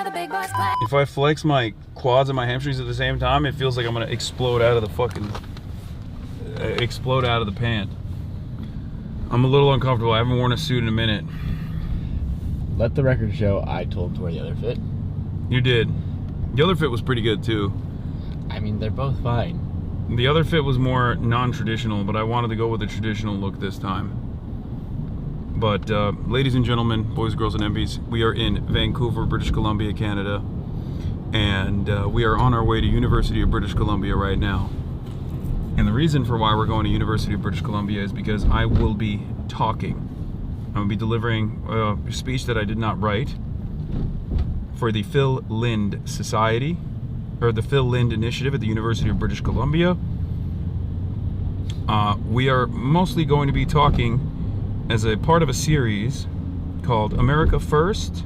If I flex my quads and my hamstrings at the same time, it feels like I'm gonna explode out of the pant. I'm a little uncomfortable. I haven't worn a suit in a minute. Let the record show I told him to wear the other fit. You did. The other fit was pretty good too. I mean, they're both fine. The other fit was more non-traditional, but I wanted to go with a traditional look this time. But ladies and gentlemen, boys, girls, and MBs, we are in Vancouver, British Columbia, Canada. And we are on our way to University of British Columbia right now. And the reason for why we're going to University of British Columbia is because I will be talking. I'm going to be delivering a speech that I did not write for the Phil Lind Society, or the Phil Lind Initiative at the University of British Columbia. We are mostly going to be talking as a part of a series called America First.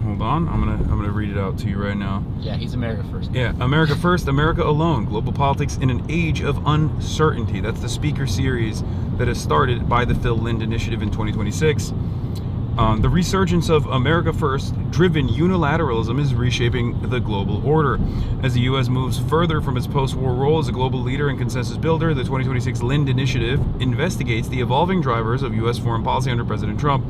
Hold on, I'm gonna read it out to you right now. Yeah, he's America First. Yeah, America First, America Alone, Global Politics in an Age of Uncertainty. That's the speaker series that is started by the Phil Lind Initiative in 2026. The resurgence of America First driven unilateralism is reshaping the global order. As the U.S. moves further from its post-war role as a global leader and consensus builder, the 2026 Lind Initiative investigates the evolving drivers of U.S. foreign policy under President Trump,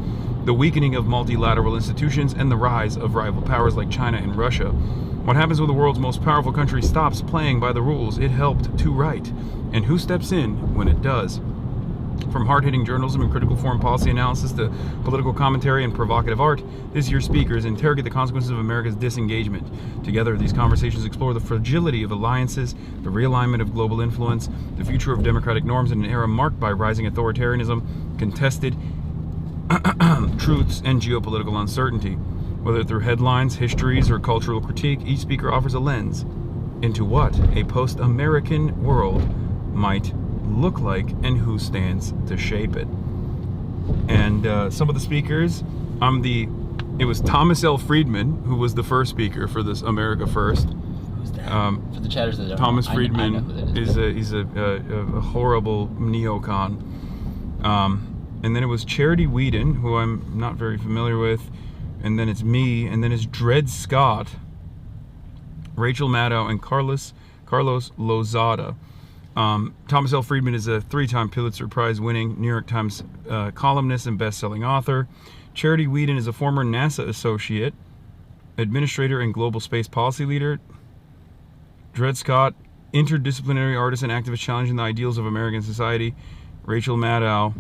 the weakening of multilateral institutions, and the rise of rival powers like China and Russia. What happens when the world's most powerful country stops playing by the rules it helped to write? And who steps in when it does? From hard-hitting journalism and critical foreign policy analysis to political commentary and provocative art, this year's speakers interrogate the consequences of America's disengagement. Together, these conversations explore the fragility of alliances, the realignment of global influence, the future of democratic norms in an era marked by rising authoritarianism, contested truths, and geopolitical uncertainty. Whether through headlines, histories, or cultural critique, each speaker offers a lens into what a post-American world might look like and who stands to shape it. And some of the speakers, it was Thomas L. Friedman who was the first speaker for this America First. Who's that? For the chatters that don't Thomas know, Friedman I know who that is. he's a horrible neocon. And then it was Charity Whedon, who I'm not very familiar with, and then it's me, and then it's Dred Scott, Rachel Maddow, and Carlos Lozada. Thomas L. Friedman is a 3-time Pulitzer Prize winning New York Times columnist and best-selling author. Charity Whedon is a former NASA associate, administrator, and global space policy leader. Dred Scott, interdisciplinary artist and activist challenging the ideals of American society. Rachel Maddow,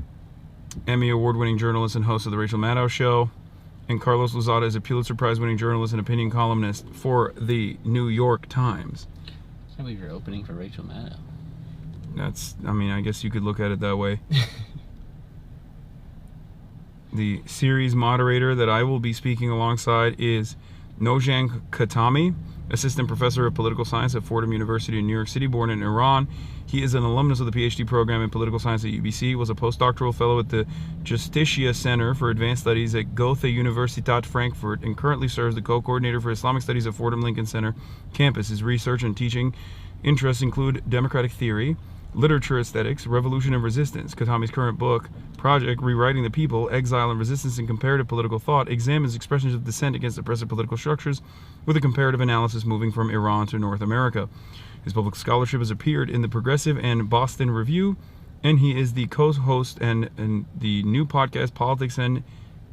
Emmy Award-winning journalist and host of The Rachel Maddow Show. And Carlos Lozada is a Pulitzer Prize-winning journalist and opinion columnist for the New York Times. I can't believe you're opening for Rachel Maddow. I guess you could look at it that way. The series moderator that I will be speaking alongside is Nojang Khatami, assistant professor of political science at Fordham University in New York City, born in Iran. He is an alumnus of the PhD program in political science at UBC, was a postdoctoral fellow at the Justitia Center for Advanced Studies at Goethe Universität Frankfurt, and currently serves the co-coordinator for Islamic Studies at Fordham Lincoln Center campus. His research and teaching interests include democratic theory, literature aesthetics, revolution and resistance. Khatami's current book, project, Rewriting the People, Exile and Resistance in Comparative Political Thought, examines expressions of dissent against oppressive political structures with a comparative analysis moving from Iran to North America. His public scholarship has appeared in the Progressive and Boston Review, and he is the co-host and the new podcast, Politics and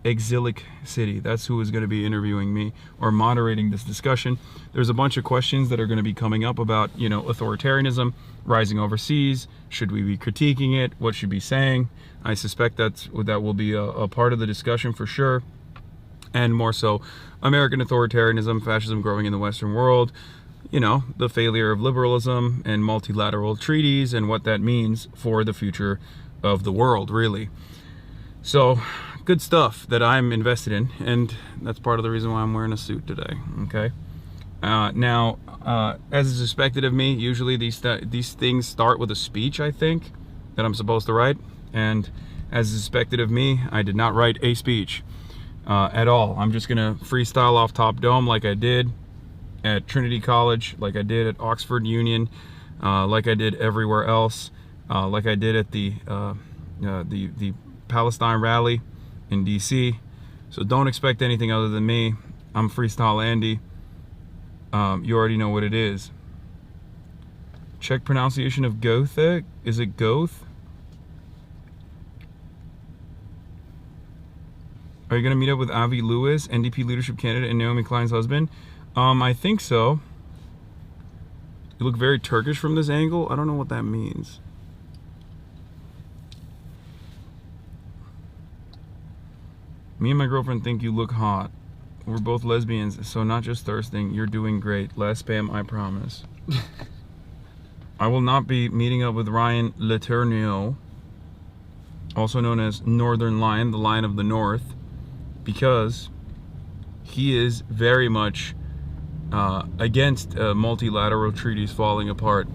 Exilic City. That's who is going to be interviewing me or moderating this discussion. There's a bunch of questions that are going to be coming up about, authoritarianism, rising overseas. Should we be critiquing it? What should we be saying? I suspect that will be a part of the discussion for sure. And more so, American authoritarianism, fascism growing in the Western world, the failure of liberalism and multilateral treaties and what that means for the future of the world, really. So, good stuff that I'm invested in, and that's part of the reason why I'm wearing a suit today, okay? Now, as is expected of me, usually these things start with a speech, I think, that I'm supposed to write, and as is expected of me, I did not write a speech at all. I'm just gonna freestyle off top dome like I did at Trinity College, like I did at Oxford Union, like I did everywhere else, like I did at the Palestine rally in DC, So don't expect anything other than me. I'm Freestyle Andy. You already know what it is. Czech pronunciation of Gothic. Is it Goth? Are you going to meet up with Avi Lewis, NDP leadership candidate, and Naomi Klein's husband? I think so. You look very Turkish from this angle. I don't know what that means. Me and my girlfriend think you look hot. We're both lesbians, so not just thirsting. You're doing great. Last spam, I promise. I will not be meeting up with Ryan Leternio, also known as Northern Lion, the Lion of the North, because he is very much against multilateral treaties falling apart.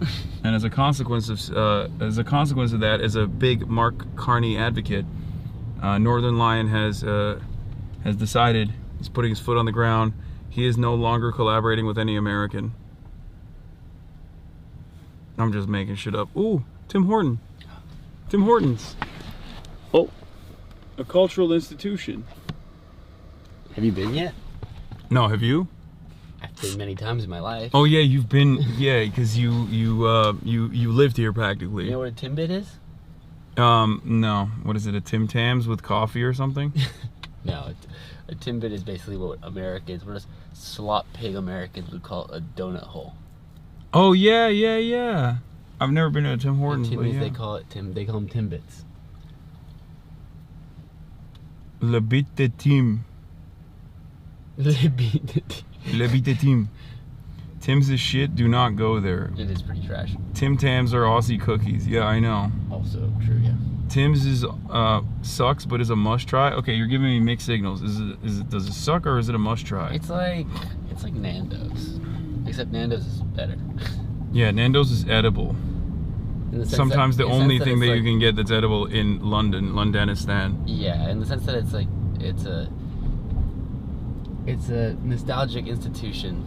And as a consequence of that, as a big Mark Carney advocate, Northern Lion has decided he's putting his foot on the ground. He is no longer collaborating with any American. I'm just making shit up. Ooh, Tim Horton. Tim Hortons. Oh, a cultural institution. Have you been yet? No, have you? I've been many times in my life. Oh yeah, you've been. Yeah, because you lived here practically. You know what a Timbit is? No. What is it? A Tim Tams with coffee or something? No, a Timbit is basically what us slop pig Americans would call a donut hole. Oh yeah. I've never been to a Tim Hortons. And Timmy's, yeah. they call them Timbits. Le bit de Tim. Le bit de Tim. Tim's is shit. Do not go there. It is pretty trash. Tim Tams are Aussie cookies. Yeah, I know. Also true, yeah. Tim's is sucks, but is a must try. Okay, you're giving me mixed signals. Does it suck or is it a must try? It's like Nando's, except Nando's is better. Yeah, Nando's is edible. Sometimes the only thing that you can get that's edible in Londonistan. Yeah, in the sense that it's like it's a nostalgic institution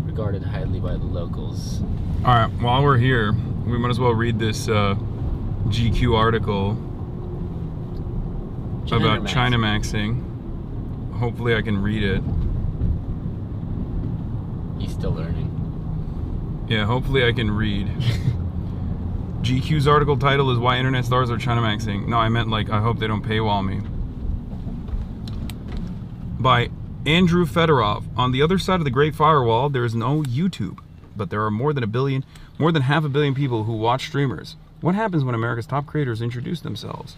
regarded highly by the locals. All right, while we're here, we might as well read this GQ article about China maxing. Hopefully I can read it. He's still learning. Yeah, hopefully I can read. GQ's article title is Why Internet Stars Are China Maxing. No, I meant like, I hope they don't paywall me. By Andrew Fedorov. On the other side of the Great Firewall, there is no YouTube, but there are more than half a billion people who watch streamers. What happens when America's top creators introduce themselves?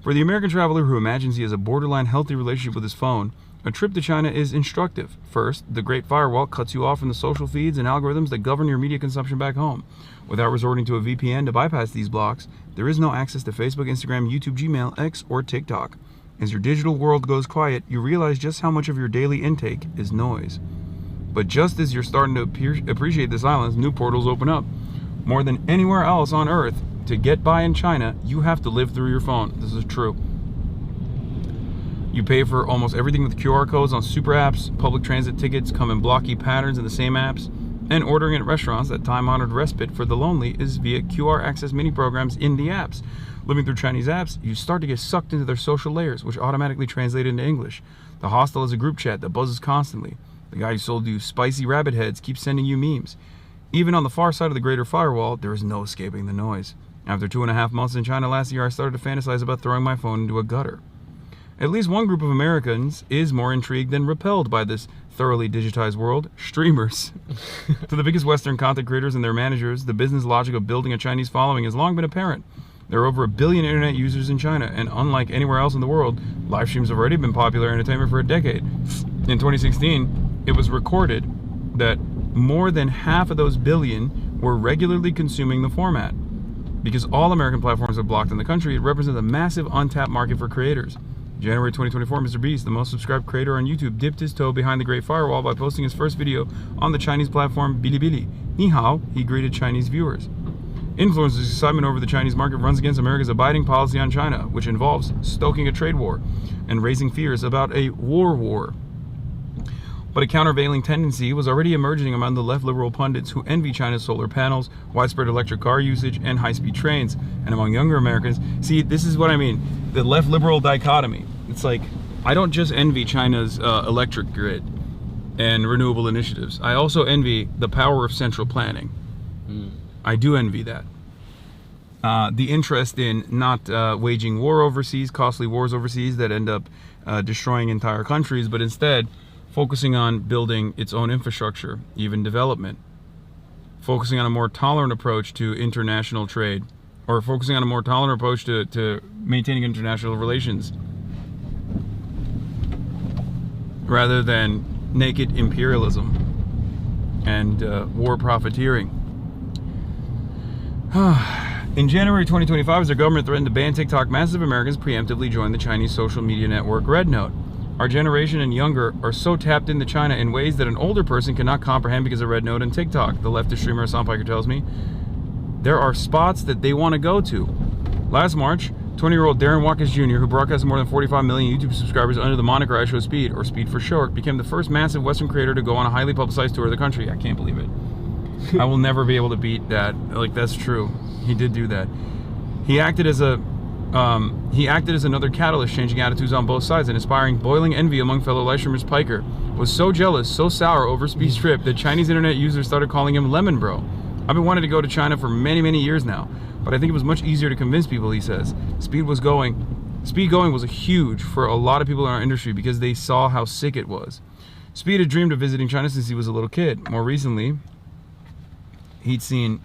For the American traveler who imagines he has a borderline healthy relationship with his phone, a trip to China is instructive. First, the Great Firewall cuts you off from the social feeds and algorithms that govern your media consumption back home. Without resorting to a VPN to bypass these blocks, there is no access to Facebook, Instagram, YouTube, Gmail, X, or TikTok. As your digital world goes quiet, you realize just how much of your daily intake is noise. But just as you're starting to appreciate the silence, new portals open up. More than anywhere else on Earth, to get by in China, you have to live through your phone. This is true. You pay for almost everything with QR codes on super apps. Public transit tickets come in blocky patterns in the same apps. And ordering at restaurants, that time-honored respite for the lonely, is via QR access mini programs in the apps. Living through Chinese apps, you start to get sucked into their social layers, which automatically translate into English. The hostel is a group chat that buzzes constantly. The guy who sold you spicy rabbit heads keeps sending you memes. Even on the far side of the Greater Firewall, there is no escaping the noise. After 2.5 months in China last year, I started to fantasize about throwing my phone into a gutter. At least one group of Americans is more intrigued than repelled by this thoroughly digitized world: streamers. To the biggest Western content creators and their managers, the business logic of building a Chinese following has long been apparent. There are over 1 billion internet users in China, and unlike anywhere else in the world, live streams have already been popular entertainment for a decade. In 2016, it was recorded that more than half of those billion were regularly consuming the format. Because all American platforms are blocked in the country, it represents a massive untapped market for creators. January 2024, Mr. Beast, the most subscribed creator on YouTube, dipped his toe behind the Great Firewall by posting his first video on the Chinese platform Bilibili. Ni hao, he greeted Chinese viewers. Influencers' excitement over the Chinese market runs against America's abiding policy on China, which involves stoking a trade war and raising fears about a war. But a countervailing tendency was already emerging among the left liberal pundits who envy China's solar panels, widespread electric car usage, and high-speed trains. And among younger Americans, see, this is what I mean, the left liberal dichotomy. It's like, I don't just envy China's electric grid and renewable initiatives. I also envy the power of central planning. I do envy that. The interest in not waging war overseas, costly wars overseas that end up destroying entire countries, but instead focusing on building its own infrastructure, even development. Focusing on a more tolerant approach to international trade, or focusing on a more tolerant approach to maintaining international relations, rather than naked imperialism and war profiteering. In January 2025, as their government threatened to ban TikTok, massive Americans preemptively joined the Chinese social media network Red Note. Our generation and younger are so tapped into China in ways that an older person cannot comprehend because of Red Note and TikTok. The leftist streamer Hassan Piker tells me there are spots that they want to go to. Last March, 20-year-old Darren Watkins Jr., who broadcasts more than 45 million YouTube subscribers under the moniker I Show Speed, or Speed for short, became the first massive Western creator to go on a highly publicized tour of the country. I can't believe it. I will never be able to beat that. Like, that's true. He did do that. He acted as another catalyst, changing attitudes on both sides and inspiring boiling envy among fellow live streamers. Piker was so jealous, so sour over Speed's trip that Chinese internet users started calling him Lemon Bro. I've been wanting to go to China for many, many years now, but I think it was much easier to convince people, he says. Speed going was huge for a lot of people in our industry because they saw how sick it was. Speed had dreamed of visiting China since he was a little kid. More recently, he'd seen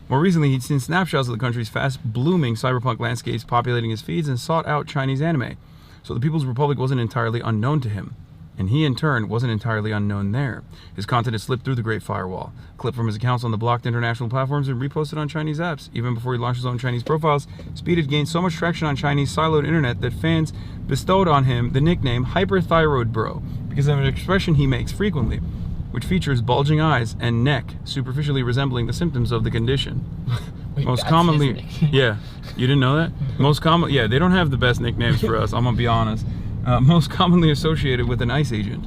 snapshots of the country's fast-blooming cyberpunk landscapes populating his feeds and sought out Chinese anime. So the People's Republic wasn't entirely unknown to him. And he, in turn, wasn't entirely unknown there. His content had slipped through the Great Firewall, clipped from his accounts on the blocked international platforms and reposted on Chinese apps. Even before he launched his own Chinese profiles, Speed had gained so much traction on Chinese siloed internet that fans bestowed on him the nickname Hyperthyroid Bro, because of an expression he makes frequently, which features bulging eyes and neck superficially resembling the symptoms of the condition. Wait, most commonly, yeah, you didn't know that? Most common, yeah, they don't have the best nicknames for us, I'm gonna be honest. Most commonly associated with an ICE agent.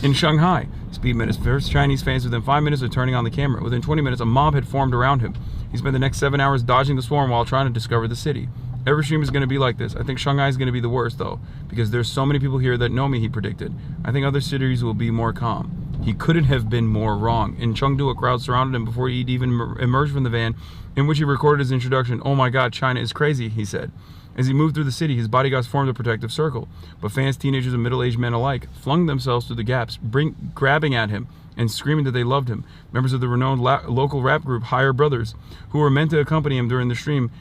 In Shanghai, Speed met his first Chinese fans within 5 minutes of turning on the camera. Within 20 minutes, a mob had formed around him. He spent the next 7 hours dodging the swarm while trying to discover the city. Every stream is going to be like this. I think Shanghai is going to be the worst, though, because there's so many people here that know me, he predicted. I think other cities will be more calm. He couldn't have been more wrong. In Chengdu, a crowd surrounded him before he'd even emerged from the van, in which he recorded his introduction. "Oh my God, China is crazy," he said. As he moved through the city, his bodyguards formed a protective circle, but fans, teenagers, and middle-aged men alike flung themselves through the gaps, grabbing at him and screaming that they loved him. Members of the renowned local rap group Higher Brothers, who were meant to accompany him during the stream,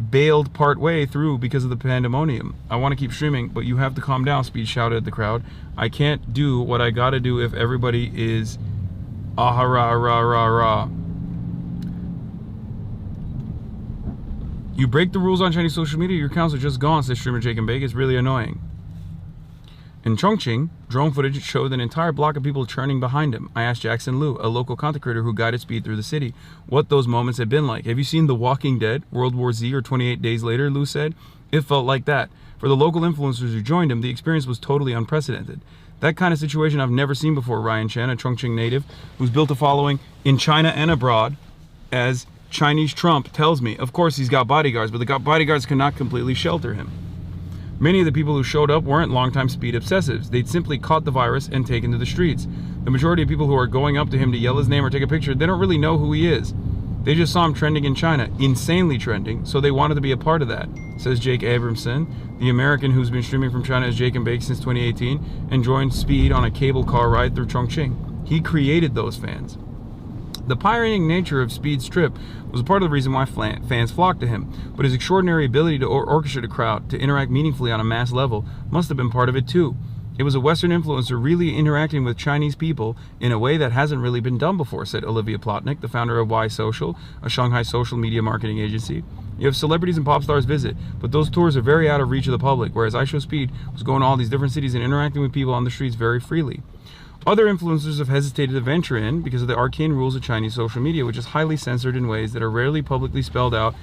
bailed part way through because of the pandemonium. "I want to keep streaming, but you have to calm down," Speed shouted at the crowd. "I can't do what I gotta do if everybody is ah-ha-rah, rah, rah, rah. You break the rules on Chinese social media, your accounts are just gone," says streamer Jake and Bake. "It's really annoying." In Chongqing, drone footage showed an entire block of people churning behind him. I asked Jackson Liu, a local content creator who guided Speed through the city, what those moments had been like. "Have you seen The Walking Dead, World War Z, or 28 Days Later?" Liu said. "It felt like that. For the local influencers who joined him, the experience was totally unprecedented. That kind of situation I've never seen before," Ryan Chen, a Chongqing native who's built a following in China and abroad as Chinese Trump, tells me. Of course, he's got bodyguards, but the bodyguards cannot completely shelter him. Many of the people who showed up weren't longtime Speed obsessives. They'd simply caught the virus and taken to the streets. The majority of people who are going up to him to yell his name or take a picture, they don't really know who he is. They just saw him trending in China, insanely trending, so they wanted to be a part of that, says Jake Abramson, the American who's been streaming from China as Jake and Bake since 2018 and joined Speed on a cable car ride through Chongqing. He created those fans. The pioneering nature of Speed's trip was part of the reason why fans flocked to him, but his extraordinary ability to orchestrate a crowd, to interact meaningfully on a mass level, must have been part of it too. It was a Western influencer really interacting with Chinese people in a way that hasn't really been done before, said Olivia Plotnick, the founder of Y Social, a Shanghai social media marketing agency. You have celebrities and pop stars visit, but those tours are very out of reach of the public, whereas I Show Speed was going to all these different cities and interacting with people on the streets very freely. Other influencers have hesitated to venture in because of the arcane rules of Chinese social media, which is highly censored in ways that are rarely publicly spelled out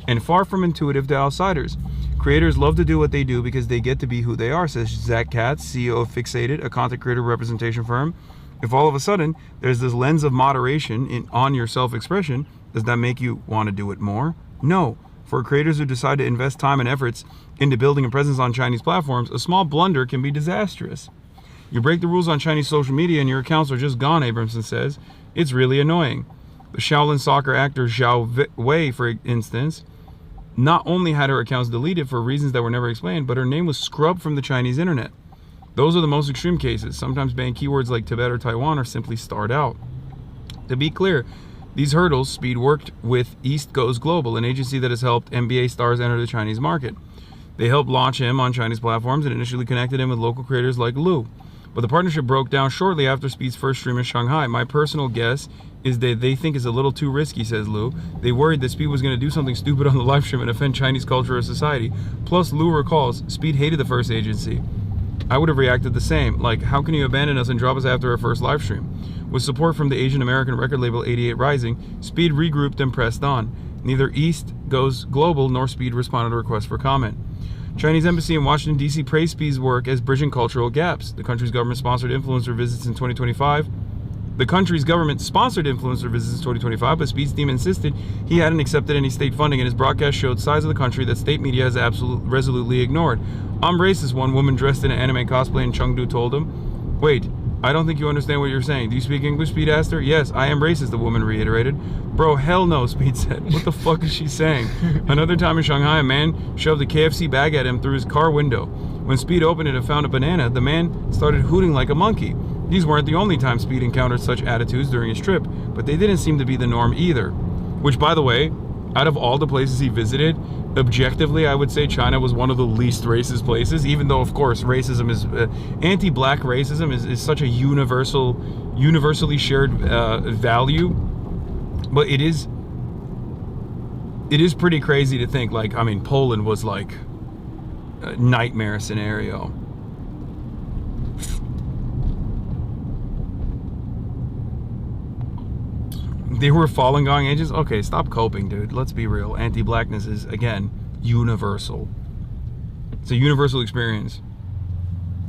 and far from intuitive to outsiders. Creators love to do what they do because they get to be who they are, says Zach Katz, CEO of Fixated, a content creator representation firm. If all of a sudden there's this lens of moderation on your self-expression, does that make you want to do it more? No. For creators who decide to invest time and efforts into building a presence on Chinese platforms, a small blunder can be disastrous. You break the rules on Chinese social media and your accounts are just gone, Abramson says. It's really annoying. The Shaolin soccer actor Zhao Wei, for instance, not only had her accounts deleted for reasons that were never explained, but her name was scrubbed from the Chinese internet. Those are the most extreme cases. Sometimes banned keywords like Tibet or Taiwan are simply starred out. To be clear, these hurdles, Speed worked with East Goes Global, an agency that has helped NBA stars enter the Chinese market. They helped launch him on Chinese platforms and initially connected him with local creators like Lu. But the partnership broke down shortly after Speed's first stream in Shanghai. My personal guess is that they think it's a little too risky, says Lu. They worried that Speed was going to do something stupid on the live stream and offend Chinese culture or society. Plus, Lu recalls, Speed hated the first agency. I would have reacted the same. Like, how can you abandon us and drop us after our first live stream? With support from the Asian American record label 88 Rising, Speed regrouped and pressed on. Neither East Goes Global nor Speed responded to requests for comment. Chinese embassy in Washington, D.C. praised Speed's work as bridging cultural gaps. The country's government-sponsored influencer visits in 2025. The country's government-sponsored influencer visits in 2025, but Speed's team insisted he hadn't accepted any state funding, and his broadcast showed sides of the country that state media has resolutely ignored. I'm racist, one woman dressed in an anime cosplay in Chengdu told him. Wait, I don't think you understand what you're saying. Do you speak English, Speed asked her. Yes, I am racist, the woman reiterated. Bro, hell no, Speed said. What the fuck is she saying? Another time in Shanghai, a man shoved a KFC bag at him through his car window. When Speed opened it and found a banana, the man started hooting like a monkey. These weren't the only time Speed encountered such attitudes during his trip, but they didn't seem to be the norm either. Which, by the way, out of all the places he visited, objectively, I would say China was one of the least racist places, even though, of course, racism is, anti-black racism is such a universally shared value. But it is pretty crazy to think, like, I mean, Poland was like a nightmare scenario. They were Falun Gong agents? Okay, stop coping, dude. Let's be real. Anti-blackness is, again, universal. It's a universal experience.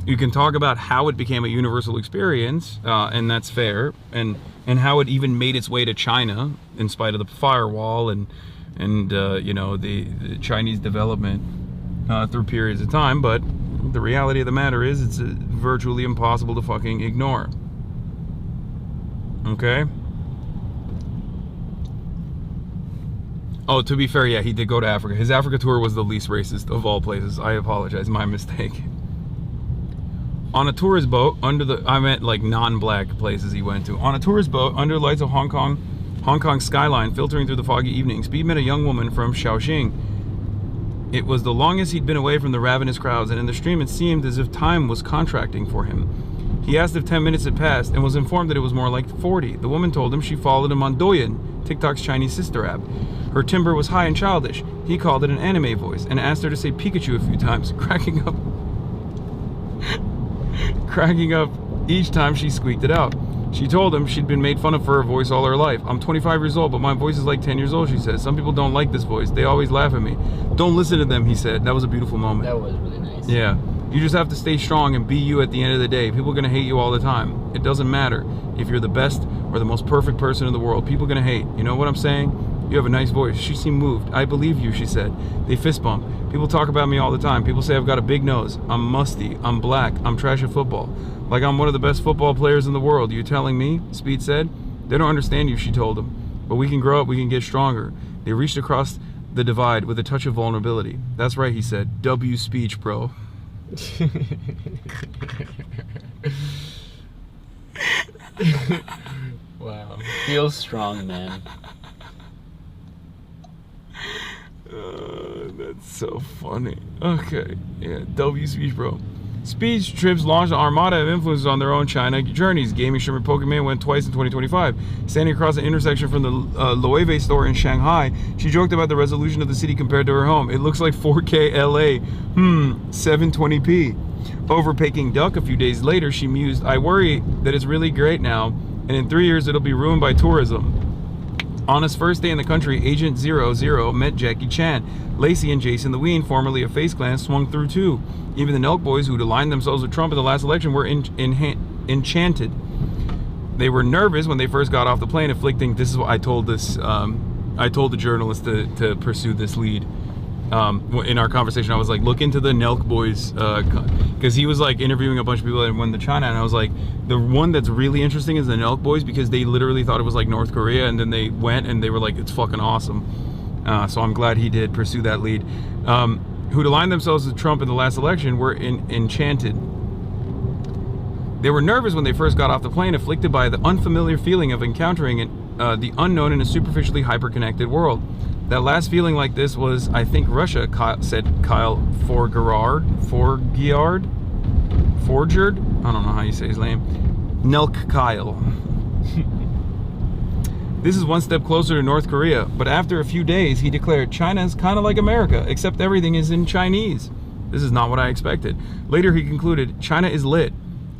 You can talk about how it became a universal experience, and that's fair, and how it even made its way to China, in spite of the firewall and you know, the Chinese development through periods of time, but the reality of the matter is it's virtually impossible to fucking ignore. Okay? Oh, to be fair, yeah, he did go to Africa. His Africa tour was the least racist of all places. I apologize, my mistake. On a tourist boat I meant like non-black places he went to. On a tourist boat under lights of Hong Kong skyline filtering through the foggy evening, Speed met a young woman from Shaoxing. It was the longest he'd been away from the ravenous crowds, and in the stream it seemed as if time was contracting for him. He asked if 10 minutes had passed and was informed that it was more like 40. The woman told him she followed him on Douyin, TikTok's Chinese sister app. Her timbre was high and childish. He called it an anime voice and asked her to say Pikachu a few times, cracking up each time she squeaked it out. She told him she'd been made fun of for her voice all her life. I'm 25 years old, but my voice is like 10 years old, she said. Some people don't like this voice. They always laugh at me. Don't listen to them, he said. That was a beautiful moment. That was really nice. Yeah. You just have to stay strong and be you at the end of the day. People are going to hate you all the time. It doesn't matter if you're the best or the most perfect person in the world. People are going to hate. You know what I'm saying? You have a nice voice. She seemed moved. I believe you, she said. They fist bump. People talk about me all the time. People say I've got a big nose. I'm musty. I'm black. I'm trash at football. Like I'm one of the best football players in the world. You telling me? Speed said. They don't understand you, she told him. But we can grow up. We can get stronger. They reached across the divide with a touch of vulnerability. That's right, he said. W speech, bro. Wow. Feels strong, man. That's so funny. Okay, yeah, W speech, bro. Speed Trips launched an armada of influencers on their own China journeys. Gaming streamer Pokemon went twice in 2025. Standing across an intersection from the Loewe store in Shanghai, she joked about the resolution of the city compared to her home. It looks like 4K LA. 720p. Over Peking Duck a few days later, she mused, I worry that it's really great now, and in 3 years it'll be ruined by tourism. On his first day in the country, Agent 00 met Jackie Chan. Lacey and Jason Lewine, formerly of Face Clan, swung through too. Even the Nelk boys, who'd aligned themselves with Trump in the last election, were enchanted. They were nervous when they first got off the plane, afflicting. This is what I told this. I told the journalist to pursue this lead. In our conversation, I was like, look into the Nelk boys, because he was like interviewing a bunch of people that went to China, and I was like, the one that's really interesting is the Nelk boys, because they literally thought it was like North Korea, and then they went and they were like, it's fucking awesome. So I'm glad he did pursue that lead. Who'd aligned themselves with Trump in the last election were enchanted. They were nervous when they first got off the plane, afflicted by the unfamiliar feeling of encountering the unknown in a superficially hyper-connected world. That last feeling like this was, I think, Russia, said Kyle Forgeard? I don't know how you say his name. Nelk Kyle. This is one step closer to North Korea, but after a few days, he declared, China is kind of like America, except everything is in Chinese. This is not what I expected. Later, he concluded, China is lit.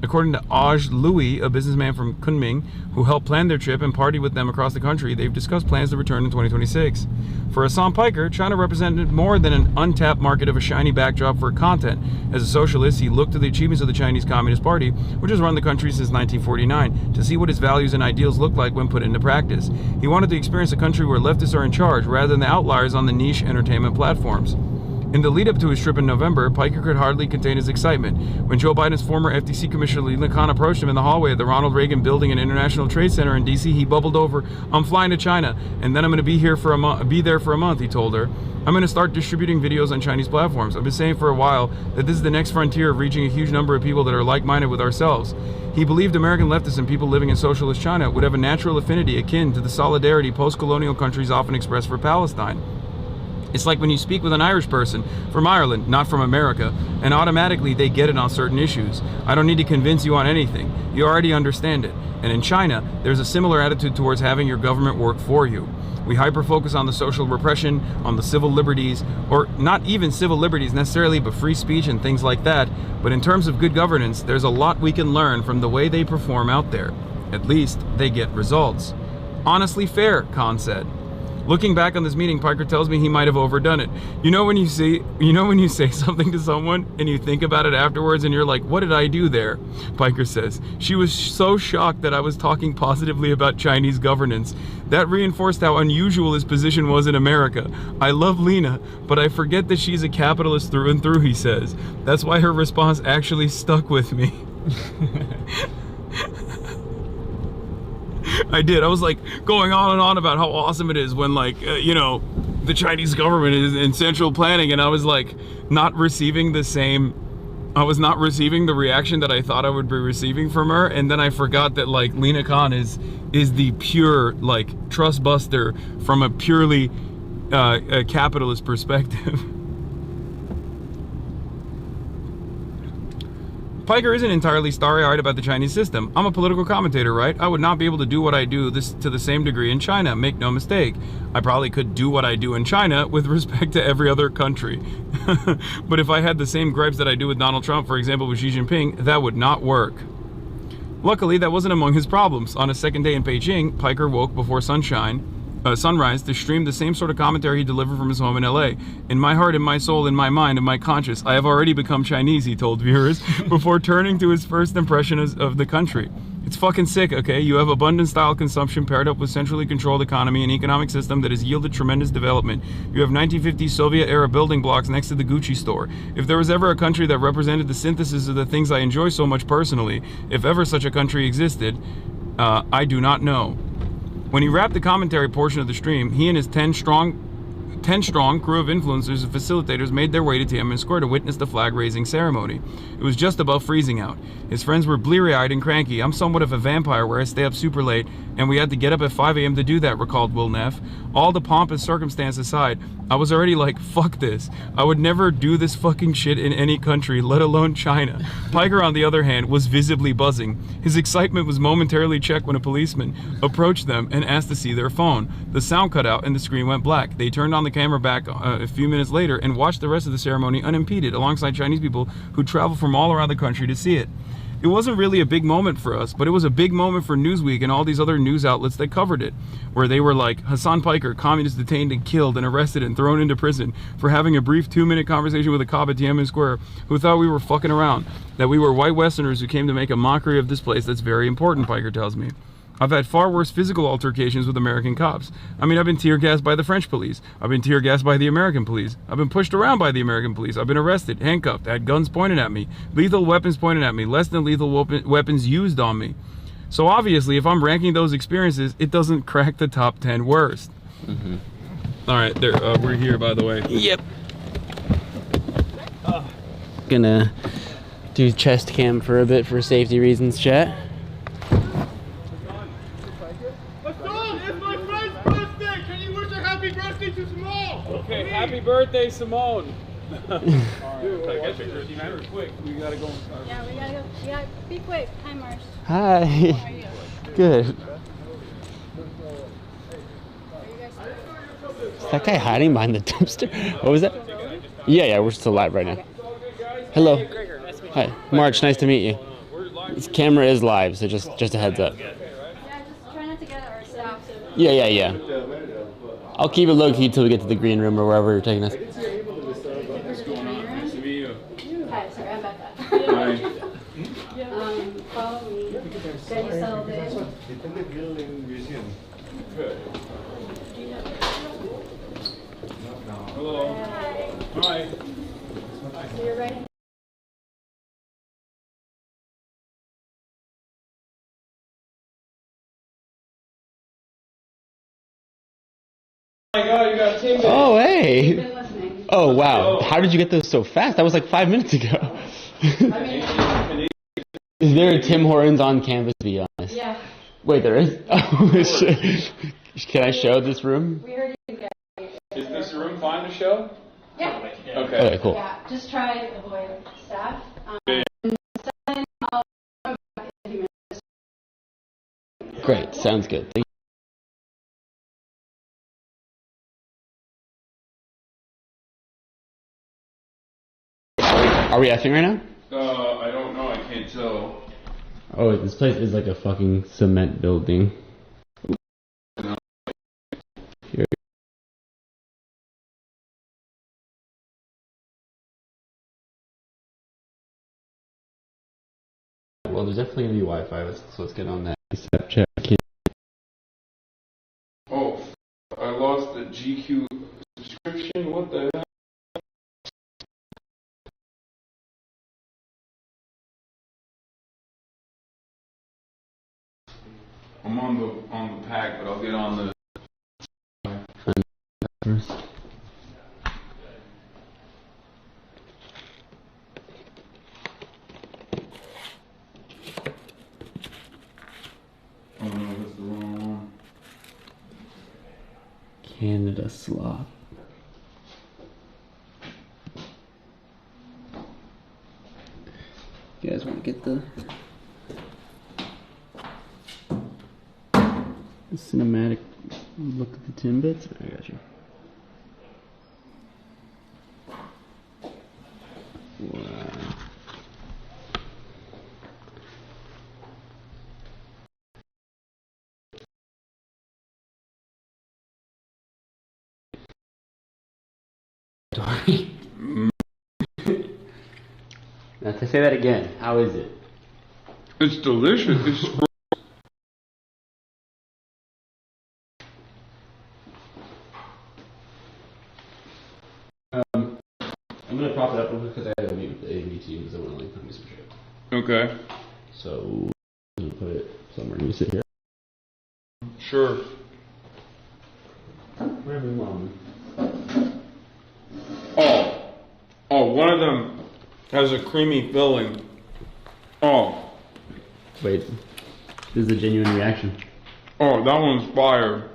According to Aj Louis, a businessman from Kunming, who helped plan their trip and party with them across the country, they've discussed plans to return in 2026. For Hassan Piker, China represented more than an untapped market of a shiny backdrop for content. As a socialist, he looked to the achievements of the Chinese Communist Party, which has run the country since 1949, to see what its values and ideals look like when put into practice. He wanted to experience a country where leftists are in charge, rather than the outliers on the niche entertainment platforms. In the lead-up to his trip in November, Piker could hardly contain his excitement. When Joe Biden's former FTC Commissioner Lina Khan approached him in the hallway at the Ronald Reagan Building and International Trade Center in D.C., he bubbled over, I'm flying to China, and then I'm going to be there for a month, he told her. I'm going to start distributing videos on Chinese platforms. I've been saying for a while that this is the next frontier of reaching a huge number of people that are like-minded with ourselves. He believed American leftists and people living in socialist China would have a natural affinity akin to the solidarity post-colonial countries often express for Palestine. It's like when you speak with an Irish person from Ireland, not from America, and automatically they get it on certain issues. I don't need to convince you on anything. You already understand it. And in China, there's a similar attitude towards having your government work for you. We hyper-focus on the social repression, on the civil liberties, or not even civil liberties necessarily, but free speech and things like that. But in terms of good governance, there's a lot we can learn from the way they perform out there. At least they get results. Honestly fair, Khan said. Looking back on this meeting, Piker tells me he might have overdone it. You know when you say something to someone and you think about it afterwards and you're like, what did I do there? Piker says, she was so shocked that I was talking positively about Chinese governance. That reinforced how unusual his position was in America. I love Lena, but I forget that she's a capitalist through and through, he says. That's why her response actually stuck with me. I did. I was like going on and on about how awesome it is when the Chinese government is in central planning, and I was like not receiving the reaction that I thought I would be receiving from her. And then I forgot that like Lina Khan is the pure like trust buster from a purely a capitalist perspective. Piker isn't entirely starry-eyed about the Chinese system. I'm a political commentator, right? I would not be able to do what I do to the same degree in China, make no mistake. I probably could do what I do in China with respect to every other country. But if I had the same gripes that I do with Donald Trump, for example, with Xi Jinping, that would not work. Luckily, that wasn't among his problems. On his second day in Beijing, Piker woke before sunrise to stream the same sort of commentary he delivered from his home in LA. In my heart, in my soul, in my mind, in my conscience, I have already become Chinese, he told viewers, before turning to his first impression of the country. It's fucking sick, okay? You have abundant-style consumption paired up with centrally controlled economy and economic system that has yielded tremendous development. You have 1950s Soviet-era building blocks next to the Gucci store. If there was ever a country that represented the synthesis of the things I enjoy so much personally, if ever such a country existed, I do not know. When he wrapped the commentary portion of the stream, he and his 10-strong crew of influencers and facilitators made their way to Tiananmen Square to witness the flag-raising ceremony. It was just above freezing out. His friends were bleary-eyed and cranky. I'm somewhat of a vampire where I stay up super late, and we had to get up at 5 a.m. to do that, recalled Will Neff. All the pomp and circumstance aside, I was already like, fuck this. I would never do this fucking shit in any country, let alone China. Piker, on the other hand, was visibly buzzing. His excitement was momentarily checked when a policeman approached them and asked to see their phone. The sound cut out and the screen went black. They turned on the camera back a few minutes later and watched the rest of the ceremony unimpeded alongside Chinese people who traveled from all around the country to see it. It wasn't really a big moment for us, but it was a big moment for Newsweek and all these other news outlets that covered it, where they were like, Hassan Piker, communist detained and killed and arrested and thrown into prison for having a brief 2-minute conversation with a cop at Tiananmen Square who thought we were fucking around, that we were white Westerners who came to make a mockery of this place that's very important, Piker tells me. I've had far worse physical altercations with American cops. I mean, I've been tear gassed by the French police. I've been tear gassed by the American police. I've been pushed around by the American police. I've been arrested, handcuffed, had guns pointed at me, lethal weapons pointed at me, less than lethal weapons used on me. So obviously, if I'm ranking those experiences, it doesn't crack the top 10 worst. All right, there. We're here, by the way. Yep. Gonna do chest cam for a bit for safety reasons, chat. Okay, happy birthday, Simone. Alright, get pictures, man. Quick, we gotta go. Yeah, we gotta go. We gotta be quick. Hi, Marsh. Hi. How are you? Good. Are you guys? Is that guy hiding behind the dumpster? What was that? Yeah, we're still live right now. Hello. Hi, March. Nice to meet you. This camera is live, so just a heads up. Yeah, just try not to get our staff. Yeah. I'll keep it low key till we get to the green room or wherever you're taking us. Nice to meet you. Hi, sorry, I'm Becca. Hi. Follow me. Get you settled in. Good. Hello. Hi. So you're right. Oh my God, you got Timbit. Oh, hey. Been listening. Oh, wow. How did you get those so fast? That was like 5 minutes ago. Is there a Tim Hortons on campus, to be honest? Yeah. Wait, there is? Oh, shit. Can I show this room? We heard you get. Is this room fine to show? Yeah. Okay, cool. Yeah. Just try to avoid staff. Great. Sounds good. Thank Are we effing right now? I don't know. I can't tell. Oh, this place is like a fucking cement building. Here. Well, there's definitely gonna be Wi-Fi, so let's get on that. Snapchat. Oh, I lost the GQ subscription. What the hell? I'm on the pack, but I'll get on the. First. Oh no, that's the wrong one. Canada slop. You guys want to get the cinematic look at the Timbits? I got you. Wow. Now to say that again, how is it? It's delicious. It's I'm gonna prop it up because I gotta meet with the AV team because I want to like put me some shit. okay. So I'm gonna put it somewhere. You sit here. Sure. Wherever you want. Oh, one of them has a creamy filling. Oh, Wait, this is a genuine reaction. that one's fire.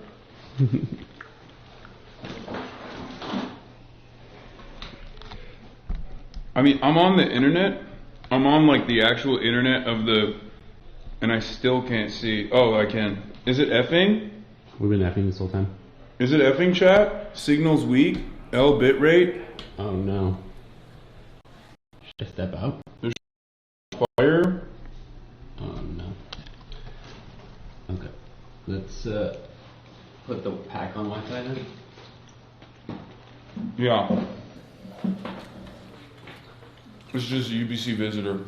I mean, I'm on the internet. I'm on like the actual internet of the, and I still can't see. Oh, I can. Is it effing? We've been effing this whole time. Is it effing chat? Signal's weak. L bitrate. Oh no. Should I step out? Fire. Let's put the pack on Wi-Fi then. Yeah. It's just a UBC visitor.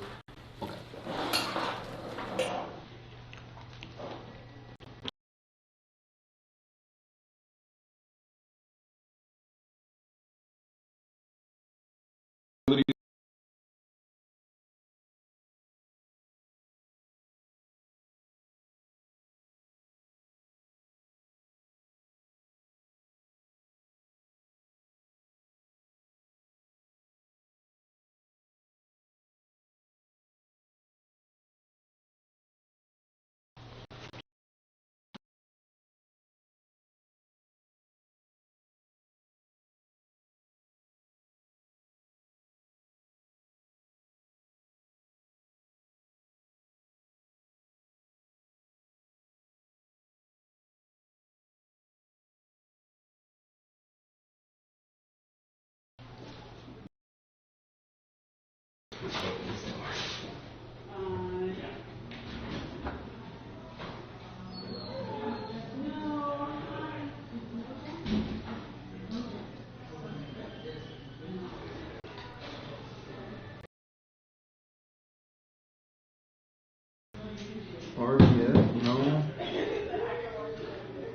Hard yet? No.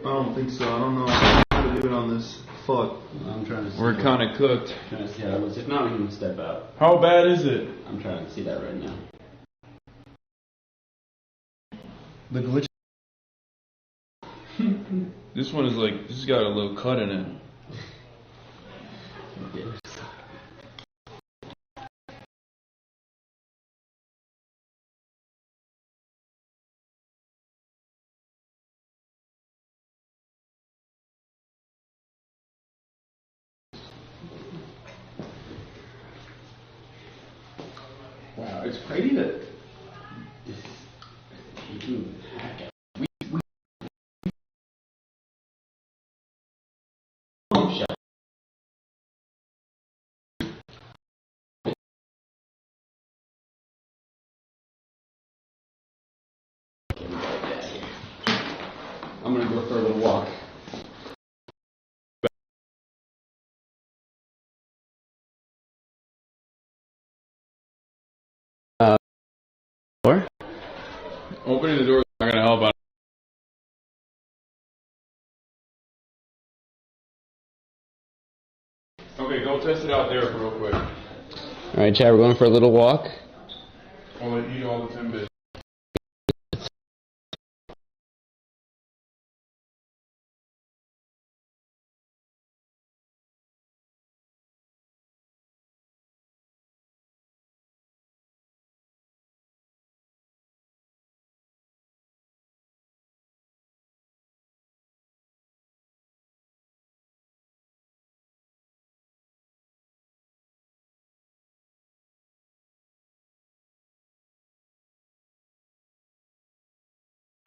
I don't think so. I don't know how to do it on this. Fuck. I'm trying to see. We're kind of cooked. Trying to see how it looks. If not, we can step out. How bad is it? I'm trying to see that right now. The glitch. This one is like, this has got a little cut in it. Okay. Wow, it's crazy that this taking hack out. I'm gonna go for a little walk. Door? Opening the door is not going to help out. Okay, go test it out there real quick. All right, Chad, we're going for a little walk. I'll let you eat all the Timbits.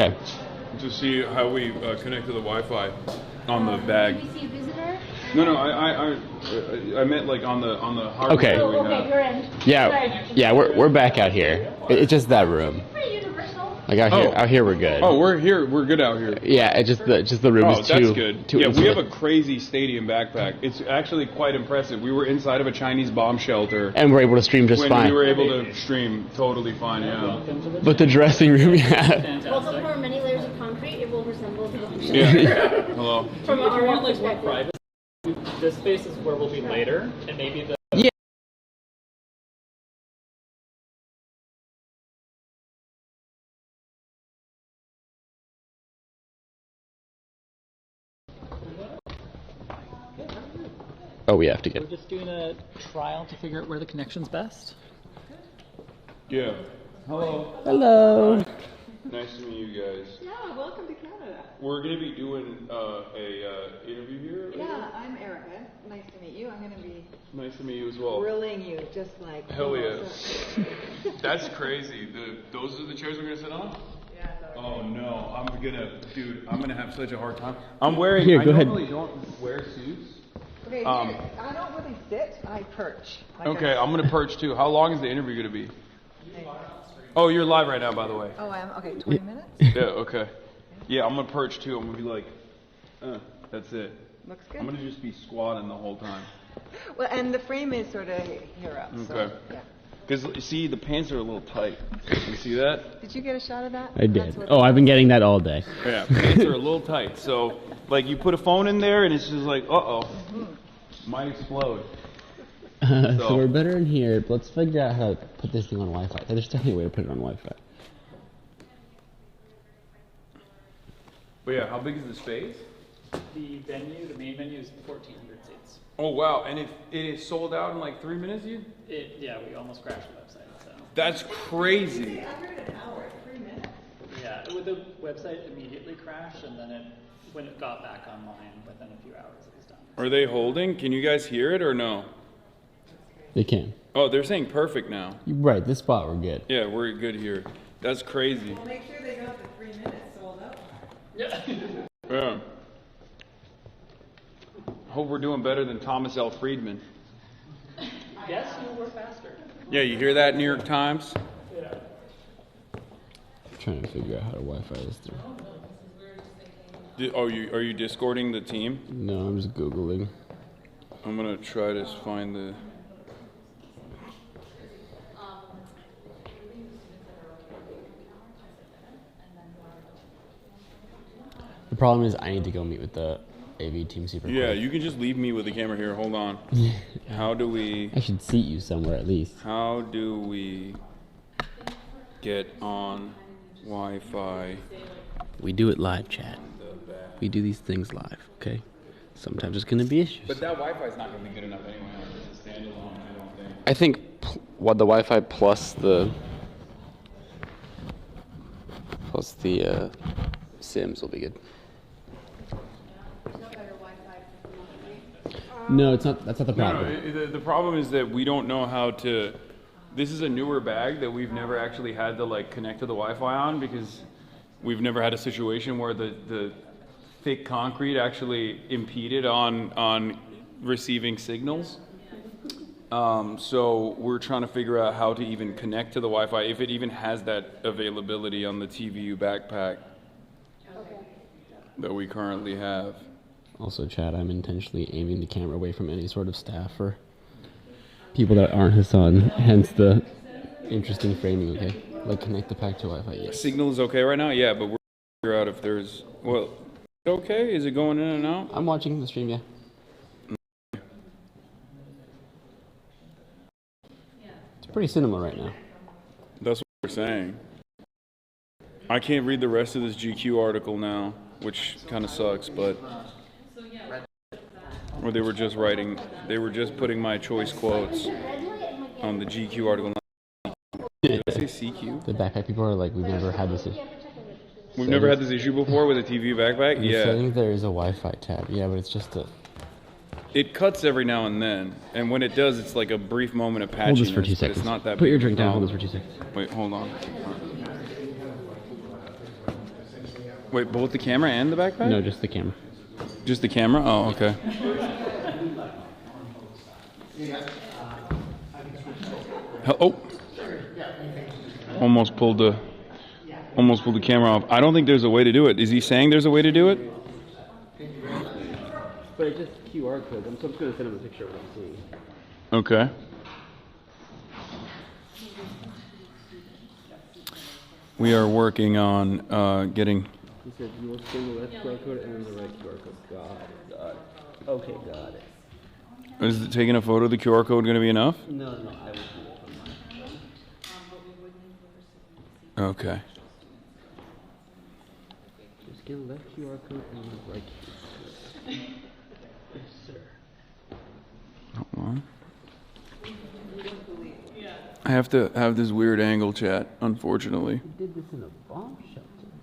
Okay. To see how we connect to the Wi-Fi on the bag. UBC visitor? No, I meant like on the hardware Okay. that we Oh, have. okay, you're in. Yeah, Sorry. yeah, we're back out here. It's just that room. Pretty universal. Like out here we're good. Oh, we're here. We're good out here. Yeah, it's just the room Oh, is that's too. good. Too Yeah, we have intimate. a crazy stadium backpack. It's actually quite impressive. We were inside of a Chinese bomb shelter And we're able to stream just when fine. we were able to stream totally fine. Yeah. But the dressing room, yeah. Also, for many layers of concrete, it will resemble the function. Yeah. Hello. From If you our want like more perspective. privacy, this space is where we'll be later, and maybe the Oh, we have to get. we're just doing a trial to figure out where the connection's best. Yeah. Hello. Hello. Nice to meet you guys. Yeah, welcome to Canada. We're gonna be doing a interview here. Yeah, I'm Erica. Nice to meet you. I'm going to be Nice to meet you as well. grilling you just like. Hell yeah. So- That's crazy. Those are the chairs we're gonna sit on. yeah, so- Oh no, I'm gonna have such a hard time. I'm wearing. Here, I go ahead. normally don't wear suits. Okay, here, I don't really sit. I perch. Like Okay, a- I'm gonna perch too. How long is the interview gonna be? Oh, you're live right now, by the way. Oh, I am. Okay, 20 minutes. Yeah. Okay. Yeah, I'm gonna perch too. I'm gonna be like, that's it. Looks good. I'm gonna just be squatting the whole time. Well, and the frame is sort of here up. So, Okay. yeah. Because, see, the pants are a little tight. You see that? Did you get a shot of that? I did. That's what- Oh, I've been getting that all day. Yeah, pants are a little tight. So, like, you put a phone in there and it's just like, uh-oh, might explode. So we're better in here. But let's figure out how to put this thing on Wi-Fi. There's definitely a way to put it on Wi-Fi. But yeah, how big is the space? The venue, the main venue is 1,400 seats. Oh, wow. And if it is sold out in like 3 minutes, Yeah, we almost crashed the website, so. That's crazy. Under an hour, 3 minutes. Yeah, the website immediately crashed, and then when it got back online, within a few hours it was done. Are they holding? Can you guys hear it or no? They can. Oh, they're saying perfect now. Right, this spot we're good. Yeah, we're good here. That's crazy. Well, make sure they got the 3 minutes sold out. Yeah. Yeah. Hope we're doing better than Thomas L. Friedman. Yes, you were faster. Yeah, you hear that, New York Times? Yeah. I'm trying to figure out how to Wi-Fi this through. Are you discording the team? No, I'm just Googling. I'm gonna try to find the. The problem is I need to go meet with the AV team super Yeah, quick. you can just leave me with the camera here. Hold on. How do we I should seat you somewhere at least. get on Wi-Fi? We do it live, Chad. We do these things live, okay? Sometimes there's gonna be issues. But that Wi-Fi is not gonna be good enough anyway. It's a standalone, I don't think. I think what the Wi-Fi plus the Sims will be good. No, it's not. That's not the problem. The problem is that we don't know how to. This is a newer bag that we've never actually had to like connect to the Wi-Fi on because we've never had a situation where the thick concrete actually impeded on receiving signals. So we're trying to figure out how to even connect to the Wi-Fi if it even has that availability on the TVU backpack that we currently have. Also, Chad, I'm intentionally aiming the camera away from any sort of staff or people that aren't Hasan, hence the interesting framing, okay? Like, connect the pack to Wi-Fi, yes. Signal is okay right now? Yeah, but we're trying to figure out if there's... Well, okay? Is it going in and out? I'm watching the stream, yeah. It's pretty cinema right now. That's what we're saying. I can't read the rest of this GQ article now, which kind of sucks, but... Or they were just putting my choice quotes on the GQ article. Did I say CQ? The backpack people are like, we've never had this issue. We've never had this issue before with a TV backpack? In Yeah. settings, there is a Wi-Fi tab. Yeah, but it's just a... It cuts every now and then, and when it does, it's like a brief moment of patchiness. Hold this for 2 but seconds. It's not that Put big your of a drink down. Hold problem. this for 2 seconds. Wait, hold on. Wait, both the camera and the backpack? No, just the camera. Just the camera? Oh, okay. Oh! Almost pulled the camera off. I don't think there's a way to do it. Is he saying there's a way to do it? But it's just QR codes. I'm just going to send him a picture of what I'm seeing. Okay. We are working on getting... He said you will scan the left QR code and then the right QR code. Got it. Okay, got it. Is it taking a photo of the QR code going to be enough? No, I will do it. Okay. Just scan the left QR code and then the right QR code. Yes, sir. Hold on. I have to have this weird angle, chat, unfortunately. We did this in a bomb shelter.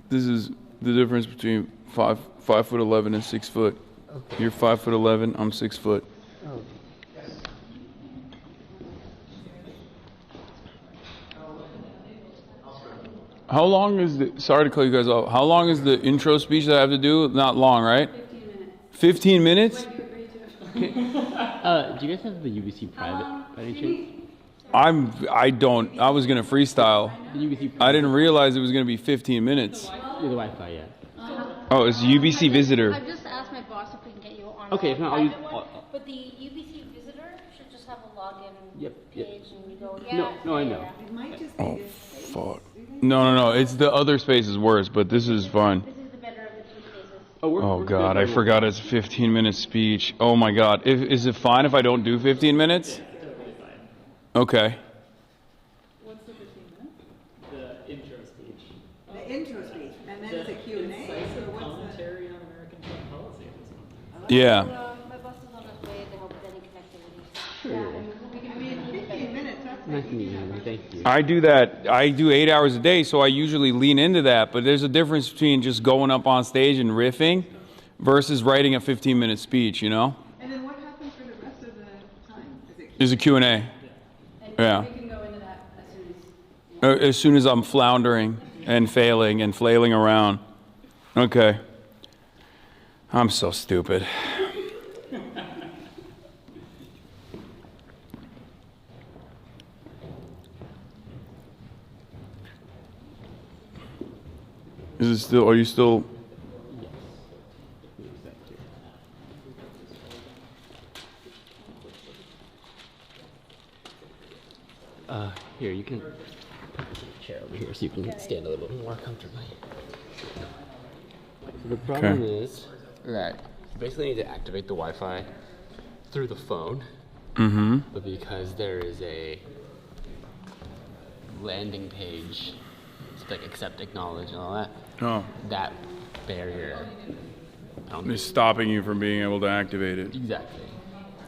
This is the difference between 5'11" and 6 foot. Okay. You're 5'11", I'm 6 foot. Oh. How long is the, sorry to cut you guys off, how long is the intro speech that I have to do? Not long, right? 15 minutes. 15 minutes? Do you guys have the UBC private by any chance? I was going to freestyle. The UBC private. I didn't realize it was going to be 15 minutes. The Wi-Fi, yeah. Oh, it's UBC visitor. I've just asked my boss if we can get you on Okay, the if not, I'll use. private one, but the UBC visitor should just have a login Yep, yep. page and you go, No, I know. It might just be this space. Fuck. No. It's the other space is worse, but this is fine. This is the better of the two spaces. Oh we're God, good I right now. forgot it's a 15-minute speech. Oh my God, is it fine if I don't do 15 minutes? Okay. What's the 15 minutes? The intro speech. The intro speech, and then it's a Q&A. So Incisive what's the? commentary on American foreign policy at this moment. Yeah. My boss is on his way to help with any connectivity. Sure. We can I mean, 15 minutes. That's Nice to meet you. Thank you. I do that. I do 8 hours a day, so I usually lean into that. But there's a difference between just going up on stage and riffing versus writing a 15-minute speech, you know? And then what happens for the rest of the time? Is it There's a Q&A. Yeah. We can go into that as soon as. As soon as I'm floundering and failing and flailing around. Okay. I'm so stupid. Is it still, are you still? Here, you can put the chair over here so you can stand a little more comfortably. So the problem is that you basically need to activate the Wi-Fi through the phone. Mm-hmm. But because there is a landing page, it's like accept, acknowledge, and all that, Oh. that barrier. It's stopping you from being able to activate it. Exactly.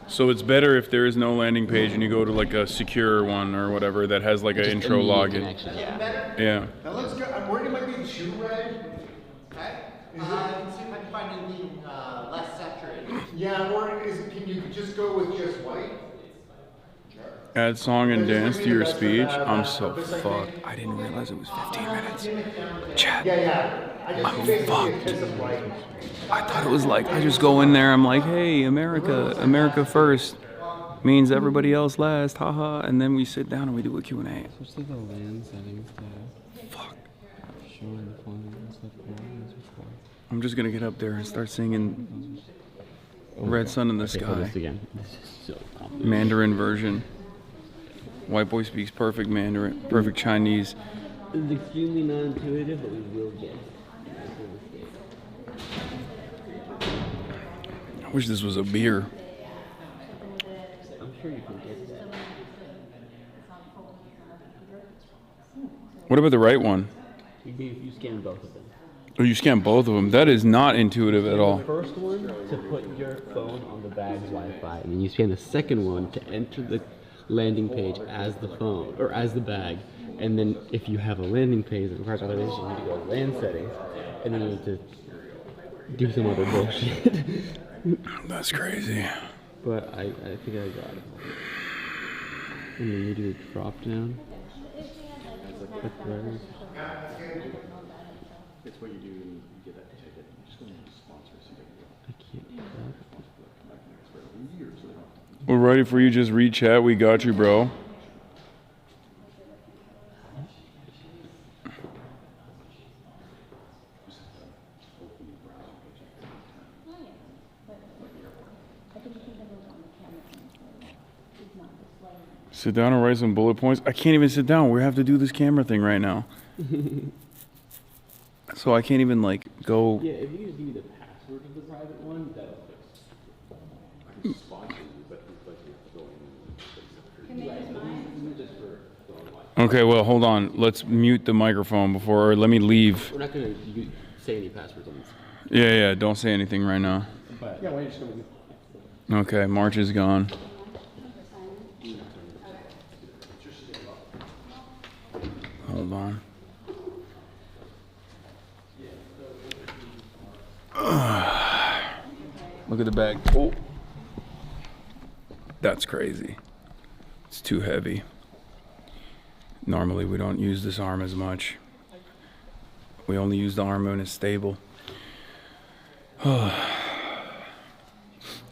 So it's better if there is no landing page and you go to like a secure one or whatever that has like an Just intro immediate login. connection, yeah. Yeah. Now let's go. I'm worried it might be too red. Okay. See if I can find anything less saturated. Yeah, I'm worried. Can you just go with just white? Add song and dance to your speech. I'm so This, I fucked. think- I didn't realize it was 15 minutes. Chat. Yeah. I just I'm think basically fucked. it's just a white. I thought it was like I just go in there. I'm like, hey, America first means everybody else last, haha. And then we sit down and we do a Q&A. Switch to the land settings tab. Fuck. Show and font and stuff. I'm just gonna get up there and start singing Red Sun in the Okay, hold Sky. this again. This is so complicated. Mandarin version. White boy speaks perfect Mandarin, perfect Chinese. It's extremely non-intuitive, but we will get it. I wish this was a beer. I'm sure you can get that. What about the right one? You scan both of them. Oh, you scan both of them. That is not intuitive at all. The first one to put your phone on the bag's Wi-Fi, and then you scan the second one to enter the landing page as the phone or as the bag. And then if you have a landing page that requires authorization, you need to go to land settings, and then you need to do some other bullshit. That's crazy. But I think I got it. And then you do a drop down. Click letters. It's what you do. You get that ticket. You just go into sponsors. I can't do that. We're ready for you. Just read chat. We got you, bro. Sit down and write some bullet points. I can't even sit down. We have to do this camera thing right now. So I can't even like go. Yeah, if you just give me the password of the private one, that'll fix. I can sponsor you, but it's like you have to go in. Okay, well, hold on. Let's mute the microphone before, or let me leave. We're not gonna say any passwords on this. Yeah, don't say anything right now. But Yeah, why don't you just go with Okay, March is gone. Hold on. Look at the bag. Oh. That's crazy. It's too heavy. Normally we don't use this arm as much. We only use the arm when it's stable.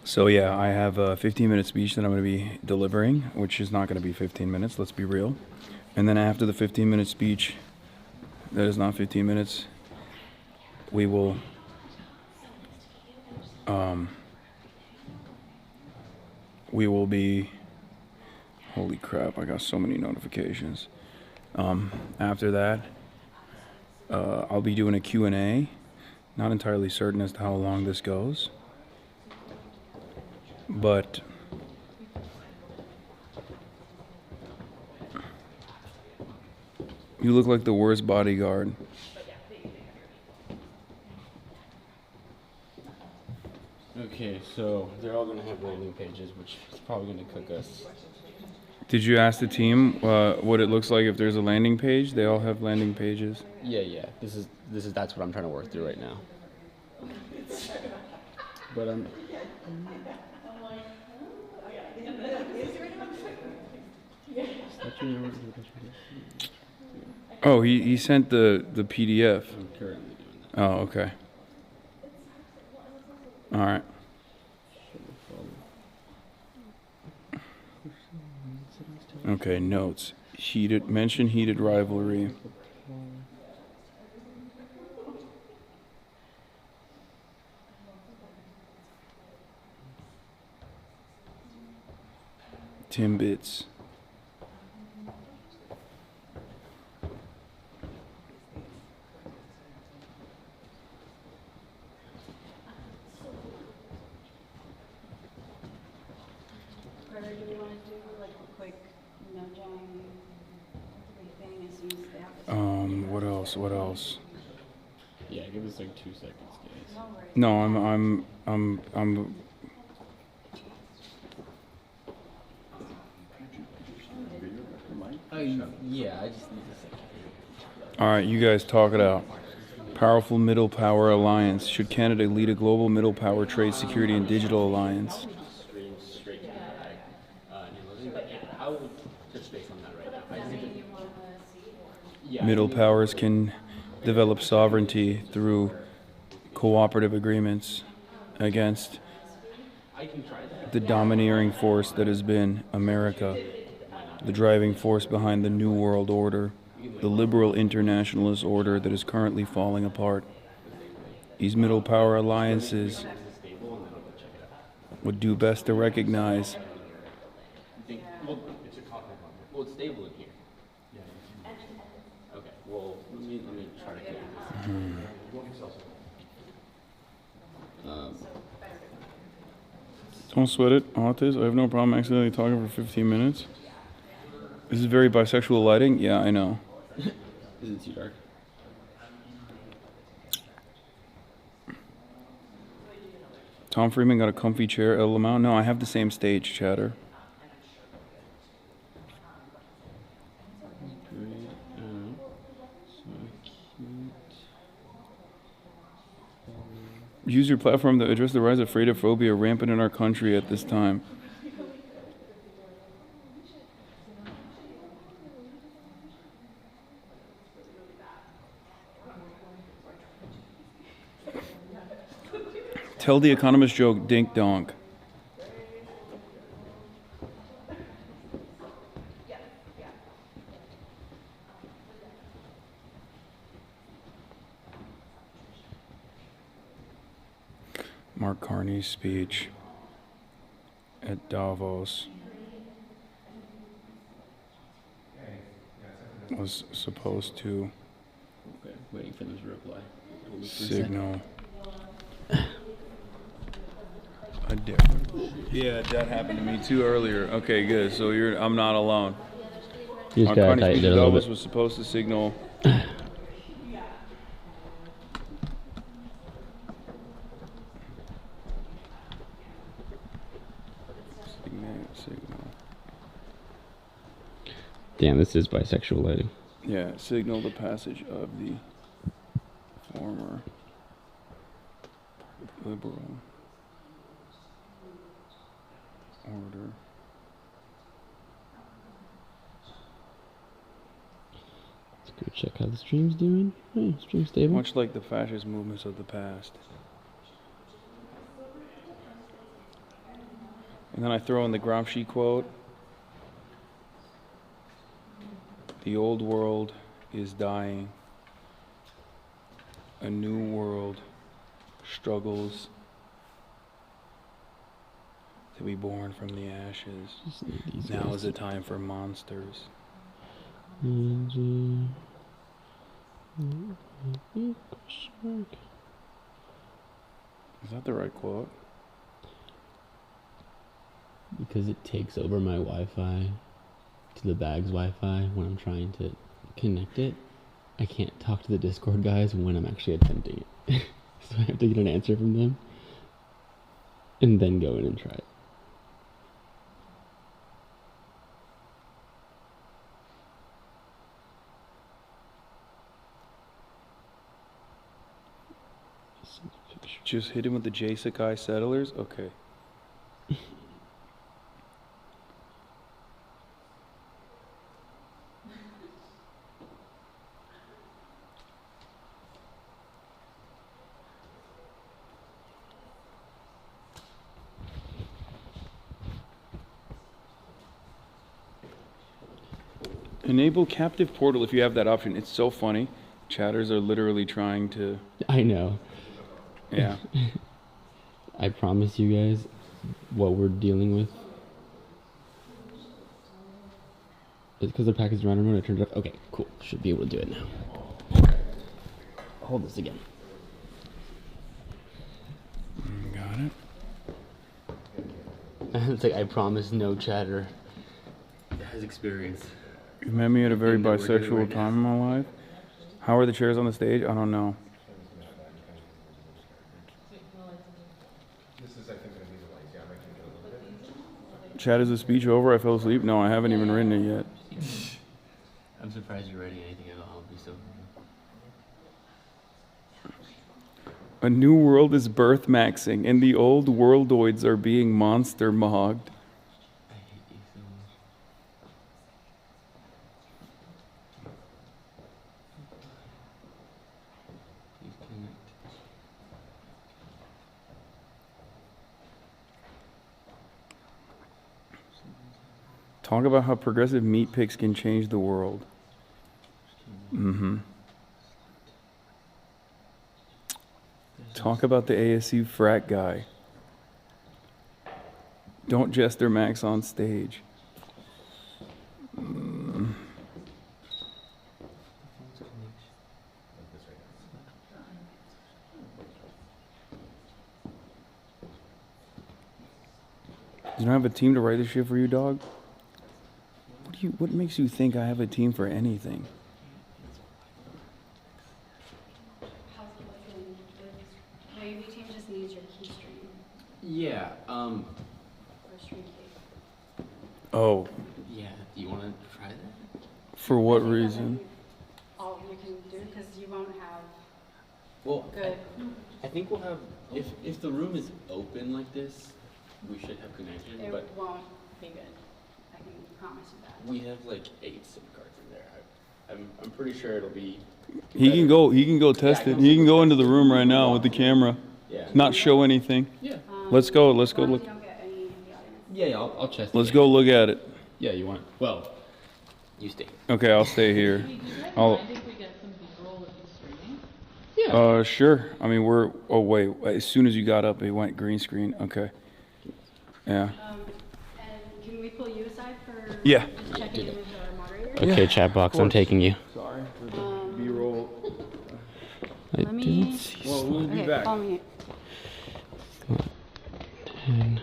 So yeah, I have a 15-minute speech that I'm going to be delivering, which is not going to be 15 minutes, let's be real. And then after the 15-minute speech, that is not 15 minutes, we will we will be, holy crap, I got so many notifications. After that, I'll be doing a Q&A. Not entirely certain as to how long this goes, but you look like the worst bodyguard. Okay, so they're all gonna have landing pages, which is probably gonna cook us. Did you ask the team what it looks like if there's a landing page? They all have landing pages. Yeah. That's what I'm trying to work through right now. But Oh, he sent the PDF. I'm currently doing that. Oh, okay. All right. Okay, notes. Heated rivalry. Timbits. Carter, do we want to do like a quick nudging briefing as soon as they have this? What else? Yeah, give us like 2 seconds, guys. No, I'm Yeah, I just need a second. all right, you guys talk it out. Powerful middle power alliance. Should Canada lead a global middle power trade, security, and digital alliance? Straight to the bag. But I would touch base on that right now. I think Middle powers can develop sovereignty through cooperative agreements against the domineering force that has been America, the driving force behind the New World Order, the liberal internationalist order that is currently falling apart. These middle power alliances would do best to recognize well, it's stable in here. Okay, well, let me try to get Don't sweat it, Autis. I have no problem accidentally talking for 15 minutes. This is very bisexual lighting. Yeah, I know. Is it too dark? Tom Freeman got a comfy chair, L amount. No, I have the same stage, chatter. Use your platform to address the rise of freightophobia rampant in our country at this time. Tell the Economist joke, dink donk. Mark Carney's speech at Davos was supposed to Okay, waiting for them to reply. signal a different. Yeah, that happened to me too earlier. Okay, good. So I'm not alone. You Mark just gotta Carney's tighten speech it at a little Davos bit. was supposed to signal signal. Damn, this is bisexual lighting. Yeah, signal the passage of the former liberal order. Let's go check how the stream's doing. Hey, stream's stable. Much like the fascist movements of the past. And then I throw in the Gramsci quote. The old world is dying. A new world struggles to be born from the ashes. These Now guys is the time for monsters. Is that the right quote? Because it takes over my Wi-Fi to the bag's Wi-Fi when I'm trying to connect it. I can't talk to the Discord guys when I'm actually attempting it. So I have to get an answer from them and then go in and try it. Just hit him with the J-Sakai settlers? Okay. Enable captive portal if you have that option. It's so funny. Chatters are literally trying to... I know. Yeah. I promise you guys what we're dealing with. It's because the package is random when I turned it off. Okay, cool. Should be able to do it now. Hold this again. Got it. It's like, I promise no chatter has experience. You met me at a very Thing that we're doing bisexual right now. time in my life. How are the chairs on the stage? I don't know. Chat, is the speech over? I fell asleep? No, I haven't even written it yet. I'm surprised you're writing anything at all. I'll be so... A new world is birth maxing, and the old worldoids are being monster mogged. I hate you so much. Please connect. Talk about how progressive meat picks can change the world. Mm-hmm. Talk about the ASU frat guy. Don't jester Max on stage. You don't have a team to write this shit for you, dog? What makes you think I have a team for anything? How's it looking? The UV team just needs your key stream Yeah, or stream key. Oh, yeah. Do you want to try that? for what I think that's reason? all you can do, because you won't have Well, good. I think we'll have, if the room is open like this, we should have connection, It but won't be good. I can promise you that. we have like 8 SIM cards in there. I'm pretty sure it'll be... He can go test it. He can go into the room right now with the camera. Yeah. Not show anything. Yeah. Let's go As long as look. you don't get any in the audience. Yeah, I'll check. Let's go look at it. Yeah, you want... Well, you stay. Okay, I'll stay here. I'll... Yeah. Sure. I mean, oh wait, as soon as you got up, it went green screen. Okay. Yeah. And can we pull you aside for Yeah. just checking in with our moderator? Okay, chat box, I'm taking you. Sorry for the B-roll. Let me. Well, we'll be Okay, back. follow me. 10.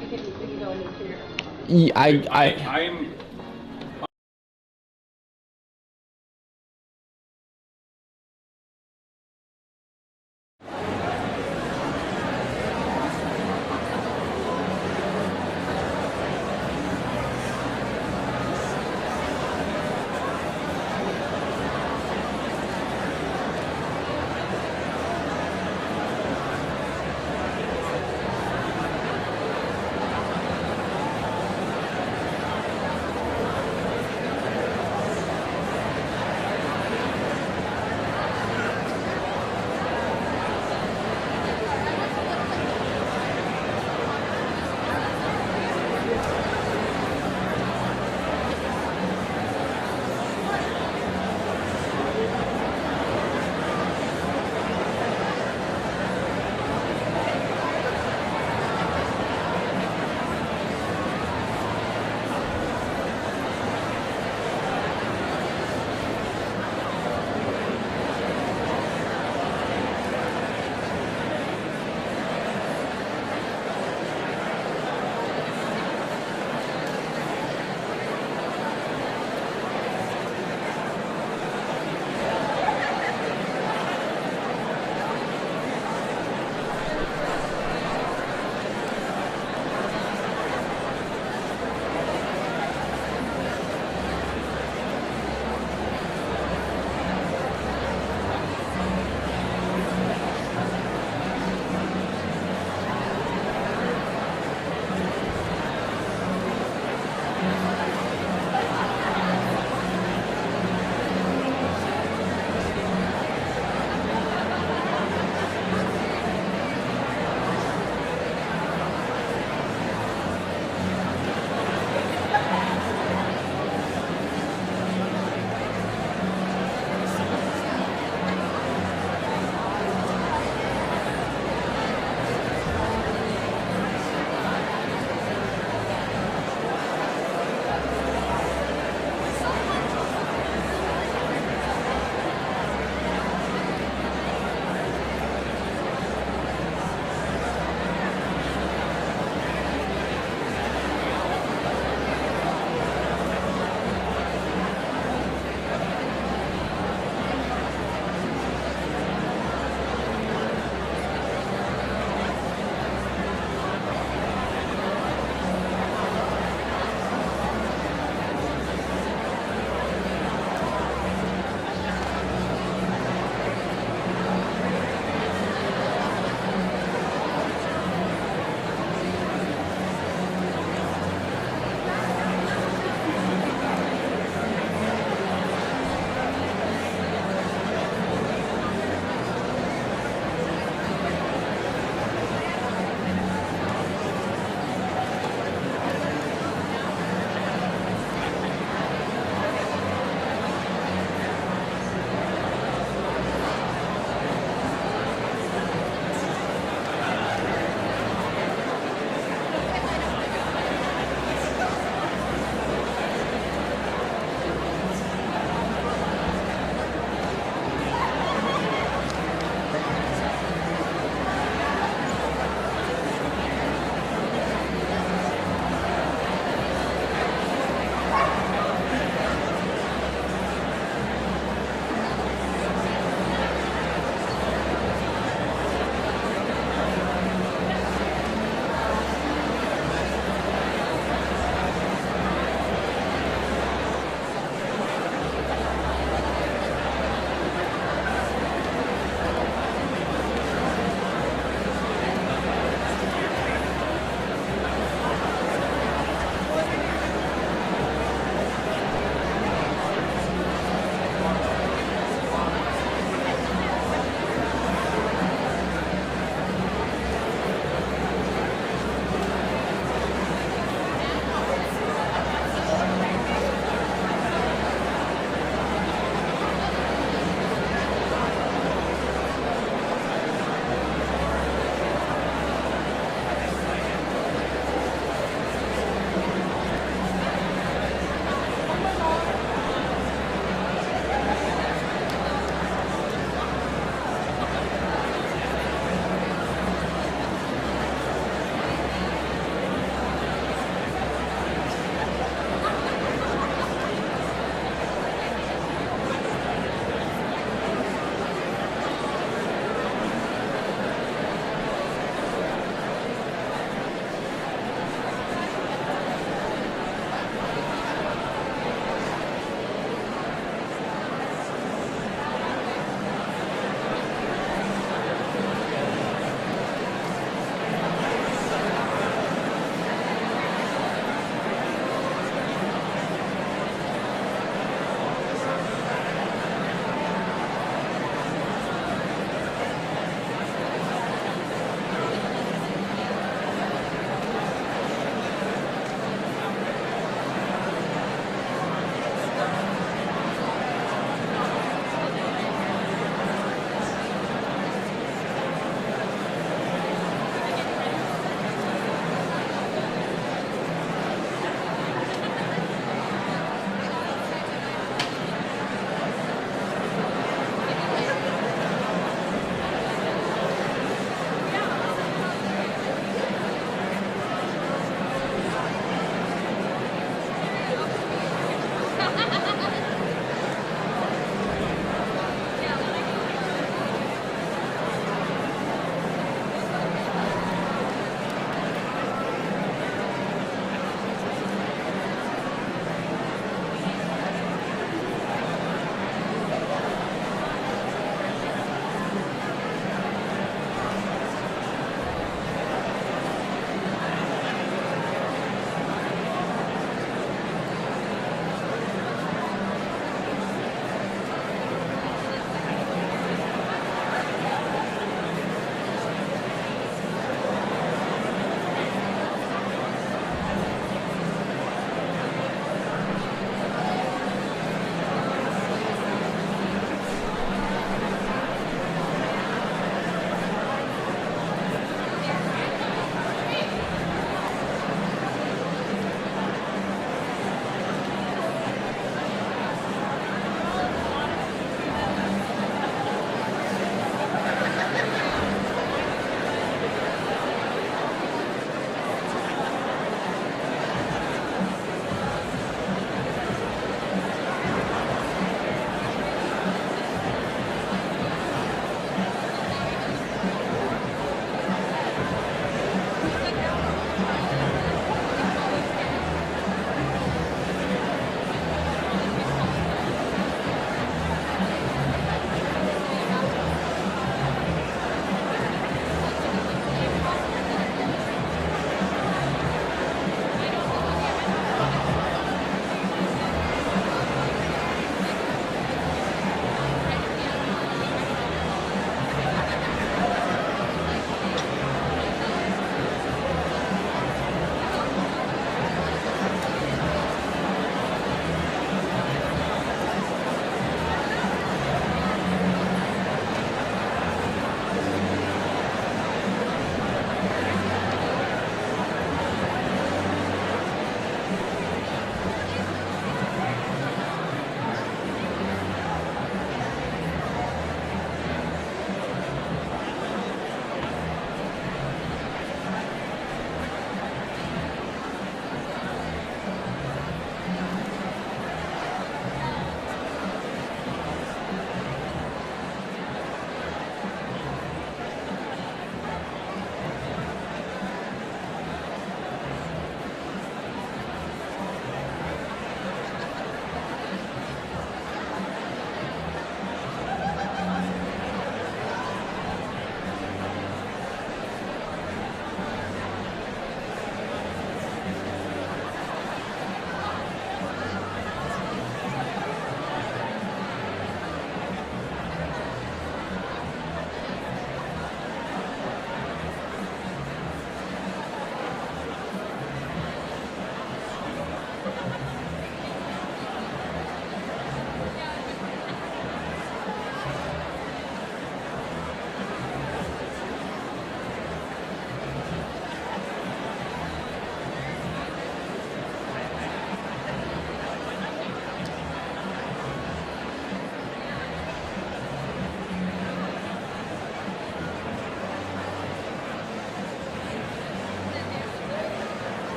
We can go into your. Yeah, I'm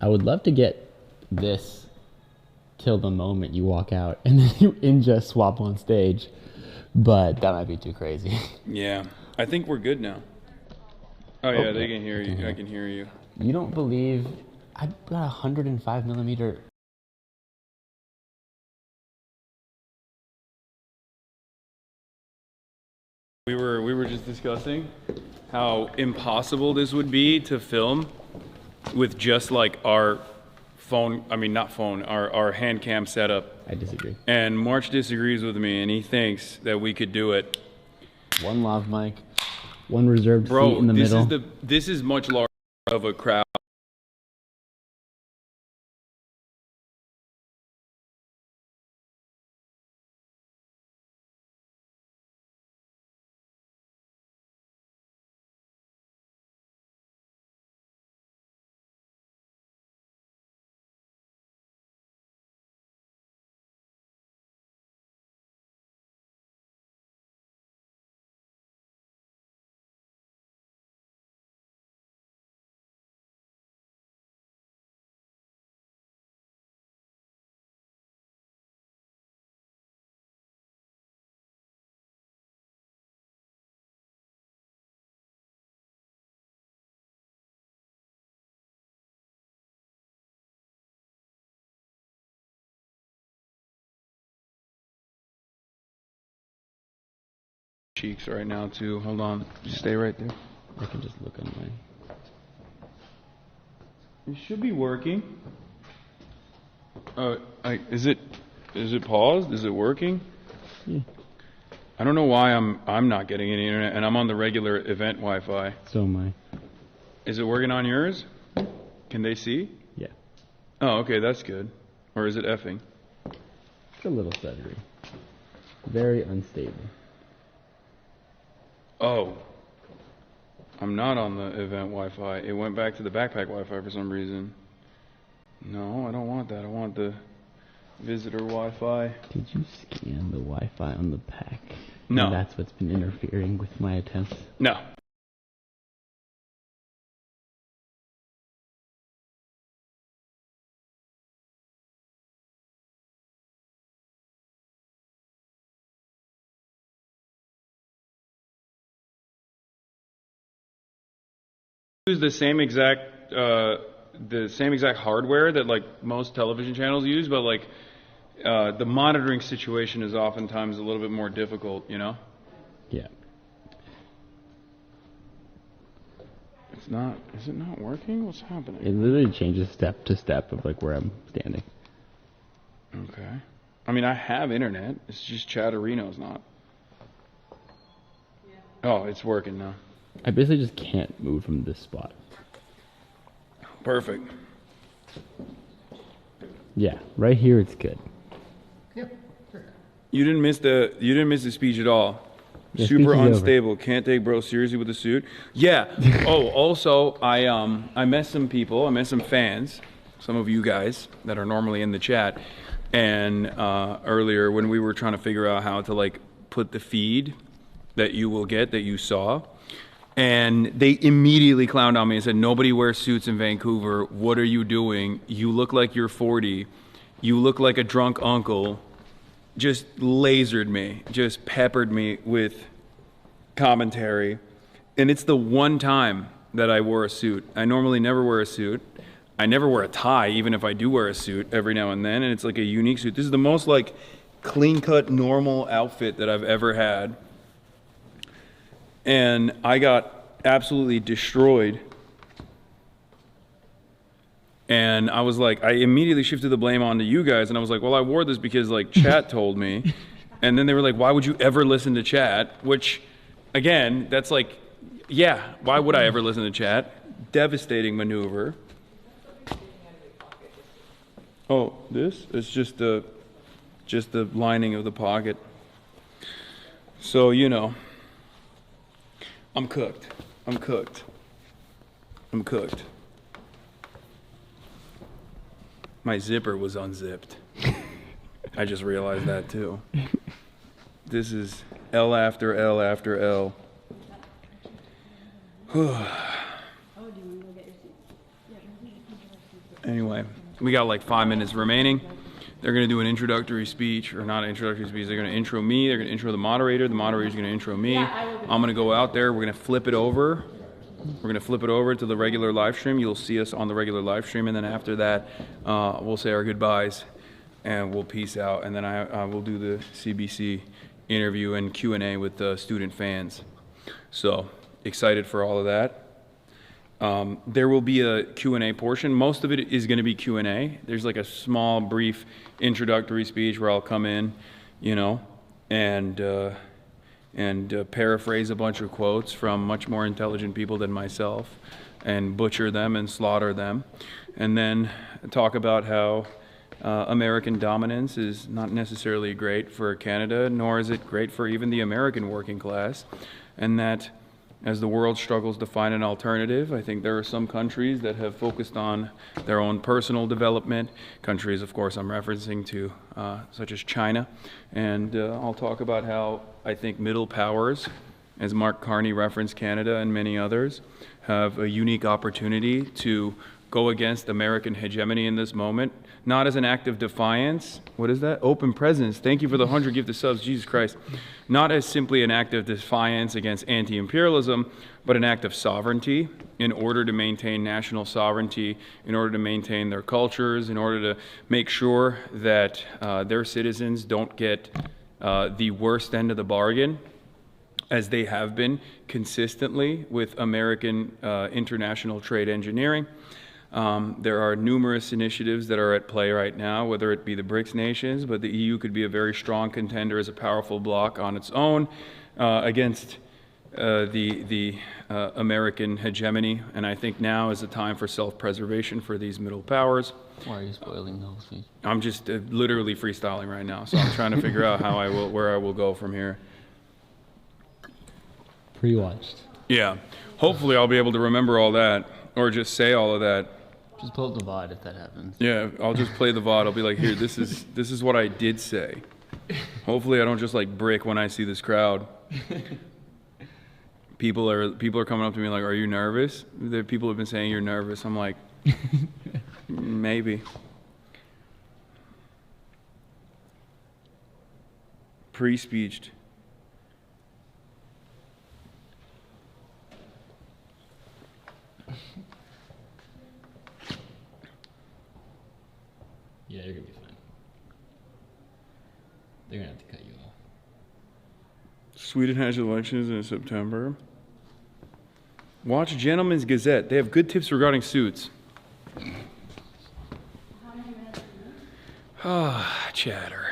I would love to get this till the moment you walk out and then you ingest swap on stage, but that might be too crazy. Yeah, I think we're good now. Oh yeah, they can hear you. I can hear you. You don't believe I got 105 millimeter. We were just discussing how impossible this would be to film with just like our phone, I mean not phone, our hand cam setup. I disagree. And March disagrees with me and he thinks that we could do it. One lav mic, one reserved seat in the middle. This is much larger of a crowd. Cheeks right now too. Hold on. Just stay right there. I can just look online. It should be working. Is it paused? Is it working? Yeah. I don't know why I'm not getting any internet and I'm on the regular event Wi-Fi. So am I. Is it working on yours? Can they see? Yeah. Oh, okay, that's good. Or is it effing? It's a little stuttery. Very unstable. Oh. I'm not on the event Wi-Fi. It went back to the backpack Wi-Fi for some reason. No, I don't want that. I want the visitor Wi-Fi. Did you scan the Wi-Fi on the pack? No. And that's what's been interfering with my attempts? No. Use the same exact hardware that like most television channels use, but like the monitoring situation is oftentimes a little bit more difficult, you know? Yeah. Is it not working? What's happening? It literally changes step to step of like where I'm standing. Okay. I mean, I have internet. It's just Chatterino's not. Oh, it's working now. I basically just can't move from this spot. Perfect. Yeah, right here it's good. You didn't miss the speech at all. The Super speech is unstable. Can't take bro seriously with a suit. Yeah. Oh, also I met some people. I met some fans. Some of you guys that are normally in the chat. And earlier when we were trying to figure out how to like put the feed that you will get that you saw. And they immediately clowned on me and said, nobody wears suits in Vancouver. What are you doing? You look like you're 40. You look like a drunk uncle. Just lasered me, just peppered me with commentary. And it's the one time that I wore a suit. I normally never wear a suit. I never wear a tie, even if I do wear a suit every now and then. And it's like a unique suit. This is the most like clean-cut, normal outfit that I've ever had. And I got absolutely destroyed. And I was like, I immediately shifted the blame onto you guys. And I was like, well, I wore this because like chat told me. And then they were like, why would you ever listen to chat? Which, again, that's like, yeah, why would I ever listen to chat? Devastating maneuver. Oh, this? It's just the lining of the pocket. So, you know. I'm cooked. I'm cooked. I'm cooked. My zipper was unzipped. I just realized that too. This is L after L after L. Anyway, we got like 5 minutes remaining. They're going to do an introductory speech, or not an introductory speech. They're going to intro me. They're going to intro the moderator. The moderator's going to intro me. I'm going to go out there. We're going to flip it over. We're going to flip it over to the regular live stream. You'll see us on the regular live stream. And then after that, we'll say our goodbyes and we'll peace out. And then I will do the CBC interview and Q&A with the student fans. So excited for all of that. There will be a Q&A portion. Most of it is going to be Q&A. There's like a small, brief introductory speech where I'll come in, you know, and paraphrase a bunch of quotes from much more intelligent people than myself and butcher them and slaughter them. And then talk about how American dominance is not necessarily great for Canada, nor is it great for even the American working class. And that as the world struggles to find an alternative, I think there are some countries that have focused on their own personal development. Countries, of course, I'm referencing to, such as China. And I'll talk about how I think middle powers, as Mark Carney referenced Canada and many others, have a unique opportunity to go against American hegemony in this moment, not as an act of defiance. What is that? Open presence. Thank you for the 100 gifted subs, Jesus Christ. Not as simply an act of defiance against anti-imperialism, but an act of sovereignty in order to maintain national sovereignty, in order to maintain their cultures, in order to make sure that their citizens don't get the worst end of the bargain, as they have been consistently with American international trade engineering. There are numerous initiatives that are at play right now, whether it be the BRICS nations, but the EU could be a very strong contender as a powerful bloc on its own against the American hegemony. And I think now is the time for self-preservation for these middle powers. Why are you spoiling the whole speech? I'm just literally freestyling right now, so I'm trying to figure out where I will go from here. Pre-watched. Yeah. Hopefully I'll be able to remember all that, or just say all of that. Just pull up the VOD if that happens. Yeah, I'll just play the VOD. I'll be like, here, this is what I did say. Hopefully I don't just like brick when I see this crowd. People are coming up to me like, are you nervous? People have been saying you're nervous. I'm like, maybe. Pre-speeched. Yeah, you're gonna be fine. They're gonna have to cut you off. Sweden has elections in September. Watch Gentleman's Gazette. They have good tips regarding suits. How many minutes? Ah, chatter.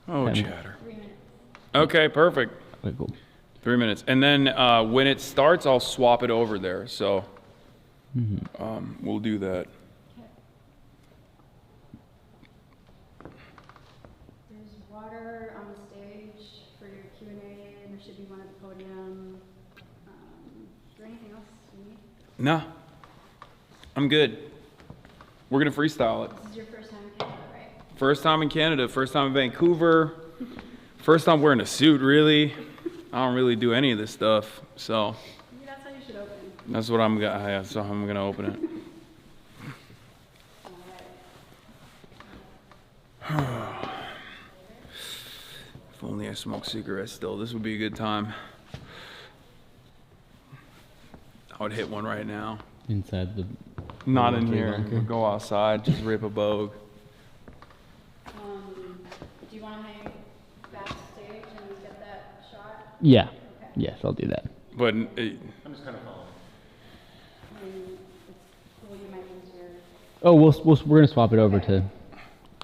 Oh, chatter. 3 minutes. Okay, perfect. Okay, cool. 3 minutes. And then when it starts, I'll swap it over there. So we'll do that. There's water on the stage for your Q&A, and there should be one at the podium. Is there anything else you need? No, I'm good. We're going to freestyle it. This is your first time in Canada, right? First time in Canada, first time in Vancouver, first time wearing a suit, really. I don't really do any of this stuff, so Maybe that's how you should open. that's what I'm gonna. So I'm gonna open it. If only I smoked cigarettes still, this would be a good time. I would hit one right now. Inside the... Not in here. bunker. Go outside, just rip a bogue. Do you want to hang backstage and get that shot? Yeah. Okay. Yes, I'll do that. But I'm just kind of following. And it's cool, you might lose your... Oh, we're gonna swap it over to...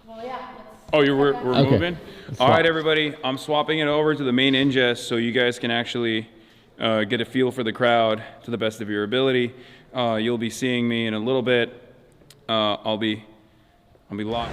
Well, yeah, let's... oh, we're Okay. moving. Let's All swap. right, everybody. I'm swapping it over to the main ingest so you guys can actually get a feel for the crowd to the best of your ability. You'll be seeing me in a little bit. I'll be live.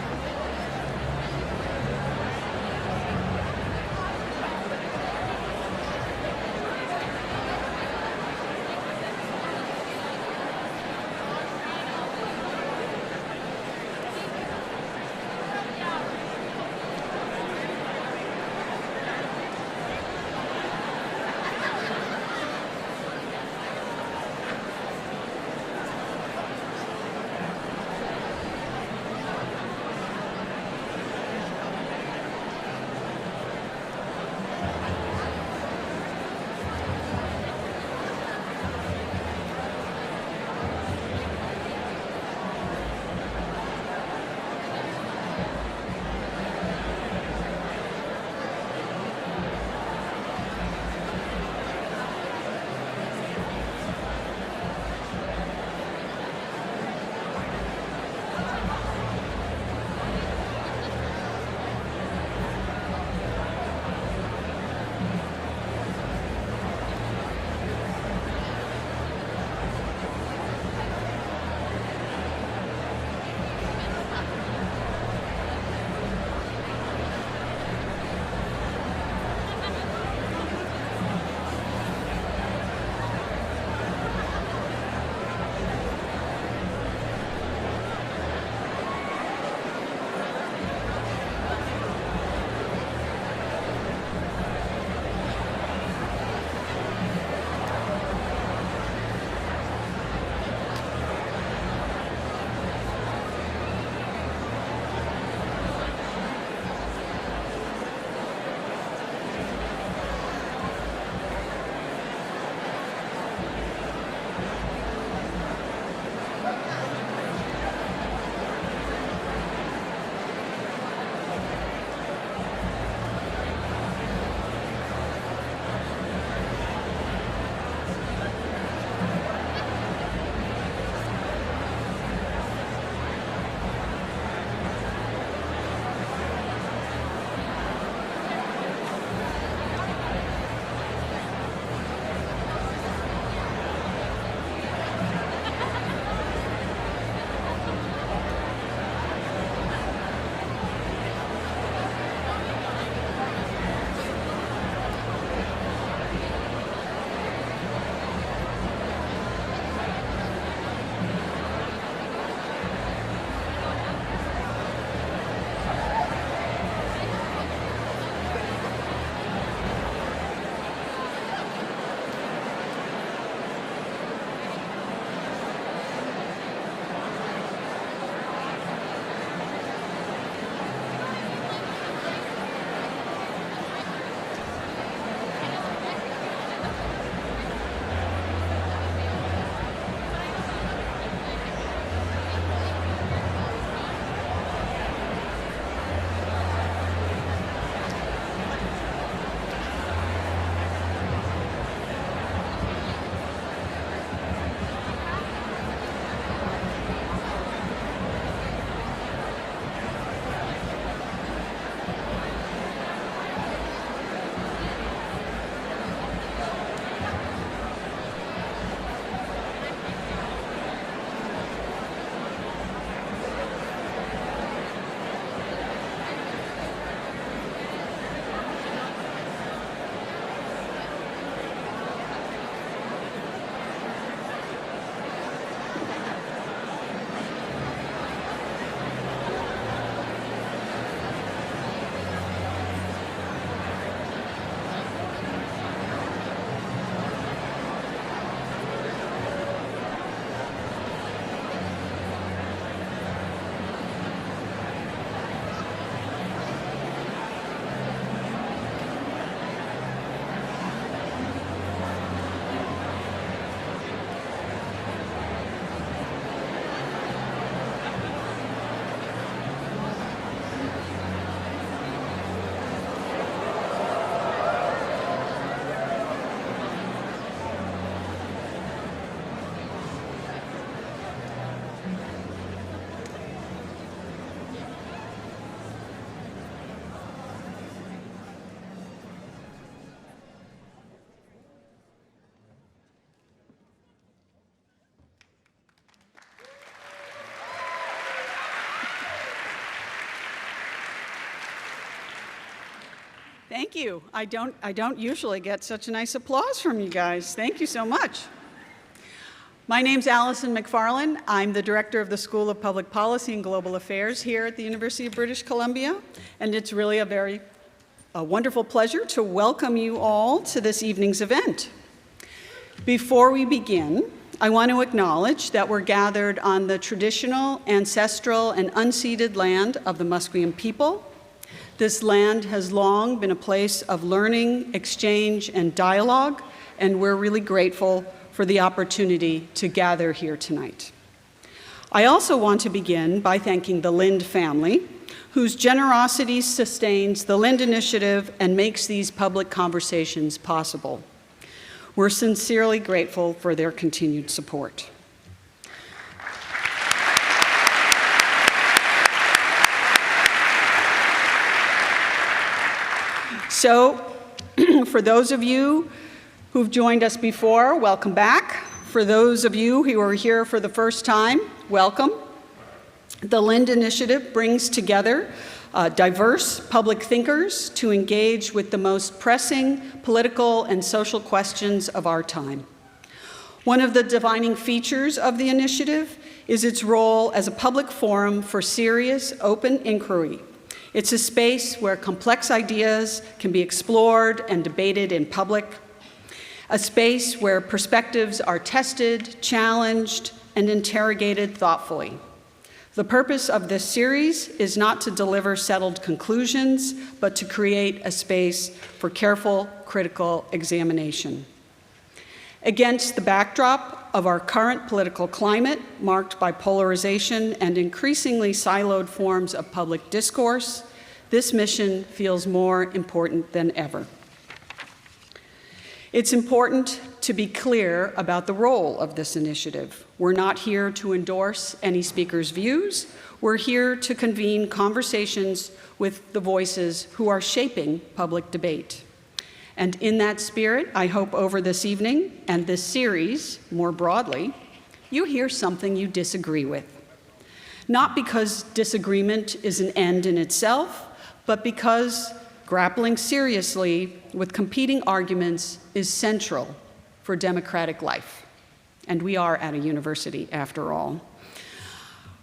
Thank you. I don't usually get such a nice applause from you guys. Thank you so much. My name's Alison McFarlane. I'm the director of the School of Public Policy and Global Affairs here at the University of British Columbia, and it's really a wonderful pleasure to welcome you all to this evening's event. Before we begin, I want to acknowledge that we're gathered on the traditional, ancestral, and unceded land of the Musqueam people. This land has long been a place of learning, exchange, and dialogue, and we're really grateful for the opportunity to gather here tonight. I also want to begin by thanking the Lind family, whose generosity sustains the Lind Initiative and makes these public conversations possible. We're sincerely grateful for their continued support. So, for those of you who've joined us before, welcome back. For those of you who are here for the first time, welcome. The Lind Initiative brings together diverse public thinkers to engage with the most pressing political and social questions of our time. One of the defining features of the initiative is its role as a public forum for serious, open inquiry. It's a space where complex ideas can be explored and debated in public, a space where perspectives are tested, challenged, and interrogated thoughtfully. The purpose of this series is not to deliver settled conclusions, but to create a space for careful, critical examination. Against the backdrop of our current political climate, marked by polarization and increasingly siloed forms of public discourse, this mission feels more important than ever. It's important to be clear about the role of this initiative. We're not here to endorse any speaker's views. We're here to convene conversations with the voices who are shaping public debate. And in that spirit, I hope over this evening and this series, more broadly, you hear something you disagree with. Not because disagreement is an end in itself, but because grappling seriously with competing arguments is central for democratic life. And we are at a university, after all.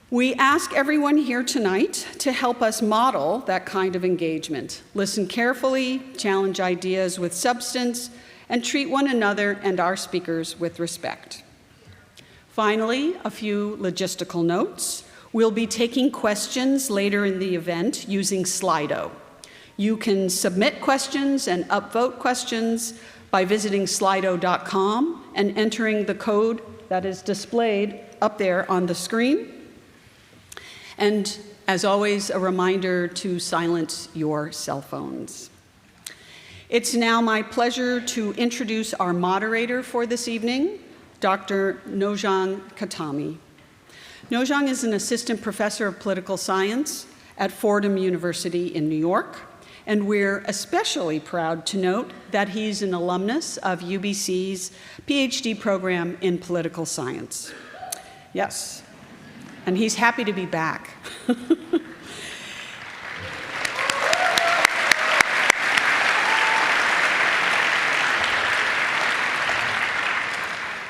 We ask everyone here tonight to help us model that kind of engagement. Listen carefully, challenge ideas with substance, and treat one another and our speakers with respect. Finally, a few logistical notes. We'll be taking questions later in the event using Slido. You can submit questions and upvote questions by visiting slido.com and entering the code that is displayed up there on the screen. And as always, a reminder to silence your cell phones. It's now my pleasure to introduce our moderator for this evening, Dr. Nojang Khatami. Nojang is an assistant professor of political science at Fordham University in New York, and we're especially proud to note that he's an alumnus of UBC's PhD program in political science. Yes, and he's happy to be back.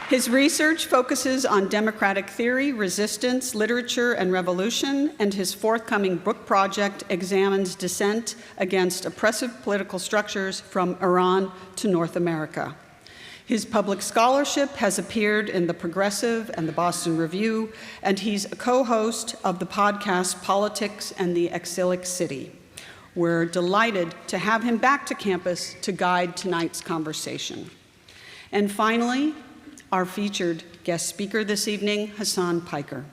His research focuses on democratic theory, resistance, literature, and revolution, and his forthcoming book project examines dissent against oppressive political structures from Iran to North America. His public scholarship has appeared in The Progressive and the Boston Review, and he's a co-host of the podcast Politics and the Exilic City. We're delighted to have him back to campus to guide tonight's conversation. And finally, our featured guest speaker this evening, Hasan Piker.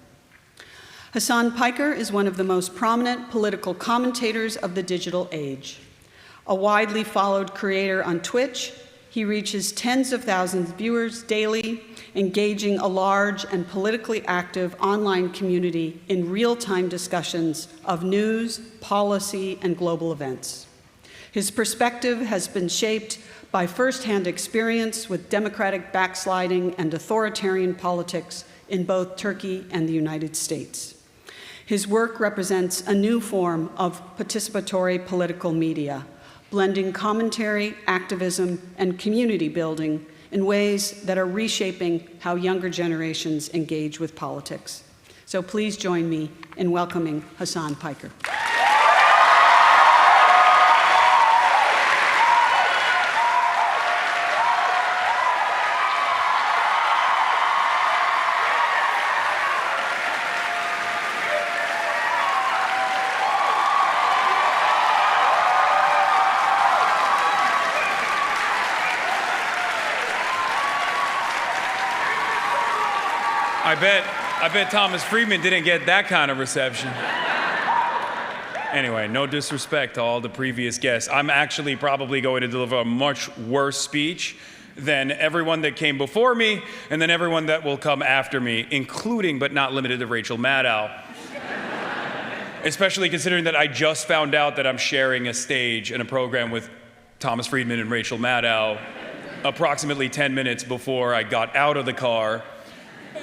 Hasan Piker is one of the most prominent political commentators of the digital age. A widely followed creator on Twitch, he reaches tens of thousands of viewers daily, engaging a large and politically active online community in real-time discussions of news, policy, and global events. His perspective has been shaped by firsthand experience with democratic backsliding and authoritarian politics in both Turkey and the United States. His work represents a new form of participatory political media, blending commentary, activism, and community building in ways that are reshaping how younger generations engage with politics. So please join me in welcoming Hasan Piker. I bet Thomas Friedman didn't get that kind of reception. Anyway, no disrespect to all the previous guests. I'm actually probably going to deliver a much worse speech than everyone that came before me and then everyone that will come after me, including but not limited to Rachel Maddow. Especially considering that I just found out that I'm sharing a stage in a program with Thomas Friedman and Rachel Maddow approximately 10 minutes before I got out of the car.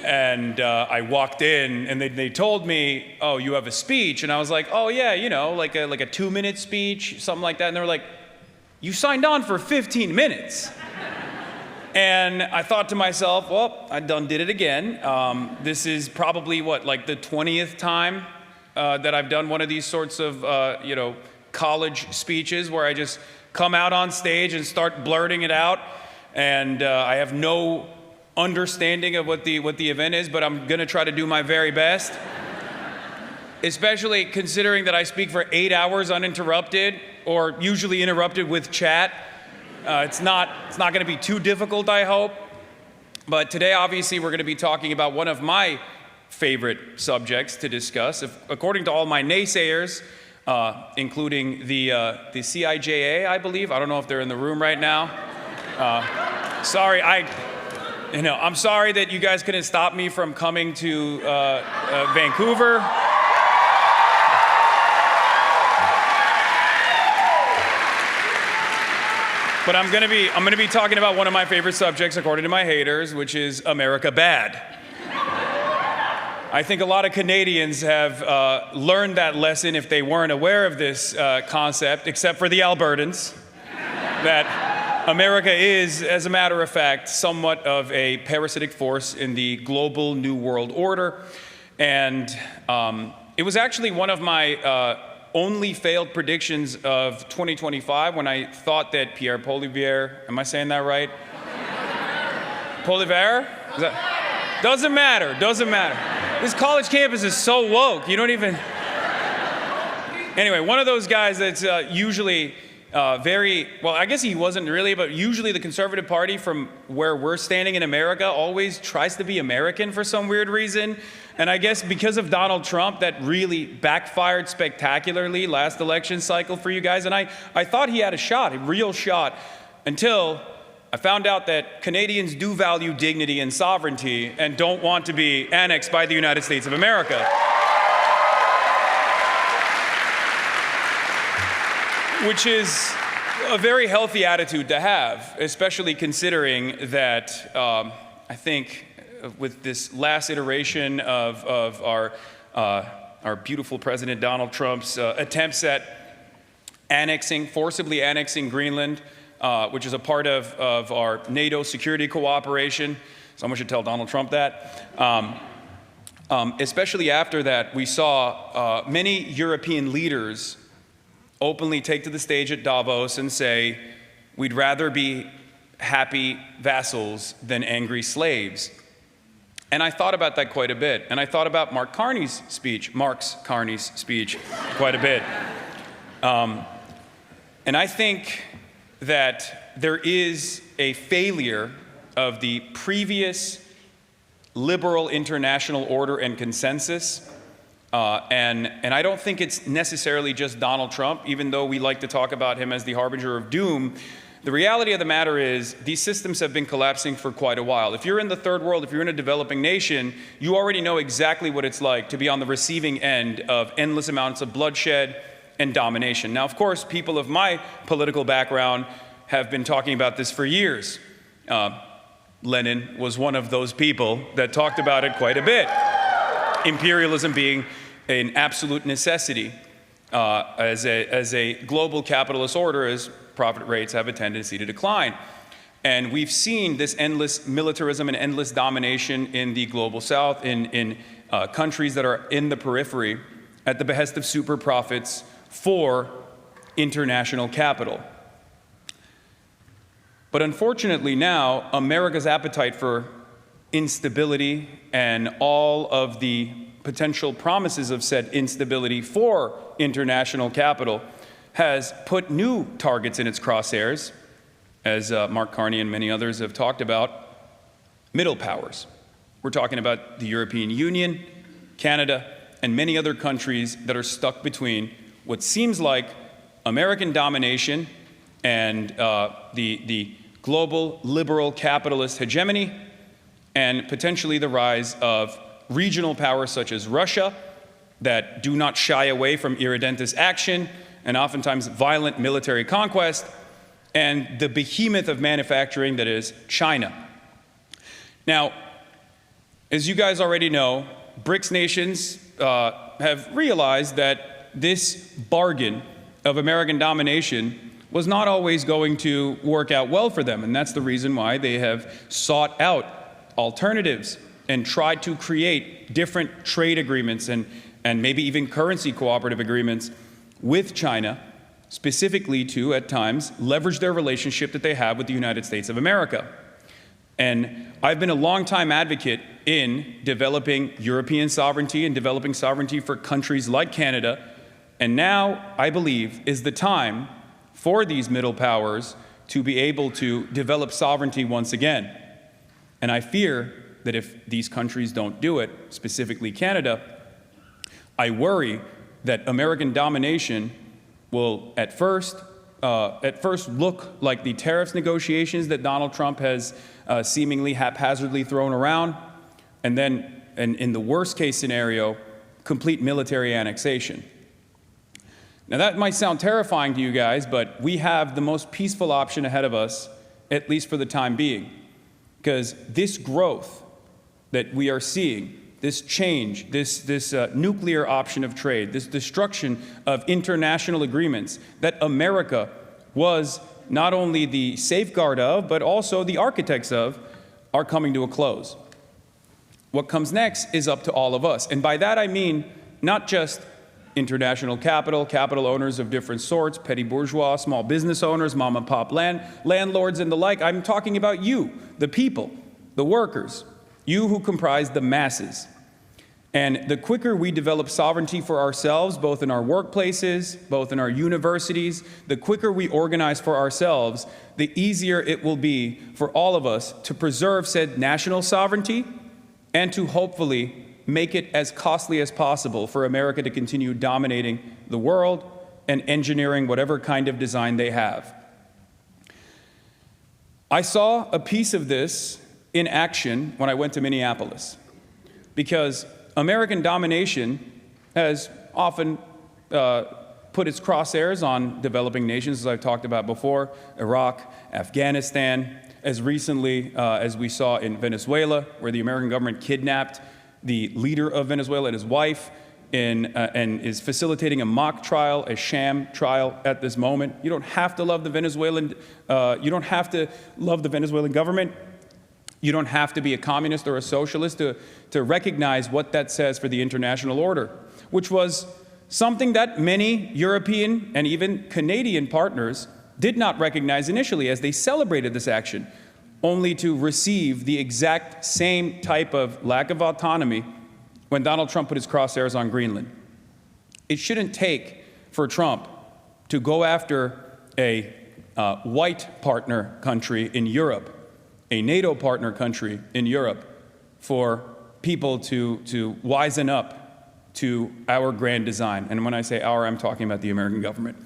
And I walked in, and they told me, "Oh, you have a speech," and I was like, "Oh yeah, you know, like a 2-minute speech, something like that." And they were like, "You signed on for 15 minutes." And I thought to myself, "Well, I done did it again. This is probably like the 20th time that I've done one of these sorts of college speeches where I just come out on stage and start blurting it out, and I have no understanding of what the event is, but I'm gonna try to do my very best. Especially considering that I speak for 8 hours uninterrupted, or usually interrupted with chat. It's not gonna be too difficult, I hope. But today, obviously, we're gonna be talking about one of my favorite subjects to discuss. According to all my naysayers, including the CIJA, I believe. I don't know if they're in the room right now. Sorry, I'm sorry that you guys couldn't stop me from coming to Vancouver. But I'm gonna be talking about one of my favorite subjects, according to my haters, which is America Bad. I think a lot of Canadians have learned that lesson if they weren't aware of this concept, except for the Albertans, that America is, as a matter of fact, somewhat of a parasitic force in the global New World Order. And it was actually one of my only failed predictions of 2025 when I thought that Pierre Poilievre, am I saying that right? Poilievre? Doesn't matter. This college campus is so woke, you don't even... Anyway, one of those guys that's usually I guess he wasn't really, but usually the Conservative Party from where we're standing in America always tries to be American for some weird reason. And I guess because of Donald Trump, that really backfired spectacularly last election cycle for you guys. And I thought he had a real shot, until I found out that Canadians do value dignity and sovereignty and don't want to be annexed by the United States of America. Which is a very healthy attitude to have, especially considering that I think with this last iteration of our beautiful President Donald Trump's attempts at forcibly annexing Greenland, which is a part of our NATO security cooperation. Someone should tell Donald Trump that. Especially after that, we saw many European leaders openly take to the stage at Davos and say, we'd rather be happy vassals than angry slaves. And I thought about that quite a bit. And I thought about Mark Carney's speech quite a bit. And I think that there is a failure of the previous liberal international order and consensus. And I don't think it's necessarily just Donald Trump, even though we like to talk about him as the harbinger of doom. The reality of the matter is these systems have been collapsing for quite a while. If you're in the third world, if you're in a developing nation, you already know exactly what it's like to be on the receiving end of endless amounts of bloodshed and domination. Now, of course, people of my political background have been talking about this for years. Lenin was one of those people that talked about it quite a bit. Imperialism being an absolute necessity as a global capitalist order, as profit rates have a tendency to decline. And we've seen this endless militarism and endless domination in the global south, in countries that are in the periphery, at the behest of super profits for international capital. But unfortunately now, America's appetite for instability and all of the potential promises of said instability for international capital has put new targets in its crosshairs, as Mark Carney and many others have talked about, middle powers. We're talking about the European Union, Canada, and many other countries that are stuck between what seems like American domination and the global liberal capitalist hegemony, and potentially the rise of regional powers such as Russia that do not shy away from irredentist action and oftentimes violent military conquest, and the behemoth of manufacturing that is China. Now, as you guys already know, BRICS nations have realized that this bargain of American domination was not always going to work out well for them, and that's the reason why they have sought out alternatives and tried to create different trade agreements and maybe even currency cooperative agreements with China, specifically to, at times, leverage their relationship that they have with the United States of America. And I've been a longtime advocate in developing European sovereignty and developing sovereignty for countries like Canada. And now, I believe, is the time for these middle powers to be able to develop sovereignty once again. And I fear that if these countries don't do it, specifically Canada, I worry that American domination will at first look like the tariffs negotiations that Donald Trump has seemingly haphazardly thrown around, and then, and in the worst case scenario, complete military annexation. Now that might sound terrifying to you guys, but we have the most peaceful option ahead of us, at least for the time being, because this growth that we are seeing, this change, this nuclear option of trade, this destruction of international agreements that America was not only the safeguard of, but also the architects of, are coming to a close. What comes next is up to all of us. And by that I mean not just international capital, capital owners of different sorts, petty bourgeois, small business owners, mom and pop landlords and the like. I'm talking about you, the people, the workers, you who comprise the masses. And the quicker we develop sovereignty for ourselves, both in our workplaces, both in our universities, the quicker we organize for ourselves, the easier it will be for all of us to preserve said national sovereignty and to hopefully make it as costly as possible for America to continue dominating the world and engineering whatever kind of design they have. I saw a piece of this in action when I went to Minneapolis, because American domination has often put its crosshairs on developing nations, as I've talked about before, Iraq, Afghanistan, as recently as we saw in Venezuela, where the American government kidnapped the leader of Venezuela and his wife and is facilitating a mock trial, a sham trial at this moment. You don't have to love the Venezuelan, government. You don't have to be a communist or a socialist to recognize what that says for the international order, which was something that many European and even Canadian partners did not recognize initially as they celebrated this action, only to receive the exact same type of lack of autonomy when Donald Trump put his crosshairs on Greenland. It shouldn't take for Trump to go after a white partner country in Europe, a NATO partner country in Europe, for people to wisen up to our grand design. And when I say our, I'm talking about the American government.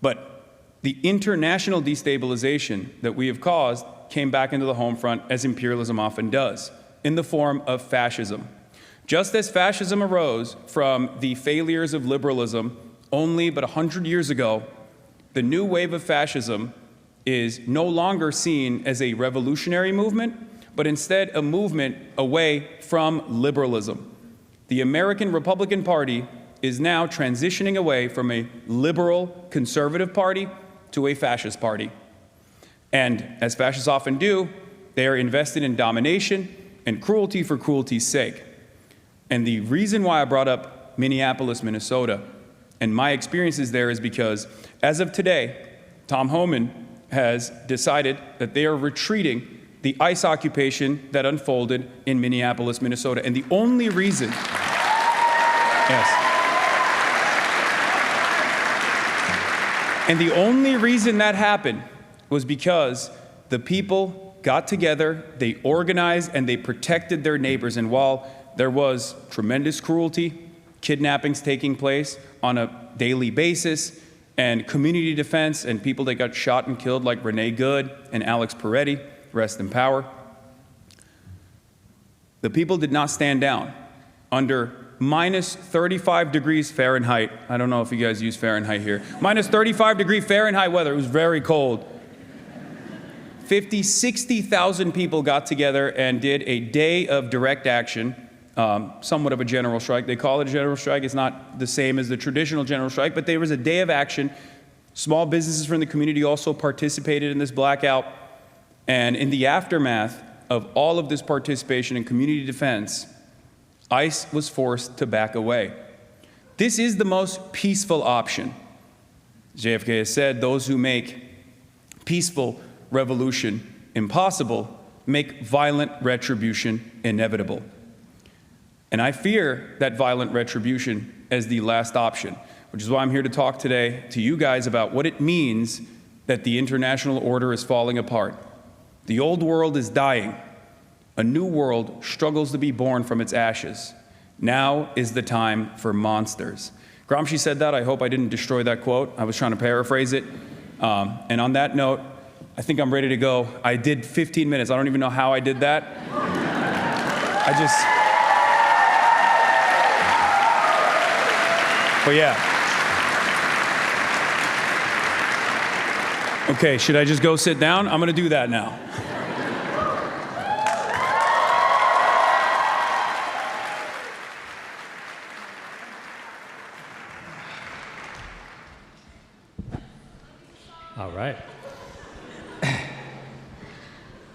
But the international destabilization that we have caused came back into the home front, as imperialism often does, in the form of fascism. Just as fascism arose from the failures of liberalism only but 100 years ago, the new wave of fascism is no longer seen as a revolutionary movement, but instead a movement away from liberalism. The American Republican Party is now transitioning away from a liberal conservative party to a fascist party. And as fascists often do, they are invested in domination and cruelty for cruelty's sake. And the reason why I brought up Minneapolis, Minnesota, and my experiences there is because, as of today, Tom Homan has decided that they are retreating the ICE occupation that unfolded in Minneapolis, Minnesota. And the only reason, yes, and the only reason that happened was because the people got together, they organized, and they protected their neighbors. And while there was tremendous cruelty, kidnappings taking place on a daily basis, and community defense, and people that got shot and killed like Renee Good and Alex Peretti, rest in power, the people did not stand down under minus 35 degrees Fahrenheit. I don't know if you guys use Fahrenheit here. Minus 35-degree Fahrenheit weather. It was very cold. 60,000 people got together and did a day of direct action, somewhat of a general strike. They call it a general strike. It's not the same as the traditional general strike, but there was a day of action. Small businesses from the community also participated in this blackout. And in the aftermath of all of this participation in community defense, ICE was forced to back away. This is the most peaceful option. JFK has said, those who make peaceful revolution impossible make violent retribution inevitable. And I fear that violent retribution as the last option, which is why I'm here to talk today to you guys about what it means that the international order is falling apart. The old world is dying. A new world struggles to be born from its ashes. Now is the time for monsters. Gramsci said that. I hope I didn't destroy that quote. I was trying to paraphrase it. And on that note, I think I'm ready to go. I did 15 minutes. I don't even know how I did that. But yeah. Okay, should I just go sit down? I'm gonna do that now. All right.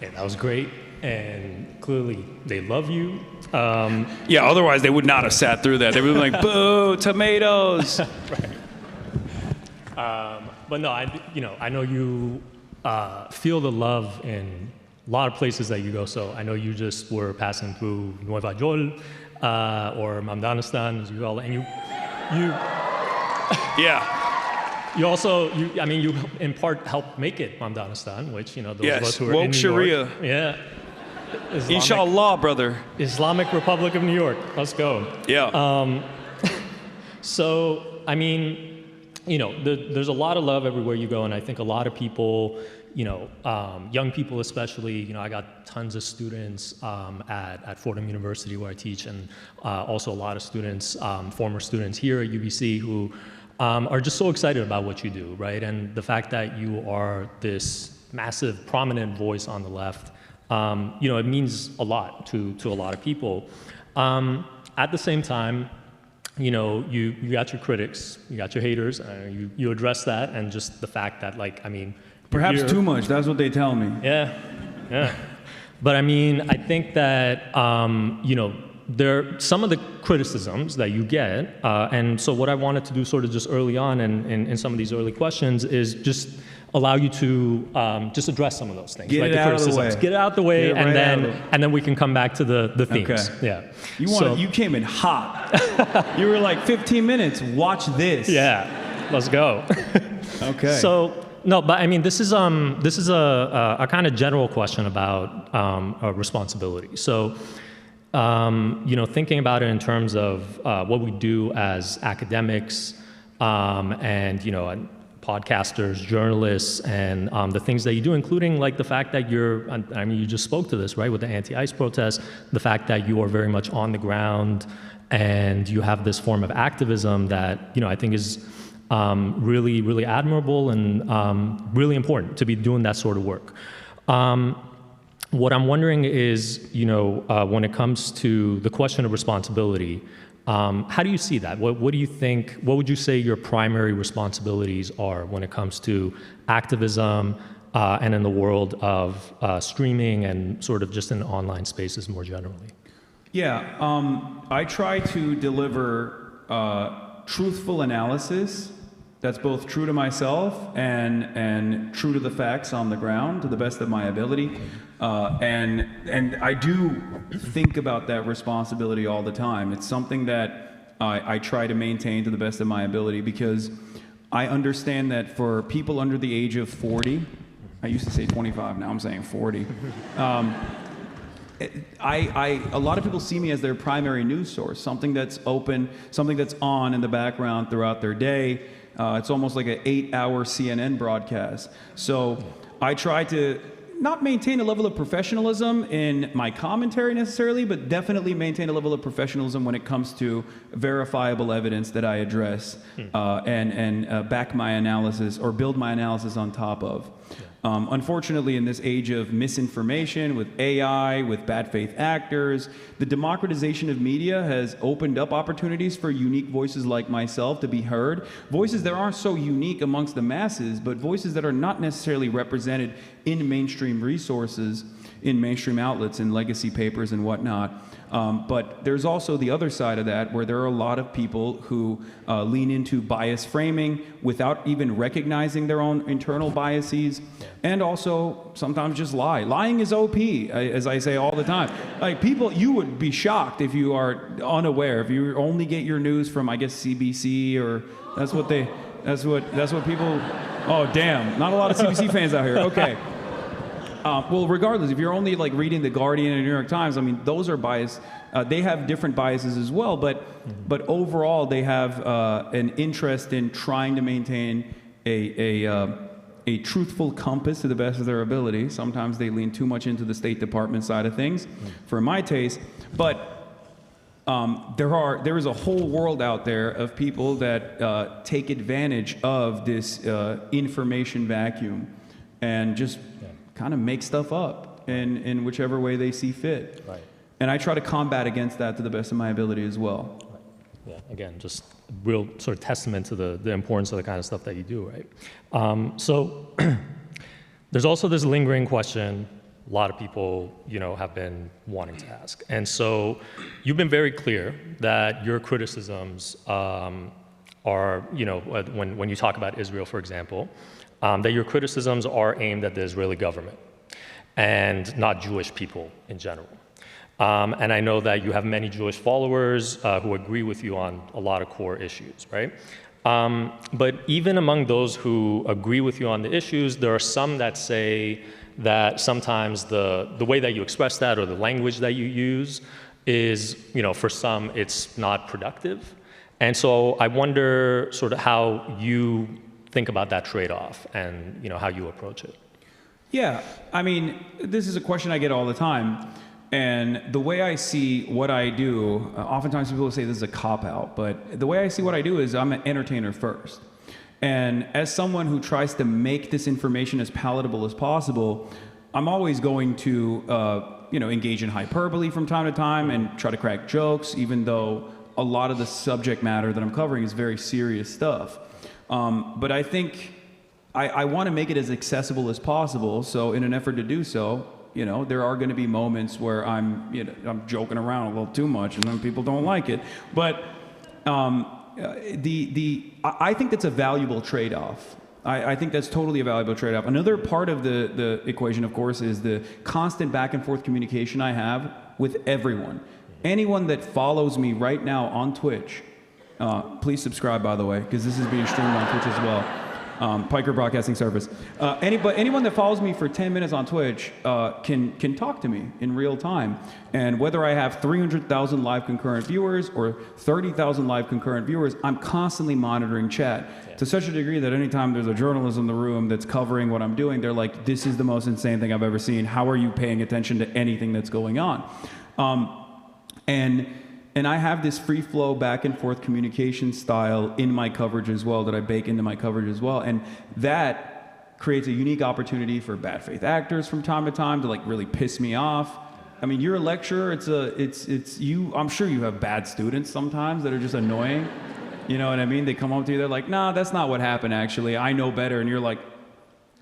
Yeah, that was great, and clearly they love you. Yeah, otherwise they would not have sat through that. They would have been like, boo, tomatoes. Right. But no, I know you feel the love in a lot of places that you go. So I know you just were passing through Nueva York or Mamdanistan, as you call it, and you yeah. You also, you in part helped make it Mamdanistan, which, those of us who are woke in New Sharia. York. Yeah. Inshallah, brother. Islamic Republic of New York. Let's go. Yeah. So, there's a lot of love everywhere you go, and I think a lot of people, young people especially, I got tons of students at Fordham University where I teach, and also a lot of students, former students here at UBC who are just so excited about what you do, right? And the fact that you are this massive, prominent voice on the left, it means a lot to a lot of people. At the same time, you got your critics, you got your haters, you address that, and just the fact that, perhaps too much, that's what they tell me. Yeah. But I think that, there are some of the criticisms that you get, and so what I wanted to do sort of just early on in some of these early questions is just allow you to just address some of those things. Get it out of the way. Get it out the way, and then we can come back to the themes. Okay. Yeah. You came in hot. You were like 15 minutes, watch this. Yeah, let's go. Okay. So, no, but this is a kind of general question about responsibility. So, thinking about it in terms of what we do as academics and podcasters, journalists, and the things that you do, including the fact that you just spoke to this, right, with the anti-ICE protests, the fact that you are very much on the ground and you have this form of activism that, I think is really, really admirable and really important to be doing that sort of work. What I'm wondering is, when it comes to the question of responsibility, How do you see that? What do you think, what would you say your primary responsibilities are when it comes to activism and in the world of streaming and sort of just in online spaces more generally? Yeah, I try to deliver truthful analysis that's both true to myself and true to the facts on the ground to the best of my ability. And I do think about that responsibility all the time. It's something that I try to maintain to the best of my ability, because I understand that for people under the age of 40, I used to say 25, now I'm saying 40. A lot of people see me as their primary news source, something that's open, something that's on in the background throughout their day. It's almost like an 8-hour CNN broadcast. So I try to not maintain a level of professionalism in my commentary necessarily, but definitely maintain a level of professionalism when it comes to verifiable evidence that I address and back my analysis or build my analysis on top of. Unfortunately, in this age of misinformation, with AI, with bad faith actors, the democratization of media has opened up opportunities for unique voices like myself to be heard. Voices that aren't so unique amongst the masses, but voices that are not necessarily represented in mainstream resources, in mainstream outlets, in legacy papers and whatnot. But there's also the other side of that, where there are a lot of people who lean into bias framing without even recognizing their own internal biases, and also sometimes just lie. Lying is OP, as I say all the time. Like, people, you would be shocked if you are unaware, if you only get your news from, I guess, CBC, or that's what people, oh damn, not a lot of CBC fans out here, okay. Well, regardless, if you're only like reading The Guardian and New York Times, I mean, those are biased. They have different biases as well, but overall, they have an interest in trying to maintain a truthful compass to the best of their ability. Sometimes they lean too much into the State Department side of things, for my taste. But there is a whole world out there of people that take advantage of this information vacuum and just kind of make stuff up in whichever way they see fit. Right. And I try to combat against that to the best of my ability as well. Right. Yeah, again, just real sort of testament to the importance of the kind of stuff that you do, right? So there's also this lingering question a lot of people, have been wanting to ask. And so you've been very clear that your criticisms are, when you talk about Israel, for example, that your criticisms are aimed at the Israeli government and not Jewish people in general. And I know that you have many Jewish followers who agree with you on a lot of core issues, right? But even among those who agree with you on the issues, there are some that say that sometimes the way that you express that or the language that you use is, for some, it's not productive. And so I wonder sort of how you think about that trade-off and how you approach it. Yeah, I mean, this is a question I get all the time. And the way I see what I do, oftentimes people say this is a cop-out, but the way I see what I do is I'm an entertainer first. And as someone who tries to make this information as palatable as possible, I'm always going to, engage in hyperbole from time to time and try to crack jokes, even though a lot of the subject matter that I'm covering is very serious stuff. But I think I want to make it as accessible as possible. So in an effort to do so, there are going to be moments where I'm joking around a little too much, and then people don't like it. But I think that's a valuable trade-off. I think that's totally a valuable trade-off. Another part of the equation, of course, is the constant back and forth communication I have with everyone. Anyone that follows me right now on Twitch, please subscribe, by the way, because this is being streamed on Twitch as well. Piker Broadcasting Service. Anyone that follows me for 10 minutes on Twitch can talk to me in real time. And whether I have 300,000 live concurrent viewers or 30,000 live concurrent viewers, I'm constantly monitoring chat to such a degree that anytime there's a journalist in the room that's covering what I'm doing, they're like, this is the most insane thing I've ever seen. How are you paying attention to anything that's going on? And I have this free flow back and forth communication style in my coverage as well that I bake into my coverage as well. And that creates a unique opportunity for bad faith actors from time to time to really piss me off. I mean, you're a lecturer. It's you. I'm sure you have bad students sometimes that are just annoying. You know what I mean? They come up to you. They're like, "Nah, that's not what happened. Actually, I know better." And you're like,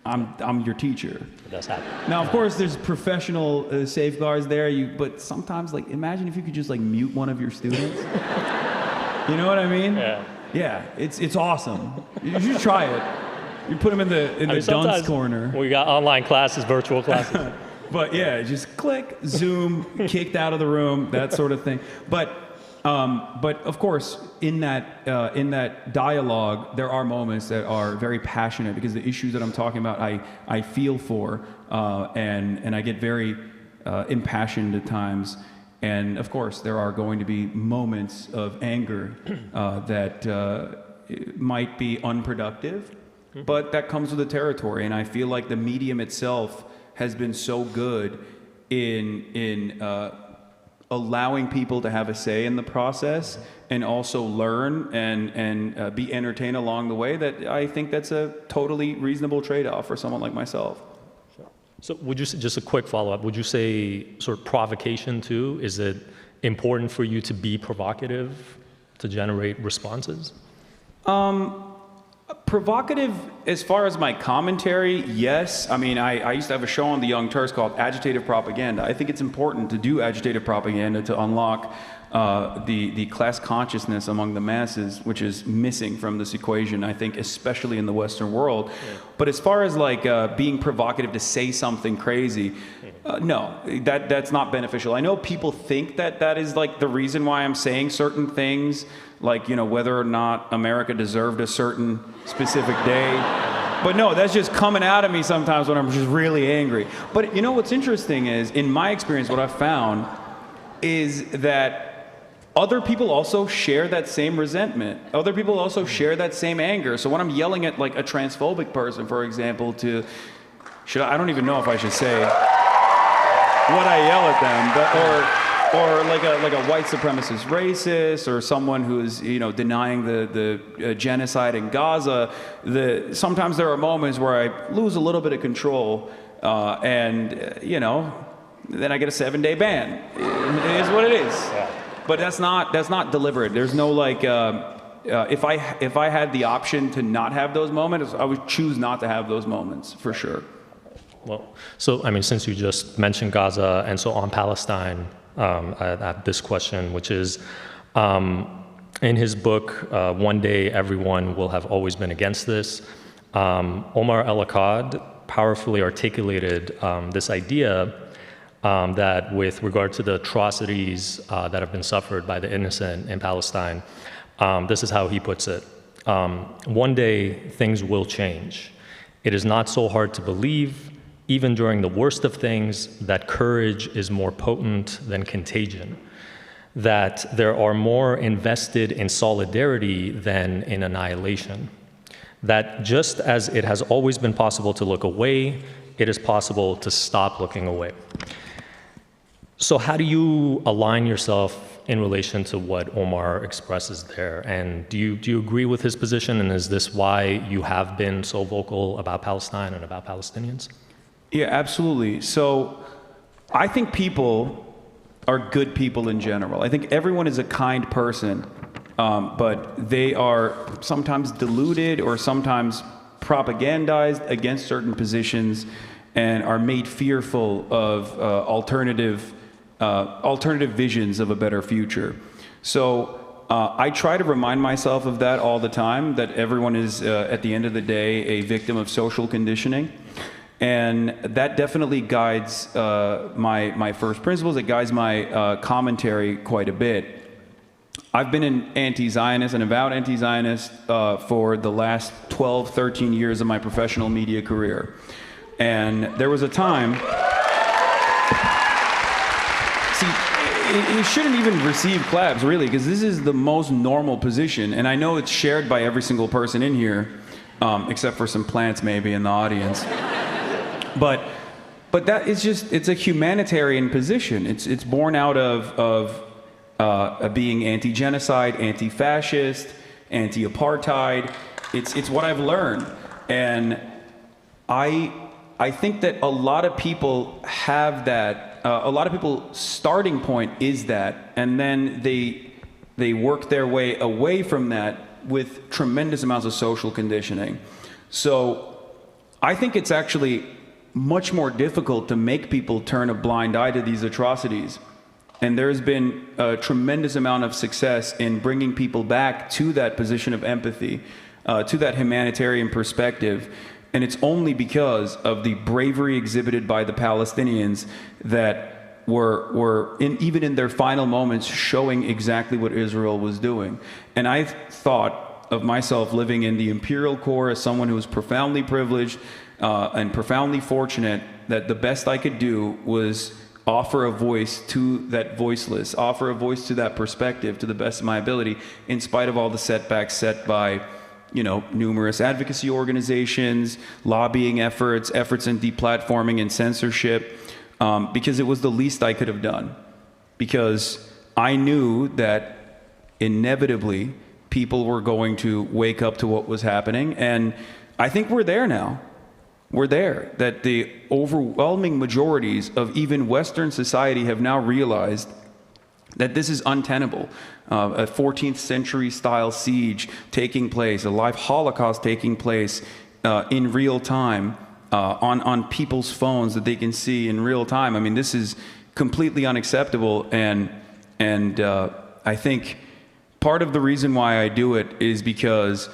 "I'm your teacher." It does happen. Now, of course, there's professional safeguards there. But sometimes, like, imagine if you could just like mute one of your students. You know what I mean? Yeah. Yeah. It's awesome. You should try it. You put them in the dunce corner. We got online classes, virtual classes. But yeah, just click, Zoom, kicked out of the room, that sort of thing. But of course, in that dialogue, there are moments that are very passionate because the issues that I'm talking about, I feel for, and I get very impassioned at times. And of course, there are going to be moments of anger that might be unproductive, but that comes with the territory. And I feel like the medium itself has been so good in allowing people to have a say in the process and also learn and be entertained along the way, that I think that's a totally reasonable trade-off for someone like myself. So would you say, just a quick follow-up, would you say sort of provocation too? Is it important for you to be provocative to generate responses? Provocative, as far as my commentary, yes. I mean, I used to have a show on the Young Turks called Agitative Propaganda. I think it's important to do agitative propaganda to unlock the class consciousness among the masses, which is missing from this equation, I think, especially in the Western world. Yeah. But as far as like being provocative to say something crazy, no, that's not beneficial. I know people think that is like the reason why I'm saying certain things, like, you know, whether or not America deserved a certain specific day. But no, that's just coming out of me sometimes when I'm just really angry. But you know what's interesting is, in my experience, what I've found is that other people also share that same resentment. Other people also share that same anger. So when I'm yelling at like a transphobic person, for example, I don't even know if I should say what I yell at them, but or like a white supremacist racist, or someone who's, you know, denying the genocide in Gaza. Sometimes there are moments where I lose a little bit of control, and you know, then I get a 7-day ban. It is what it is. Yeah. But that's not deliberate. There's no like, if I had the option to not have those moments, I would choose not to have those moments for sure. Well, so I mean, since you just mentioned Gaza, and so on Palestine, I have this question, which is, in his book, One Day Everyone Will Have Always Been Against This, Omar El-Akkad powerfully articulated this idea that with regard to the atrocities that have been suffered by the innocent in Palestine, this is how he puts it. One day, things will change. It is not so hard to believe, even during the worst of things, that courage is more potent than contagion, that there are more invested in solidarity than in annihilation, that just as it has always been possible to look away, it is possible to stop looking away. So how do you align yourself in relation to what Omar expresses there? And do you agree with his position? And is this why you have been so vocal about Palestine and about Palestinians? Yeah, absolutely. So I think people are good people in general. I think everyone is a kind person, but they are sometimes deluded or sometimes propagandized against certain positions and are made fearful of alternative visions of a better future. So I try to remind myself of that all the time, that everyone is, at the end of the day, a victim of social conditioning. And that definitely guides my first principles. It guides my commentary quite a bit. I've been an anti-Zionist, an avowed anti-Zionist, for the last 12, 13 years of my professional media career. And there was a time... See, it shouldn't even receive claps, really, because this is the most normal position. And I know it's shared by every single person in here, except for some plants maybe in the audience. But that is just, it's a humanitarian position. It's born out of being anti-genocide, anti-fascist, anti-apartheid. It's what I've learned. And I think that a lot of people have that a lot of people's starting point is that, and then they work their way away from that with tremendous amounts of social conditioning. So I think it's actually much more difficult to make people turn a blind eye to these atrocities. And there's been a tremendous amount of success in bringing people back to that position of empathy, to that humanitarian perspective. And it's only because of the bravery exhibited by the Palestinians that were even in their final moments, showing exactly what Israel was doing. And I thought of myself living in the imperial core as someone who was profoundly privileged and profoundly fortunate, that the best I could do was offer a voice to that voiceless, offer a voice to that perspective to the best of my ability, in spite of all the setbacks set by, you know, numerous advocacy organizations, lobbying efforts in deplatforming and censorship, because it was the least I could have done. Because I knew that inevitably people were going to wake up to what was happening, and I think we're there now. We're there, that the overwhelming majorities of even Western society have now realized that this is untenable. A 14th century style siege taking place, a live Holocaust taking place in real time on people's phones that they can see in real time. I mean, this is completely unacceptable, and I think part of the reason why I do it is because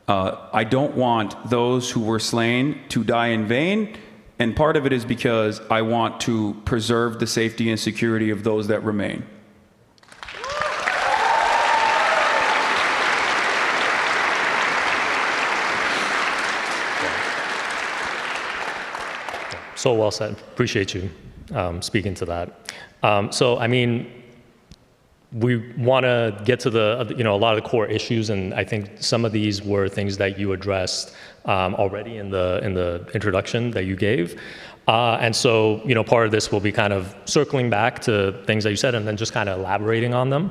I don't want those who were slain to die in vain, and part of it is because I want to preserve the safety and security of those that remain. So well said. Appreciate you speaking to that. So, I mean, we want to get to the, a lot of the core issues, and I think some of these were things that you addressed already in the introduction that you gave. And so, part of this will be kind of circling back to things that you said and then just kind of elaborating on them.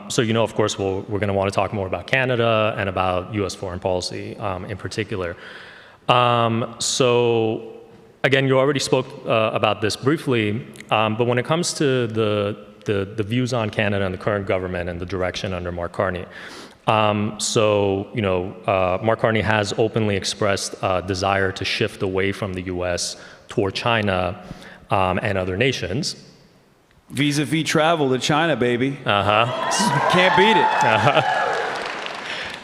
So, of course, we're going to want to talk more about Canada and about U.S. foreign policy in particular. So, again, you already spoke about this briefly, but when it comes to the views on Canada and the current government and the direction under Mark Carney. Mark Carney has openly expressed a desire to shift away from the U.S. toward China and other nations. Vis-a-vis travel to China, baby. Can't beat it.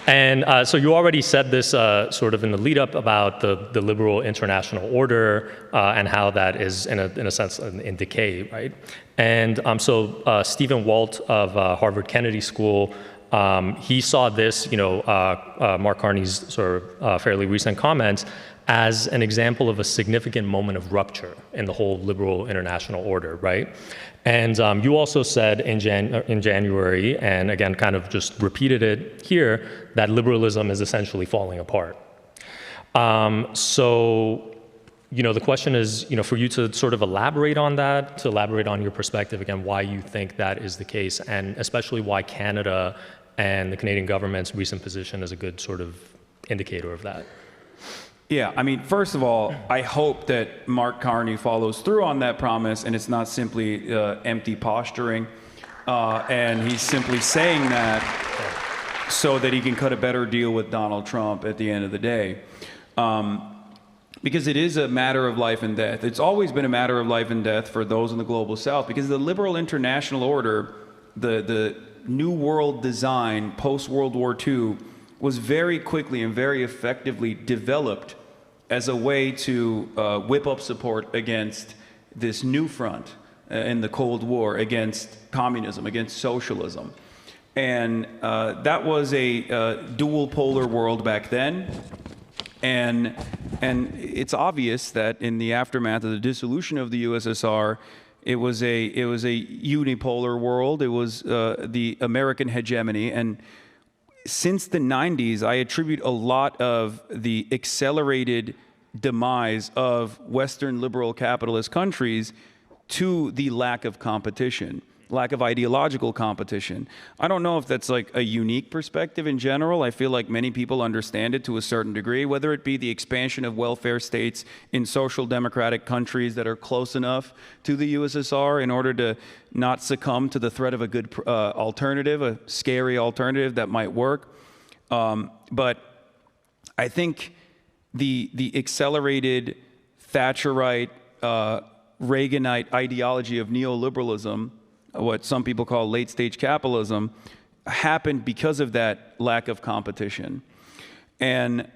And so you already said this sort of in the lead up about the liberal international order and how that is in a sense in decay, right? And so Stephen Walt of Harvard Kennedy School, he saw this, Mark Carney's sort of fairly recent comments as an example of a significant moment of rupture in the whole liberal international order, right? And you also said in January, and again, kind of just repeated it here, that liberalism is essentially falling apart. So, the question is, for you to sort of elaborate on that, to elaborate on your perspective, again, why you think that is the case, and especially why Canada and the Canadian government's recent position is a good sort of indicator of that. Yeah, I mean, first of all, I hope that Mark Carney follows through on that promise, and it's not simply empty posturing, and he's simply saying that so that he can cut a better deal with Donald Trump at the end of the day. Because it is a matter of life and death. It's always been a matter of life and death for those in the global south, because the liberal international order, the New World design post-World War II, was very quickly and very effectively developed as a way to whip up support against this new front in the Cold War, against communism, against socialism. And that was a dual polar world back then. And it's obvious that in the aftermath of the dissolution of the USSR, it was a unipolar world. It was the American hegemony. And since the 90s, I attribute a lot of the accelerated demise of Western liberal capitalist countries to the lack of competition. lack of ideological competition. I don't know if that's like a unique perspective in general. I feel like many people understand it to a certain degree, whether it be the expansion of welfare states in social democratic countries that are close enough to the USSR in order to not succumb to the threat of a good alternative, a scary alternative that might work. But I think the accelerated Thatcherite, Reaganite ideology of neoliberalism, what some people call late-stage capitalism, happened because of that lack of competition. And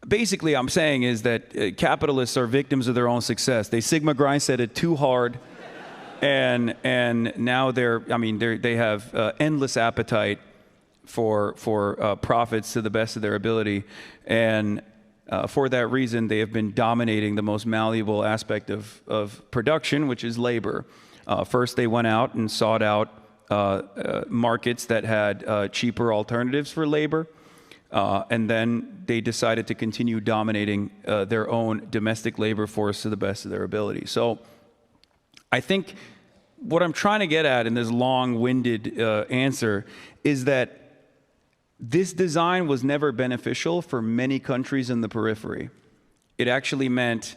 basically, I'm saying is that capitalists are victims of their own success. They Sigma grindset it too hard, and now they have endless appetite for profits to the best of their ability, and for that reason, they have been dominating the most malleable aspect of production, which is labor. First, they went out and sought out markets that had cheaper alternatives for labor, and then they decided to continue dominating their own domestic labor force to the best of their ability. So I think what I'm trying to get at in this long-winded answer is that this design was never beneficial for many countries in the periphery. It actually meant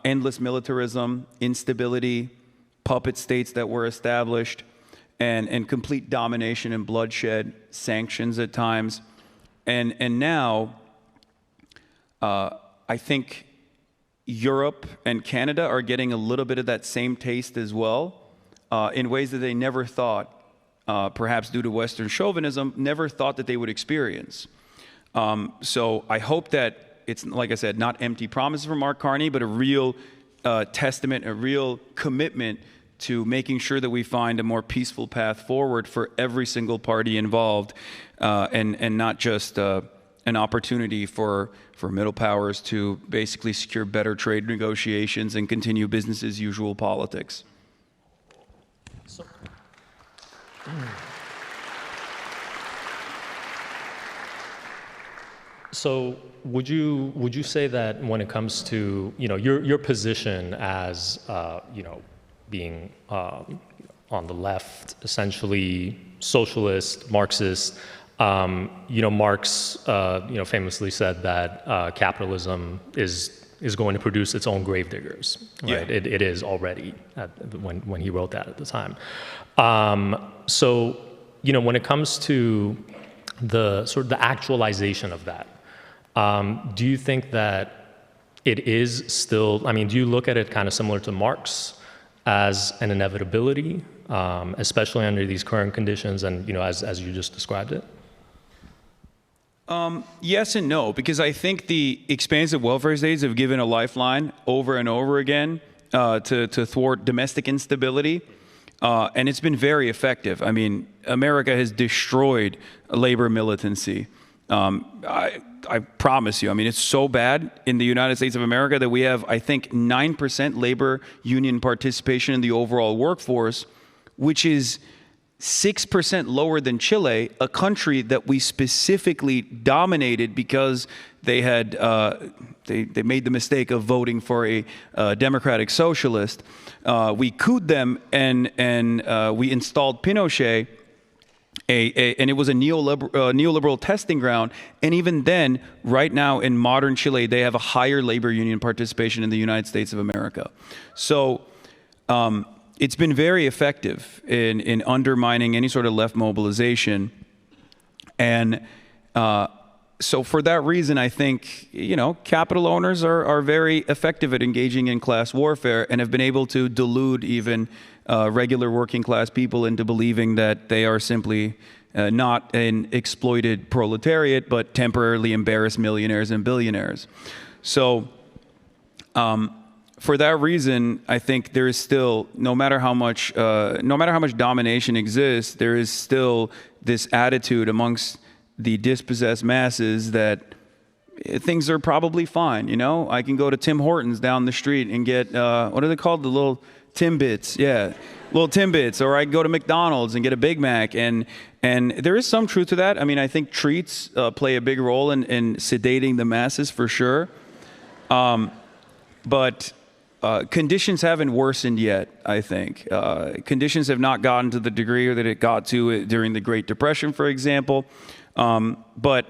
endless militarism, instability, puppet states that were established, and complete domination and bloodshed, sanctions at times. And now, I think Europe and Canada are getting a little bit of that same taste as well, in ways that they never thought, perhaps due to Western chauvinism, never thought that they would experience. So I hope that it's, like I said, not empty promises from Mark Carney, but a real testament, a real commitment to making sure that we find a more peaceful path forward for every single party involved, and not just an opportunity for middle powers to basically secure better trade negotiations and continue business as usual politics. So would you say that when it comes to your position as being on the left, essentially socialist, Marxist, Marx famously said that capitalism is going to produce its own gravediggers, right? Yeah. It is already when he wrote that at the time. So when it comes to the sort of the actualization of that, do you think that it is still, do you look at it kind of similar to Marx as an inevitability, especially under these current conditions and, as you just described it? Yes and no, because I think the expansive welfare states have given a lifeline over and over again to thwart domestic instability, and it's been very effective. America has destroyed labor militancy. I promise you, it's so bad in the United States of America that we have, I think, 9% labor union participation in the overall workforce, which is 6% lower than Chile, a country that we specifically dominated because they had they made the mistake of voting for a democratic socialist. We couped them and we installed Pinochet. And it was a neoliberal testing ground. And even then, right now in modern Chile, they have a higher labor union participation in the United States of America. So it's been very effective in undermining any sort of left mobilization. And so for that reason, I think, capital owners are very effective at engaging in class warfare and have been able to delude even regular working class people into believing that they are simply not an exploited proletariat, but temporarily embarrassed millionaires and billionaires. So for that reason, I think there is still, no matter how much domination exists, there is still this attitude amongst the dispossessed masses that things are probably fine. I can go to Tim Hortons down the street and get what are they called? The little Timbits, yeah, little Timbits, or I can go to McDonald's and get a Big Mac, and there is some truth to that. I think treats play a big role in sedating the masses for sure, but conditions haven't worsened yet, I think. Conditions have not gotten to the degree that it got to during the Great Depression, for example. But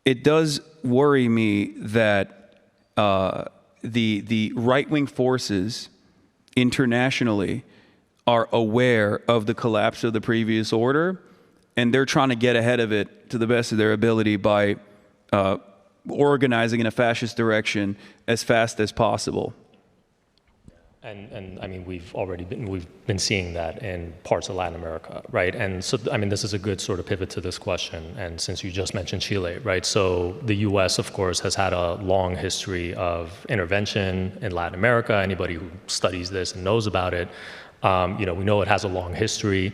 it does worry me that the right-wing forces internationally are aware of the collapse of the previous order, and they're trying to get ahead of it to the best of their ability by organizing in a fascist direction as fast as possible. And I mean, we've been seeing that in parts of Latin America, right? And so, I mean, this is a good sort of pivot to this question. And since you just mentioned Chile, right? So the U.S., of course, has had a long history of intervention in Latin America. Anybody who studies this and knows about it, we know it has a long history.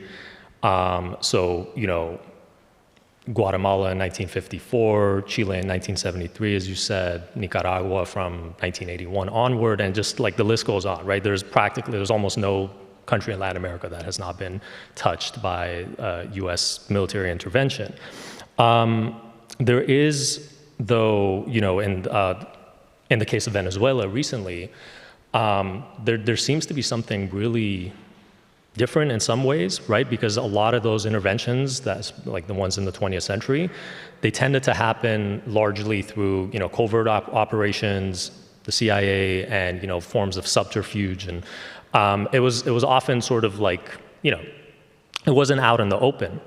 Guatemala in 1954, Chile in 1973, as you said, Nicaragua from 1981 onward, and just like the list goes on, right? There's almost no country in Latin America that has not been touched by U.S. military intervention. There is, though, in the case of Venezuela recently, there seems to be something really different in some ways, right? Because a lot of those interventions, that's like the ones in the 20th century, they tended to happen largely through, covert operations, the CIA, and forms of subterfuge, and it was often sort of like, it wasn't out in the open.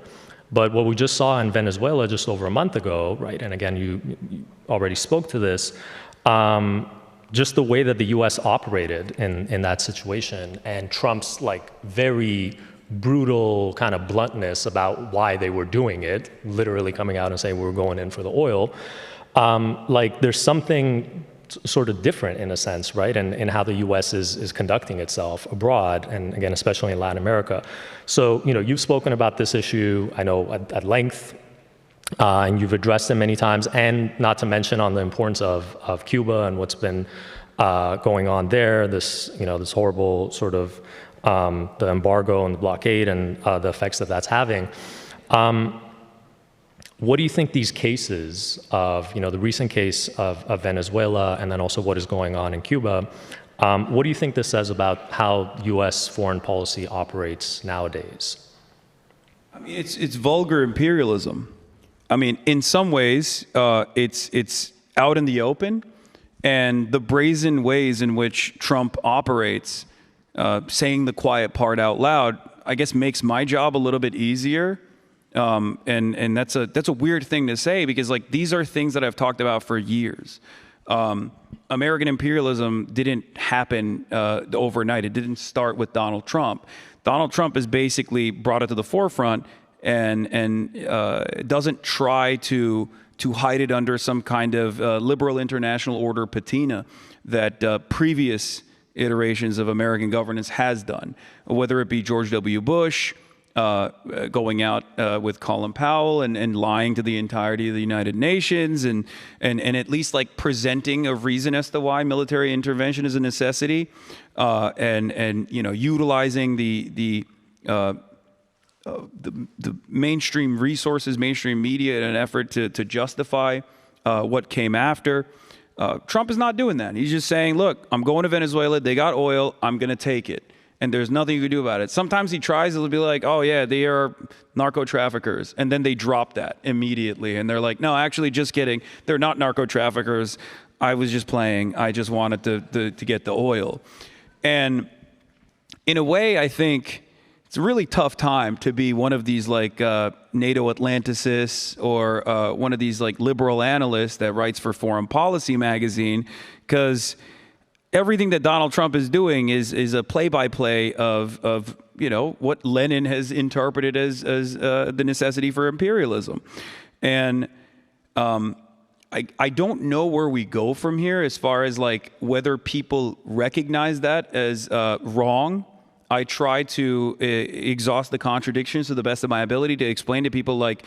But what we just saw in Venezuela just over a month ago, right? And again, you already spoke to this. Just the way that the U.S. operated in that situation, and Trump's like very brutal kind of bluntness about why they were doing it, literally coming out and saying we were going in for the oil, there's something sort of different in a sense, right? In how the U.S. is conducting itself abroad, and again, especially in Latin America. So, you've spoken about this issue, I know, at length. And you've addressed it many times, and not to mention on the importance of Cuba and what's been going on there, this horrible sort of the embargo and the blockade and the effects that's having. What do you think these cases of, the recent case of Venezuela, and then also what is going on in Cuba, what do you think this says about how U.S. foreign policy operates nowadays? I mean, it's vulgar imperialism. I mean, in some ways, it's out in the open, and the brazen ways in which Trump operates, saying the quiet part out loud, I guess makes my job a little bit easier. And that's a weird thing to say, because like these are things that I've talked about for years. American imperialism didn't happen overnight. It didn't start with Donald Trump. Donald Trump has basically brought it to the forefront, and doesn't try to hide it under some kind of liberal international order patina that previous iterations of American governance has done, whether it be George W. Bush going out with Colin Powell and lying to the entirety of the United Nations, and at least like presenting a reason as to why military intervention is a necessity, and utilizing the mainstream resources, mainstream media in an effort to justify what came after. Trump is not doing that. He's just saying, look, I'm going to Venezuela. They got oil. I'm going to take it. And there's nothing you can do about it. Sometimes he tries, it'll be like, oh yeah, they are narco traffickers. And then they drop that immediately. And they're like, no, actually, just kidding. They're not narco traffickers. I was just playing. I just wanted to get the oil. And in a way, I think it's a really tough time to be one of these like NATO Atlanticists, or one of these like liberal analysts that writes for Foreign Policy magazine, because everything that Donald Trump is doing is a play-by-play of what Lenin has interpreted as the necessity for imperialism. And I don't know where we go from here as far as like whether people recognize that as wrong. I try to exhaust the contradictions to the best of my ability to explain to people, like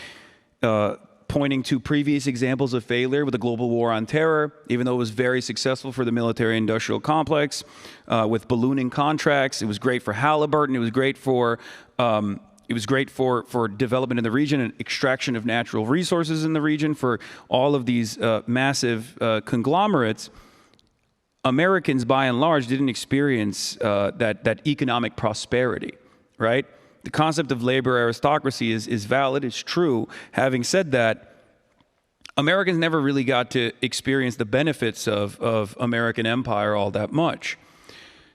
pointing to previous examples of failure with the global war on terror, even though it was very successful for the military-industrial complex, with ballooning contracts. It was great for Halliburton. It was great for development in the region and extraction of natural resources in the region for all of these massive conglomerates. Americans, by and large, didn't experience that economic prosperity, right? The concept of labor aristocracy is valid, it's true. Having said that, Americans never really got to experience the benefits of American empire all that much.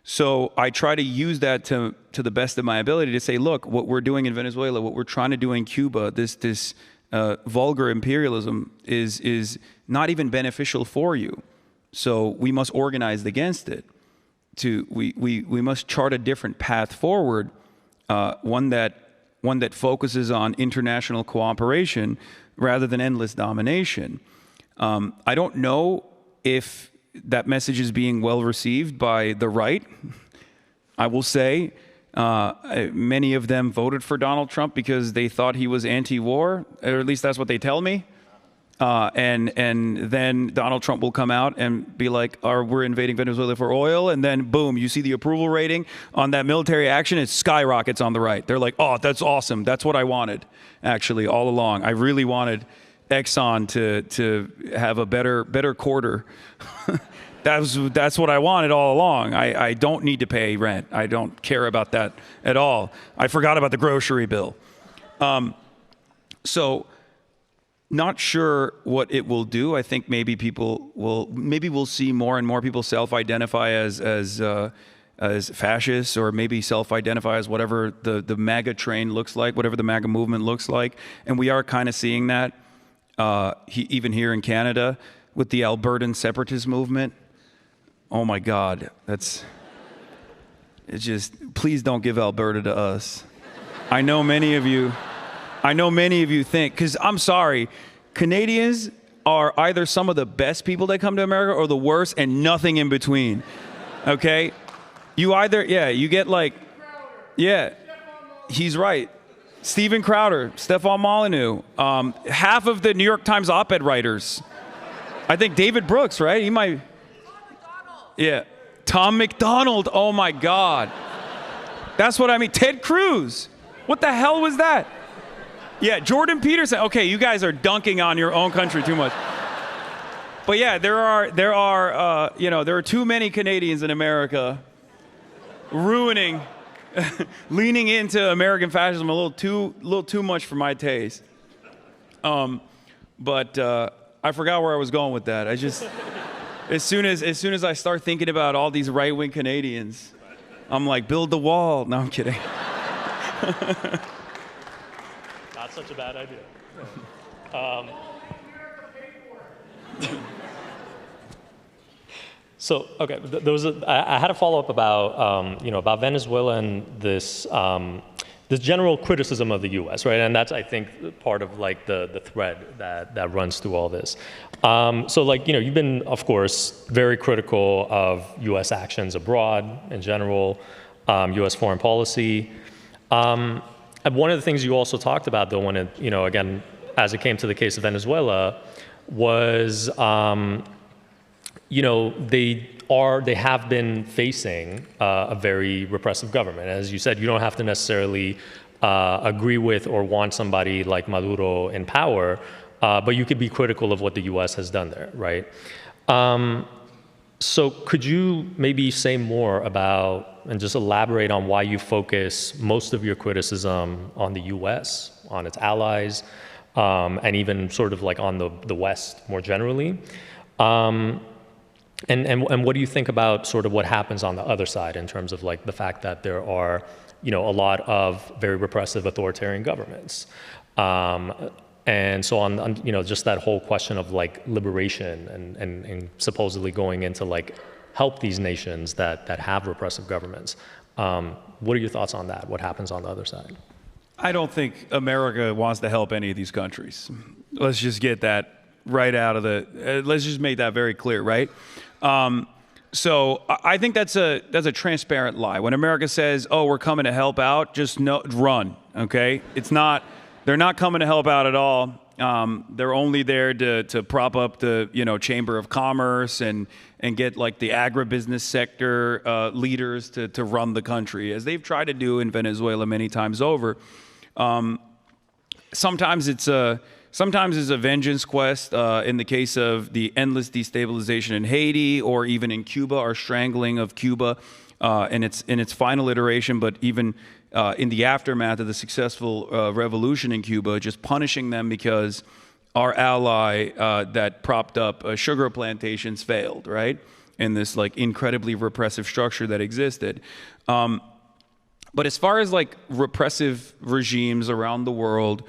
So I try to use that to the best of my ability to say, look, what we're doing in Venezuela, what we're trying to do in Cuba, this vulgar imperialism is not even beneficial for you. So we must organize against it. We must chart a different path forward, one that focuses on international cooperation rather than endless domination. I don't know if that message is being well received by the right. I will say many of them voted for Donald Trump because they thought he was anti-war, or at least that's what they tell me. And then Donald Trump will come out and be like, we're invading Venezuela for oil. And then boom, you see the approval rating on that military action. It skyrockets on the right. They're like, oh, that's awesome. That's what I wanted, actually, all along. I really wanted Exxon to have a better quarter. That's what I wanted all along. I don't need to pay rent. I don't care about that at all. I forgot about the grocery bill. So not sure what it will do. I think maybe we'll see more and more people self-identify as fascists, or maybe self-identify as whatever the MAGA train looks like, whatever the MAGA movement looks like. And we are kind of seeing that even here in Canada with the Albertan separatist movement. Oh my God, it's just, please don't give Alberta to us. I know many of you think, because I'm sorry, Canadians are either some of the best people that come to America or the worst, and nothing in between. Okay? You either, you get like, he's right. Steven Crowder, Stefan Molyneux, half of the New York Times op-ed writers. I think David Brooks, right? He might. Tom McDonald, oh my God. That's what I mean. Ted Cruz. What the hell was that? Yeah, Jordan Peterson. Okay, you guys are dunking on your own country too much. But yeah, there are too many Canadians in America ruining, leaning into American fascism a little too much for my taste. But I forgot where I was going with that. I just, as soon as I start thinking about all these right-wing Canadians, I'm like, build the wall. No, I'm kidding. Not such a bad idea. So, okay, I had a follow-up about, about Venezuela and this general criticism of the U.S., right? And that's, I think, part of like the thread that runs through all this. So, you've been, of course, very critical of U.S. actions abroad in general, U.S. foreign policy. And one of the things you also talked about, though, when it, again, as it came to the case of Venezuela, was, they have been facing a very repressive government. As you said, you don't have to necessarily agree with or want somebody like Maduro in power, but you could be critical of what the U.S. has done there, right? So could you maybe say more about and just elaborate on why you focus most of your criticism on the U.S., on its allies, and even sort of like on the West more generally? And what do you think about sort of what happens on the other side in terms of like the fact that there are, a lot of very repressive authoritarian governments? And so on, just that whole question of like liberation and supposedly going into like help these nations that have repressive governments. What are your thoughts on that? What happens on the other side? I don't think America wants to help any of these countries. Let's just get that right out of let's just make that very clear, right? So I think that's a transparent lie. When America says, "Oh, we're coming to help out," just run. Okay, they're not coming to help out at all. They're only there to prop up the Chamber of Commerce and get like the agribusiness sector leaders to run the country, as they've tried to do in Venezuela many times over. Sometimes it's sometimes is a vengeance quest. In the case of the endless destabilization in Haiti, or even in Cuba, our strangling of Cuba in its final iteration, but even in the aftermath of the successful revolution in Cuba, just punishing them because our ally that propped up sugar plantations failed, right? In this like incredibly repressive structure that existed. But as far as like repressive regimes around the world,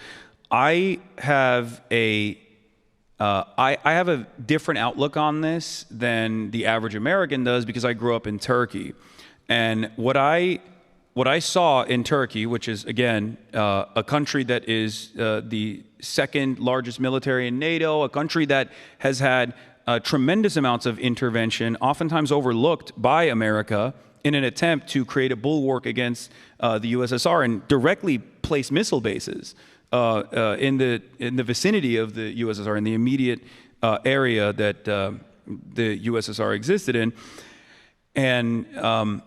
I have a different outlook on this than the average American does, because I grew up in Turkey. And what I saw in Turkey, which is, again, a country that is the second largest military in NATO, a country that has had tremendous amounts of intervention, oftentimes overlooked by America, in an attempt to create a bulwark against the USSR and directly place missile bases in the vicinity of the USSR, in the immediate area that the USSR existed in. And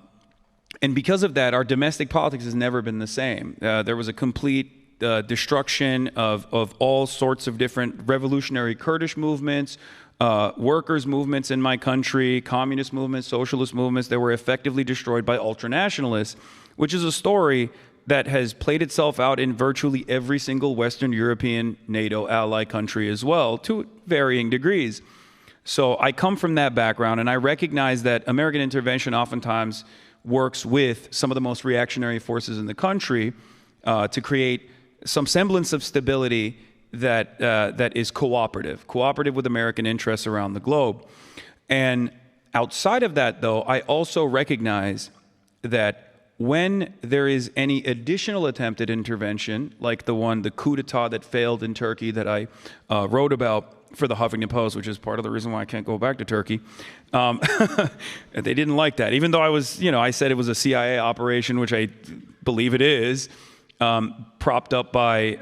because of that, our domestic politics has never been the same. There was a complete destruction of all sorts of different revolutionary Kurdish movements, workers' movements in my country, communist movements, socialist movements that were effectively destroyed by ultranationalists, which is a story that has played itself out in virtually every single Western European NATO ally country as well, to varying degrees. So I come from that background, and I recognize that American intervention oftentimes works with some of the most reactionary forces in the country to create some semblance of stability that is cooperative with American interests around the globe. And outside of that, though, I also recognize that when there is any additional attempt at intervention, like the coup d'etat that failed in Turkey that I wrote about for the Huffington Post, which is part of the reason why I can't go back to Turkey. They didn't like that, even though I said it was a CIA operation, which I believe it is, propped up by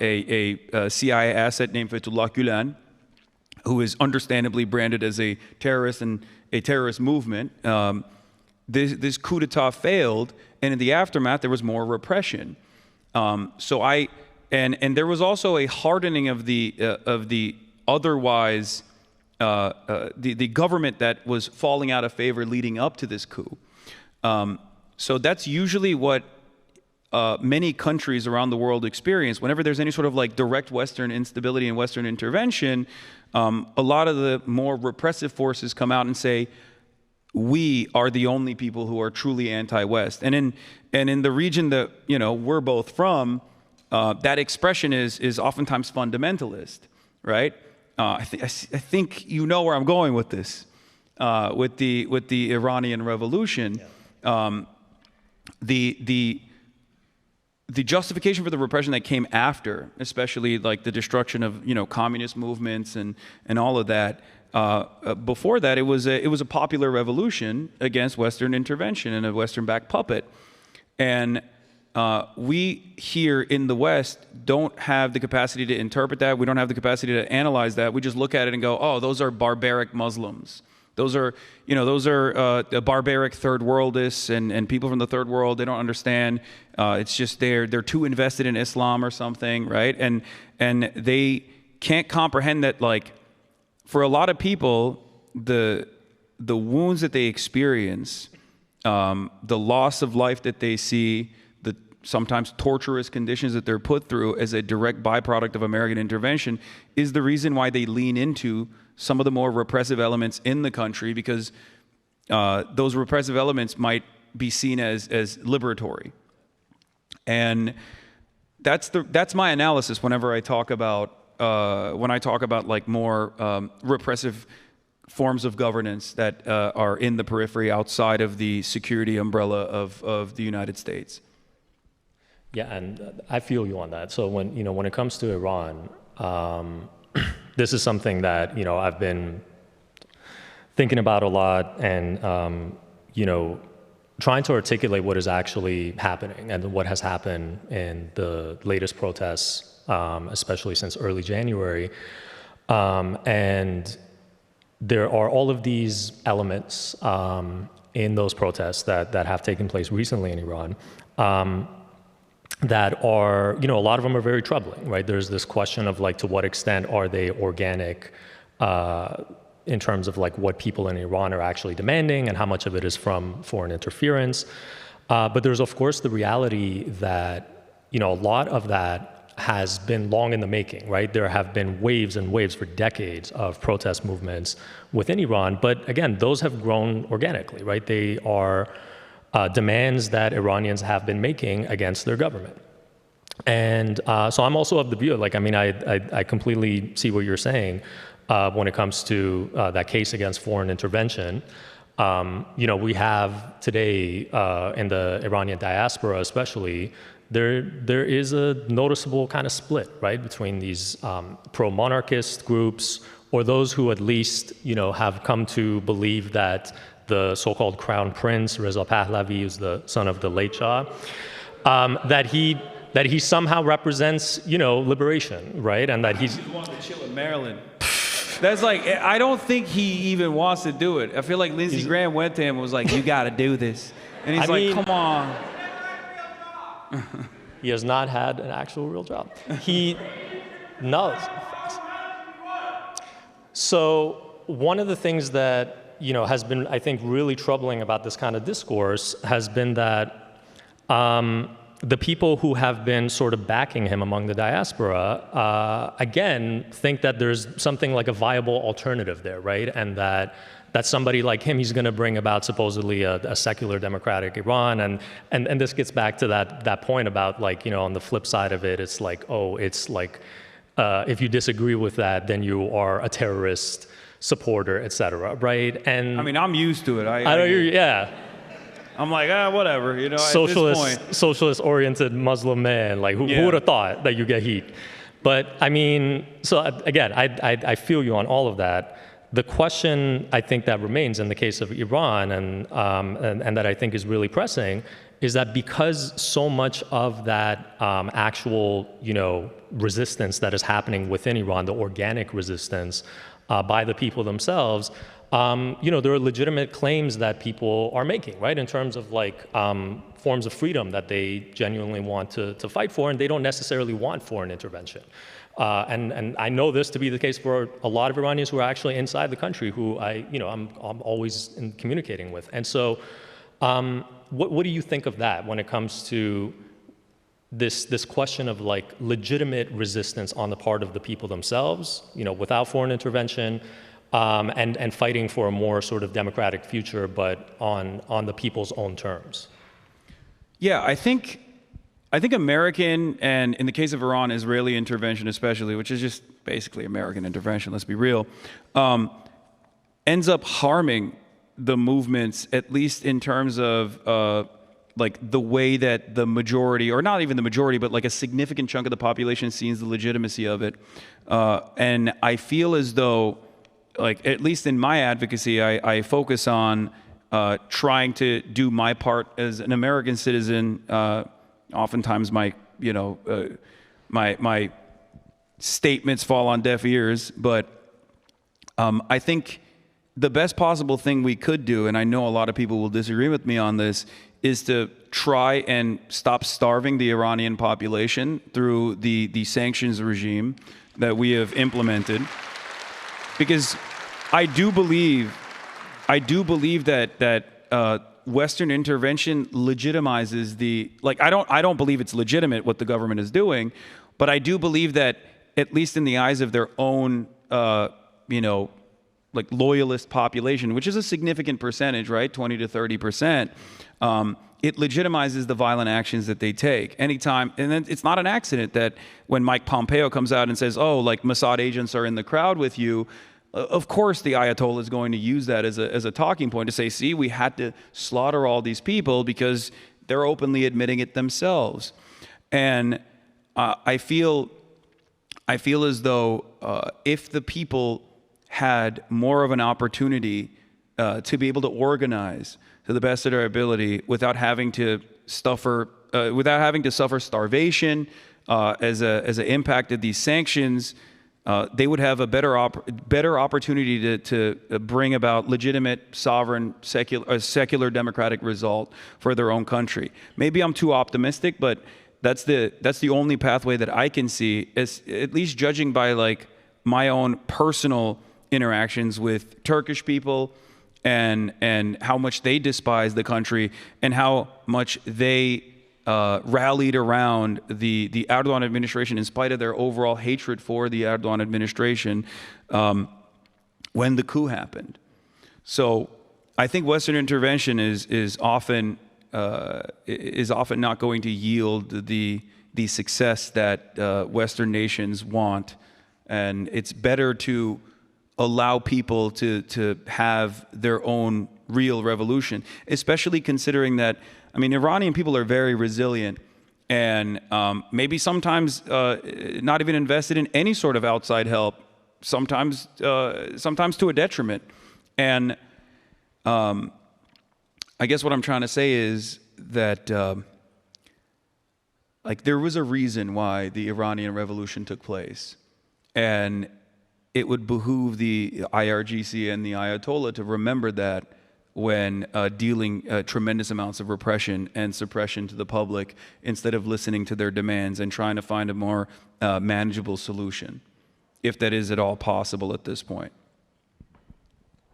a CIA asset named Fethullah Gülen, who is understandably branded as a terrorist and a terrorist movement. This coup d'etat failed, and in the aftermath, there was more repression. And there was also a hardening of the otherwise the government that was falling out of favor leading up to this coup. So that's usually what many countries around the world experience. Whenever there's any sort of like direct Western instability and Western intervention, a lot of the more repressive forces come out and say, we are the only people who are truly anti-West. And in the region that we're both from, that expression is oftentimes fundamentalist, right? I think you know where I'm going with this, with the Iranian Revolution. Yeah. The justification for the repression that came after, especially like the destruction of communist movements and all of that. Before that, it was a popular revolution against Western intervention and a Western-backed puppet. And we here in the West don't have the capacity to interpret that. We don't have the capacity to analyze that. We just look at it and go, oh, those are barbaric Muslims. Those are barbaric third worldists and people from the third world. They don't understand. It's just they're too invested in Islam or something, right? And they can't comprehend that, like, for a lot of people, the wounds that they experience, the loss of life that they see, the sometimes torturous conditions that they're put through as a direct byproduct of American intervention is the reason why they lean into some of the more repressive elements in the country, because those repressive elements might be seen as liberatory. And that's my analysis whenever I talk about like more repressive forms of governance that are in the periphery outside of the security umbrella of the United States. Yeah, and I feel you on that. So when it comes to Iran, this is something that I've been thinking about a lot, and trying to articulate what is actually happening and what has happened in the latest protests, especially since early January. And there are all of these elements in those protests that have taken place recently in Iran. that are, a lot of them are very troubling, right? There's this question of like, to what extent are they organic in terms of like what people in Iran are actually demanding and how much of it is from foreign interference. But there's of course the reality that, a lot of that has been long in the making, right? There have been waves and waves for decades of protest movements within Iran, but again, those have grown organically, right? They are demands that Iranians have been making against their government. And so I'm also of the view, I completely see what you're saying when it comes to that case against foreign intervention. We have today in the Iranian diaspora especially, there is a noticeable kind of split, right, between these pro-monarchist groups or those who at least, have come to believe that the so-called crown prince, Reza Pahlavi, who's the son of the late Shah, that he somehow represents, liberation, right? And that he's the one to chill in Maryland. That's like, I don't think he even wants to do it. I feel like Lindsey Graham went to him and was like, you got to do this. And he's like, come on. He has not had an actual real job. He knows. So one of the things that, has been, I think, really troubling about this kind of discourse has been that the people who have been sort of backing him among the diaspora, again, think that there's something like a viable alternative there, right? And that somebody like him, he's going to bring about supposedly a secular democratic Iran. And this gets back to that point about like, on the flip side of it, it's like, if you disagree with that, then you are a terrorist supporter, et cetera, right? And I'm used to it. Yeah. I'm like, whatever, at this point. Socialist-oriented Muslim man, like who would have thought that you get heat? But so again, I feel you on all of that. The question I think that remains in the case of Iran and that I think is really pressing is that because so much of that actual, resistance that is happening within Iran, the organic resistance by the people themselves, there are legitimate claims that people are making, right, in terms of like forms of freedom that they genuinely want to fight for, and they don't necessarily want foreign intervention. And I know this to be the case for a lot of Iranians who are actually inside the country, who I'm always communicating with. And so, what do you think of that when it comes to this question of like legitimate resistance on the part of the people themselves, without foreign intervention, and fighting for a more sort of democratic future, but on the people's own terms? Yeah, I think American, and in the case of Iran, Israeli intervention especially, which is just basically American intervention, let's be real, ends up harming the movements, at least in terms of like the way that the majority, or not even the majority, but like a significant chunk of the population sees the legitimacy of it. And I feel as though, like, at least in my advocacy, I focus on trying to do my part as an American citizen. Oftentimes my statements fall on deaf ears, but I think the best possible thing we could do, and I know a lot of people will disagree with me on this, is to try and stop starving the Iranian population through the sanctions regime that we have implemented. Because I do believe that Western intervention legitimizes I don't believe it's legitimate what the government is doing, but I do believe that, at least in the eyes of their own, like loyalist population, which is a significant percentage, right, 20 to 30%, it legitimizes the violent actions that they take anytime. And then it's not an accident that when Mike Pompeo comes out and says, oh, like Mossad agents are in the crowd with you, of course the Ayatollah is going to use that as a talking point to say, see, we had to slaughter all these people because they're openly admitting it themselves. And I feel as though if the people had more of an opportunity to be able to organize to the best of their ability without having to suffer starvation as an impact of these sanctions, they would have a better opportunity to bring about legitimate, sovereign, secular democratic result for their own country. Maybe I'm too optimistic, but that's the only pathway that I can see, is at least judging by like my own personal interactions with Turkish people and how much they despise the country and how much they rallied around the Erdogan administration in spite of their overall hatred for the Erdogan administration when the coup happened. So I think Western intervention is often not going to yield the success that Western nations want, and it's better to allow people to have their own real revolution, especially considering that, I mean, Iranian people are very resilient and maybe sometimes not even invested in any sort of outside help, sometimes to a detriment. And I guess what I'm trying to say is that like there was a reason why the Iranian Revolution took place, and it would behoove the IRGC and the Ayatollah to remember that when dealing tremendous amounts of repression and suppression to the public, instead of listening to their demands and trying to find a more manageable solution, if that is at all possible at this point.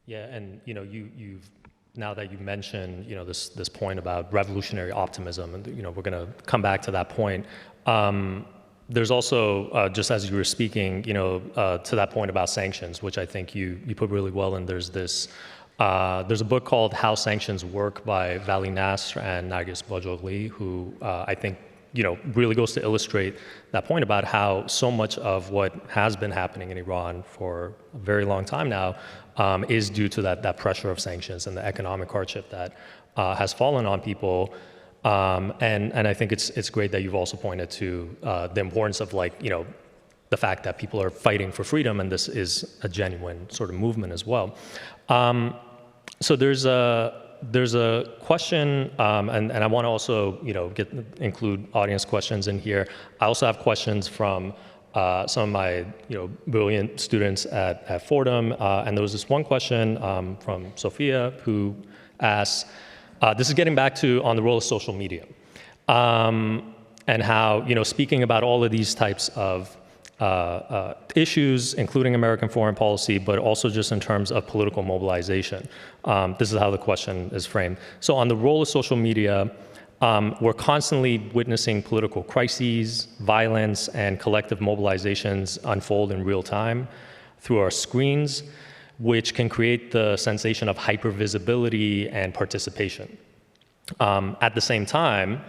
Yeah, and you've now that you mentioned this point about revolutionary optimism, and we're going to come back to that point. There's also, just as you were speaking, to that point about sanctions, which I think you put really well. And there's a book called How Sanctions Work by Vali Nasr and Nargis Bajogli, who I think really goes to illustrate that point about how so much of what has been happening in Iran for a very long time now is due to that pressure of sanctions and the economic hardship that has fallen on people. And I think it's great that you've also pointed to the importance of the fact that people are fighting for freedom, and this is a genuine sort of movement as well. So there's a question, and I want to also include audience questions in here. I also have questions from some of my brilliant students at Fordham, and there was this one question from Sophia who asks, this is getting back to on the role of social media, and how speaking about all of these types of issues, including American foreign policy, but also just in terms of political mobilization. This is how the question is framed. So on the role of social media, we're constantly witnessing political crises, violence, and collective mobilizations unfold in real time through our screens, which can create the sensation of hypervisibility and participation. At the same time,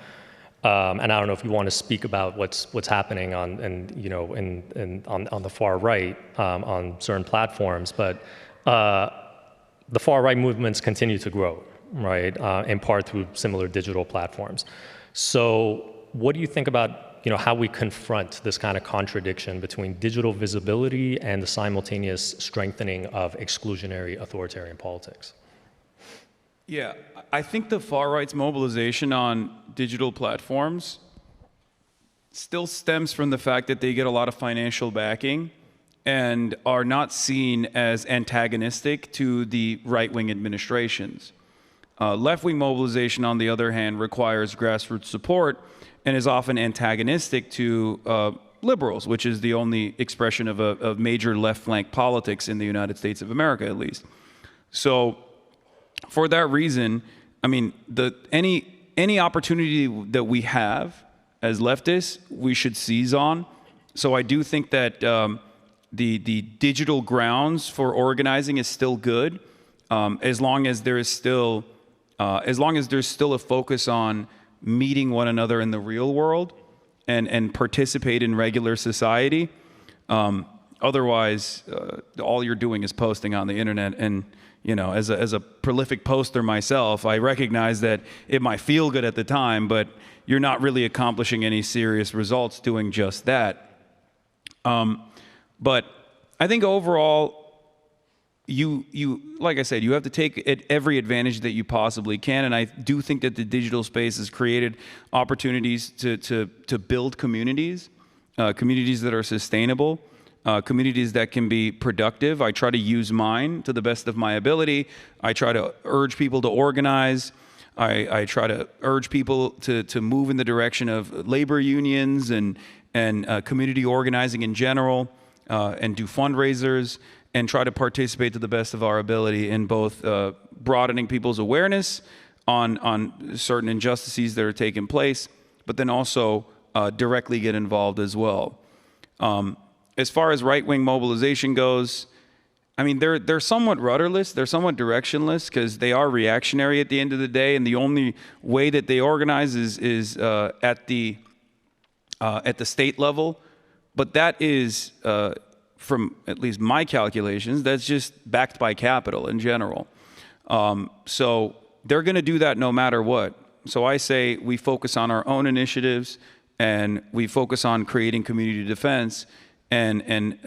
and I don't know if you want to speak about what's happening on the far right on certain platforms, but the far right movements continue to grow, right? In part through similar digital platforms. So, what do you think about how we confront this kind of contradiction between digital visibility and the simultaneous strengthening of exclusionary authoritarian politics? Yeah, I think the far right's mobilization on digital platforms still stems from the fact that they get a lot of financial backing and are not seen as antagonistic to the right-wing administrations. Left-wing mobilization, on the other hand, requires grassroots support and is often antagonistic to liberals, which is the only expression of major left-flank politics in the United States of America, at least. So, for that reason, I mean, any opportunity that we have as leftists, we should seize on. So I do think that the digital grounds for organizing is still good, as long as there's still a focus on meeting one another in the real world and participate in regular society. Otherwise, all you're doing is posting on the internet. And as a prolific poster myself, I recognize that it might feel good at the time, but you're not really accomplishing any serious results doing just that. But I think overall, you like I said, you have to take every advantage that you possibly can, and I do think that the digital space has created opportunities to build communities that are sustainable, communities that can be productive. I try to use mine to the best of my ability. I try to urge people to organize. I try to urge people to move in the direction of labor unions and community organizing in general, and do fundraisers and try to participate to the best of our ability in both broadening people's awareness on certain injustices that are taking place, but then also directly get involved as well. As far as right-wing mobilization goes, I mean, they're somewhat rudderless, they're somewhat directionless, because they are reactionary at the end of the day, and the only way that they organize is at the state level. But that is, from at least my calculations, that's just backed by capital in general. So they're going to do that no matter what. So I say we focus on our own initiatives, and we focus on creating community defense, and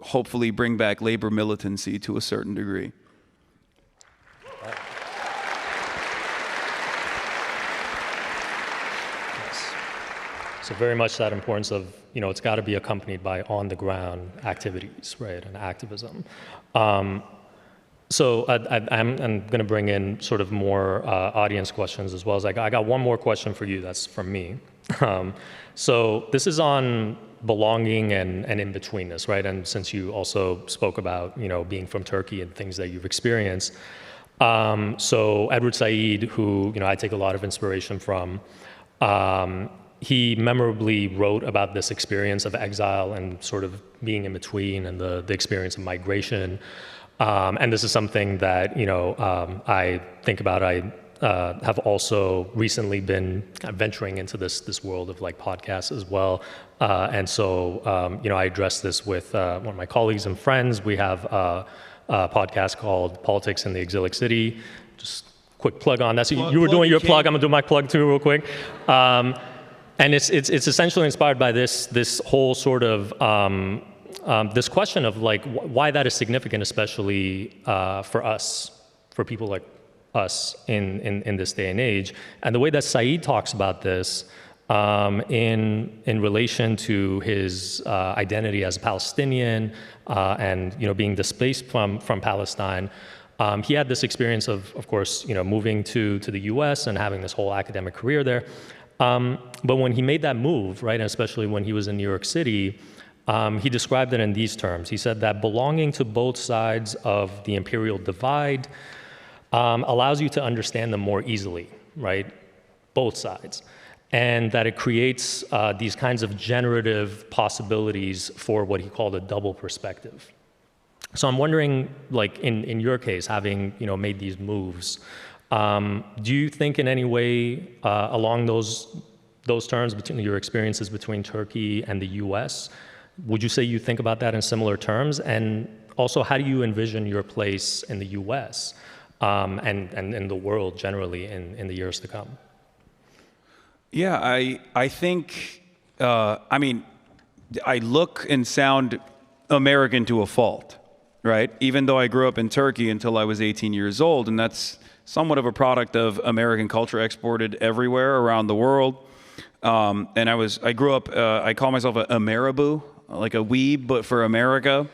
hopefully bring back labor militancy to a certain degree. Yes. So very much that importance of, it's got to be accompanied by on-the-ground activities, right, and activism. So I'm going to bring in sort of more audience questions as well. As I got one more question for you that's from me. So this is on belonging and in-betweenness, right? And since you also spoke about, being from Turkey and things that you've experienced. So Edward Said, who, I take a lot of inspiration from, he memorably wrote about this experience of exile and sort of being in between and the experience of migration. And this is something that, I think about. I have also recently been venturing into this world of like podcasts as well. And so, I addressed this with one of my colleagues and friends. We have a podcast called Politics in the Exilic City. Just quick plug on that. So you were doing your plug. I'm gonna do my plug too real quick. And it's essentially inspired by this whole sort of this question of like why that is significant, especially for us, for people like us in this day and age. And the way that Said talks about this in relation to his identity as a Palestinian and being displaced from Palestine, he had this experience of course, moving to the U.S. and having this whole academic career there. But when he made that move, right, and especially when he was in New York City, he described it in these terms. He said that belonging to both sides of the imperial divide allows you to understand them more easily, right? Both sides. And that it creates these kinds of generative possibilities for what he called a double perspective. So I'm wondering, like in your case, having made these moves, do you think in any way along those terms, between your experiences between Turkey and the U.S., would you say you think about that in similar terms? And also, how do you envision your place in the U.S. And in the world generally in the years to come? Yeah, I think, I mean, I look and sound American to a fault, right? Even though I grew up in Turkey until I was 18 years old, and that's somewhat of a product of American culture exported everywhere around the world. And I grew up, I call myself a Ameriboo, like a weeb, but for America.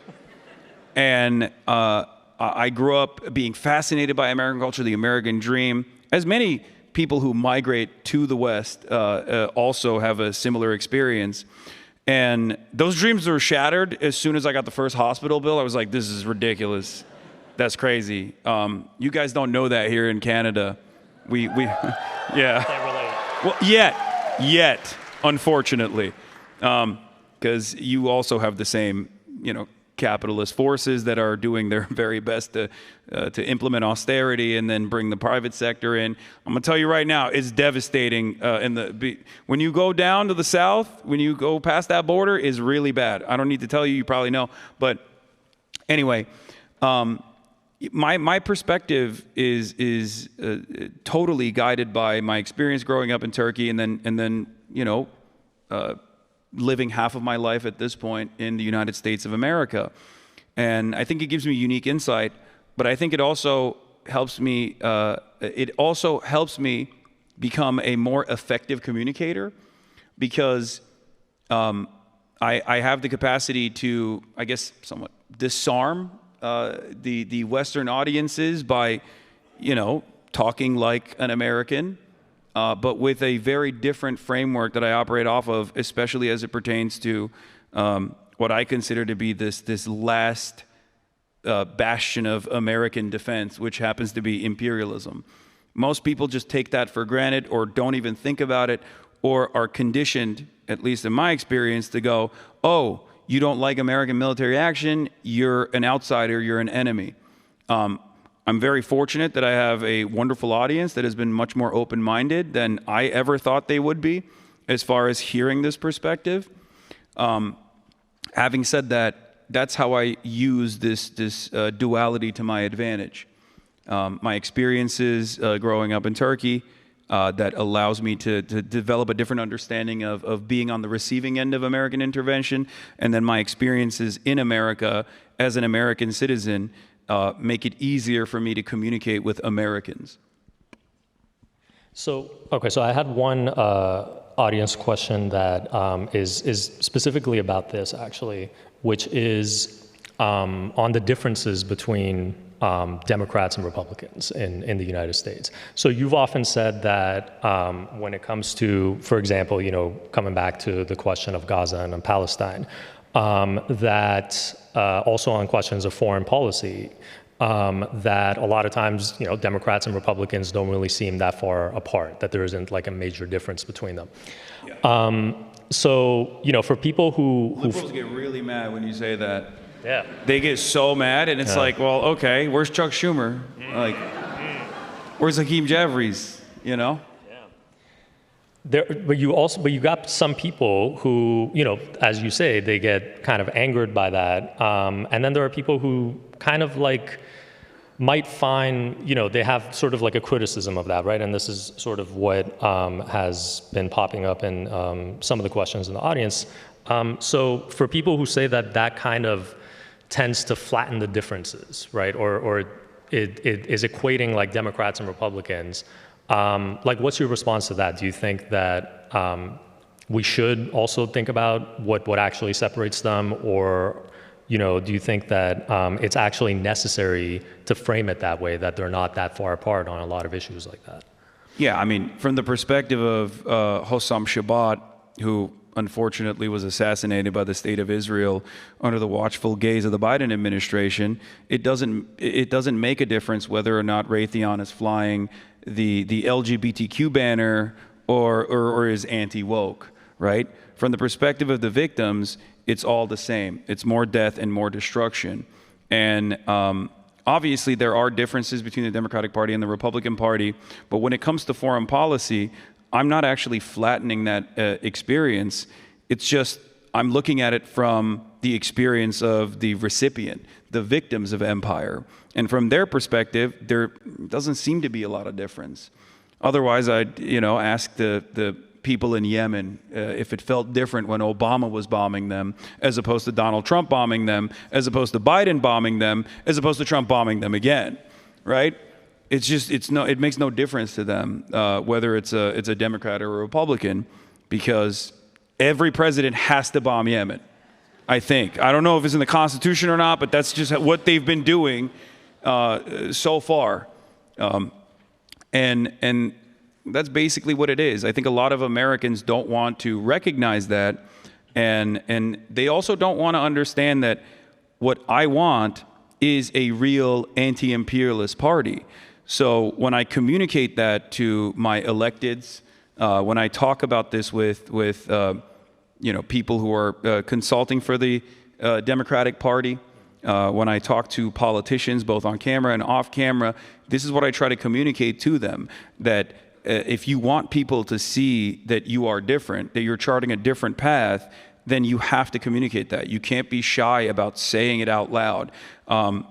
And I grew up being fascinated by American culture, the American dream. As many people who migrate to the West also have a similar experience. And those dreams were shattered as soon as I got the first hospital bill. I was like, this is ridiculous. That's crazy. You guys don't know that here in Canada. We yeah. Can't relate. Well, yet, unfortunately. Because you also have the same, capitalist forces that are doing their very best to implement austerity and then bring the private sector in. I'm gonna tell you right now, it's devastating. When you go down to the south, when you go past that border, is really bad. I don't need to tell you; you probably know. But anyway, my perspective is totally guided by my experience growing up in Turkey, and then living half of my life at this point in the United States of America. And I think it gives me unique insight, but I think it also helps me become a more effective communicator, because I have the capacity to, I guess, somewhat disarm the Western audiences by, talking like an American, but with a very different framework that I operate off of, especially as it pertains to what I consider to be this last bastion of American defense, which happens to be imperialism. Most people just take that for granted or don't even think about it, or are conditioned, at least in my experience, to go, oh, you don't like American military action, you're an outsider, you're an enemy. I'm very fortunate that I have a wonderful audience that has been much more open-minded than I ever thought they would be as far as hearing this perspective. Having said that, that's how I use this duality to my advantage. My experiences growing up in Turkey that allows me to develop a different understanding of being on the receiving end of American intervention, and then my experiences in America as an American citizen make it easier for me to communicate with Americans. So I had one audience question that is specifically about this, actually, which is on the differences between Democrats and Republicans in the United States. So you've often said that when it comes to, for example, coming back to the question of Gaza and Palestine, that also on questions of foreign policy, that a lot of times, Democrats and Republicans don't really seem that far apart, that there isn't like a major difference between them. Yeah. So, for people who liberals get really mad when you say that. Yeah. They get so mad, and it's like, well, okay, where's Chuck Schumer? Like, where's Hakeem Jeffries? But you got some people who, as you say, they get kind of angered by that, and then there are people who kind of like might find, they have sort of like a criticism of that, right? And this is sort of what has been popping up in some of the questions in the audience. So for people who say that kind of tends to flatten the differences, right? Or it is equating like Democrats and Republicans. Like, what's your response to that? Do you think that we should also think about what actually separates them, or do you think that it's actually necessary to frame it that way, that they're not that far apart on a lot of issues like that? Yeah, I mean, from the perspective of Hossam Shabbat, who unfortunately was assassinated by the state of Israel under the watchful gaze of the Biden administration, it doesn't make a difference whether or not Raytheon is flying the LGBTQ banner or is anti-woke, right? From the perspective of the victims, it's all the same. It's more death and more destruction. And obviously there are differences between the Democratic Party and the Republican Party, but when it comes to foreign policy, I'm not actually flattening that experience. It's just I'm looking at it from the experience of the recipient, the victims of empire. And from their perspective, there doesn't seem to be a lot of difference. Otherwise, I'd ask the people in Yemen if it felt different when Obama was bombing them, as opposed to Donald Trump bombing them, as opposed to Biden bombing them, as opposed to Trump bombing them again, right? It makes no difference to them whether it's a Democrat or a Republican, because every president has to bomb Yemen. I think. I don't know if it's in the Constitution or not, but that's just what they've been doing so far, and that's basically what it is. I think a lot of Americans don't want to recognize that, and they also don't want to understand that what I want is a real anti-imperialist party. So when I communicate that to my electeds, when I talk about this with people who are consulting for the Democratic Party, when I talk to politicians both on camera and off camera, this is what I try to communicate to them, that if you want people to see that you are different, that you're charting a different path, then you have to communicate that. You can't be shy about saying it out loud. And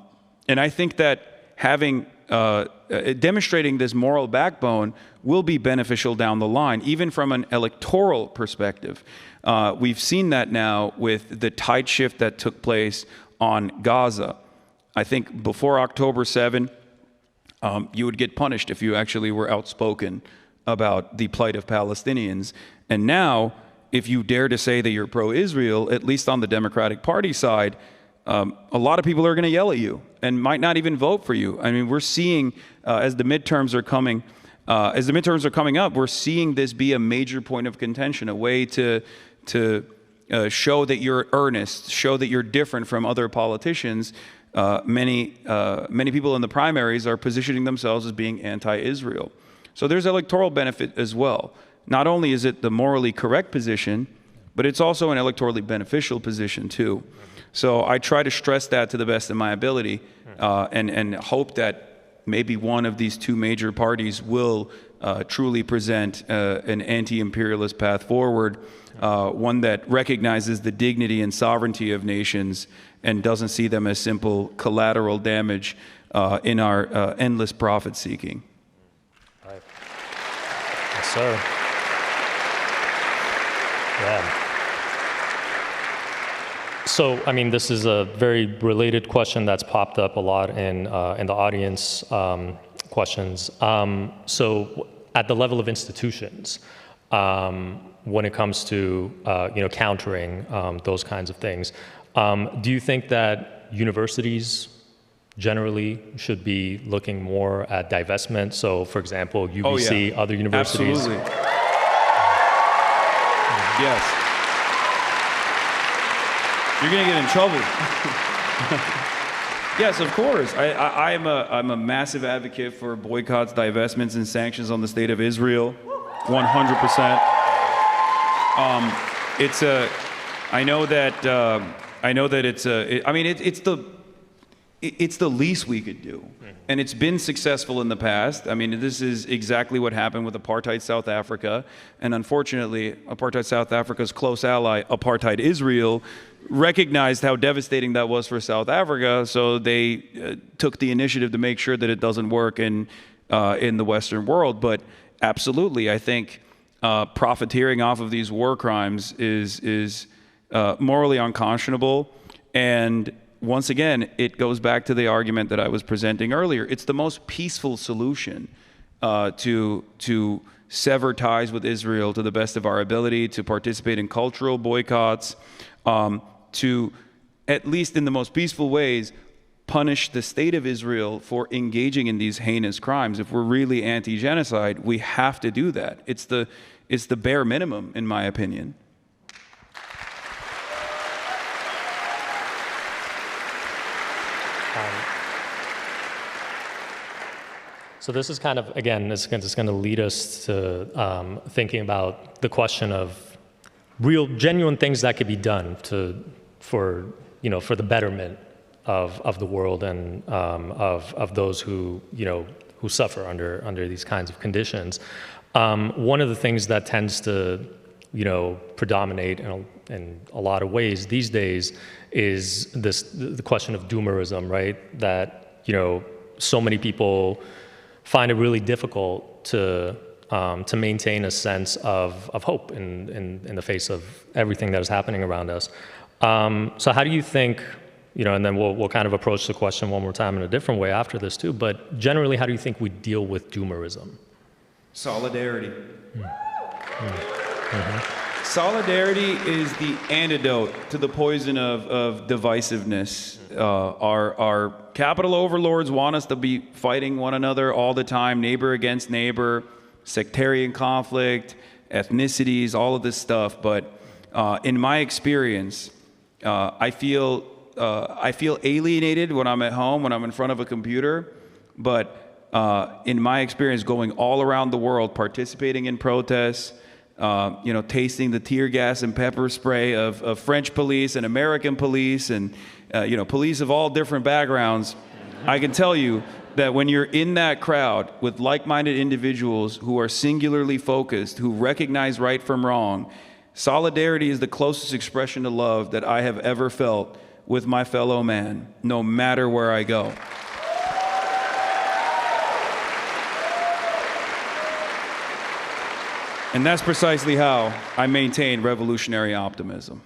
I think that having demonstrating this moral backbone will be beneficial down the line, even from an electoral perspective. We've seen that now with the tide shift that took place on Gaza. I think before October 7, you would get punished if you actually were outspoken about the plight of Palestinians. And now, if you dare to say that you're pro-Israel, at least on the Democratic Party side, a lot of people are going to yell at you and might not even vote for you. I mean, we're seeing as the midterms are coming up, we're seeing this be a major point of contention, a way to show that you're earnest, show that you're different from other politicians. Many people in the primaries are positioning themselves as being anti-Israel. So there's electoral benefit as well. Not only is it the morally correct position, but it's also an electorally beneficial position too. So I try to stress that to the best of my ability, and hope that maybe one of these two major parties will truly present an anti-imperialist path forward, one that recognizes the dignity and sovereignty of nations and doesn't see them as simple collateral damage in our endless profit seeking. Right. Yes, sir. Yeah. So, I mean, this is a very related question that's popped up a lot in the audience questions. So, at the level of institutions, when it comes to countering those kinds of things, do you think that universities generally should be looking more at divestment? So, for example, UBC, other universities. Absolutely. Yes. You're going to get in trouble. Yes, of course. I'm a massive advocate for boycotts, divestments, and sanctions on the state of Israel. 100%. It's the least we could do. And it's been successful in the past. I mean, this is exactly what happened with apartheid South Africa. And unfortunately, apartheid South Africa's close ally, apartheid Israel, recognized how devastating that was for South Africa. So they took the initiative to make sure that it doesn't work in the Western world. But absolutely, I think profiteering off of these war crimes is morally unconscionable. And once again, it goes back to the argument that I was presenting earlier. It's the most peaceful solution to sever ties with Israel to the best of our ability, to participate in cultural boycotts, to, at least in the most peaceful ways, punish the state of Israel for engaging in these heinous crimes. If we're really anti-genocide, we have to do that. It's the bare minimum, in my opinion. So this is kind of, again, it's going to lead us to thinking about the question of real, genuine things that could be done for the betterment of the world and of those who suffer under these kinds of conditions. One of the things that tends to predominate in a lot of ways these days is the question of doomerism, right? That so many people find it really difficult to maintain a sense of hope in the face of everything that is happening around us. So how do you think, and then we'll kind of approach the question one more time in a different way after this too, but generally, how do you think we deal with doomerism? Solidarity. Solidarity is the antidote to the poison of divisiveness. Our capital overlords want us to be fighting one another all the time, neighbor against neighbor, sectarian conflict, ethnicities, all of this stuff. But in my experience, I feel alienated when I'm at home, when I'm in front of a computer. But in my experience, going all around the world, participating in protests, tasting the tear gas and pepper spray of French police and American police and, police of all different backgrounds, I can tell you that when you're in that crowd with like-minded individuals who are singularly focused, who recognize right from wrong, solidarity is the closest expression to love that I have ever felt with my fellow man, no matter where I go. And that's precisely how I maintain revolutionary optimism.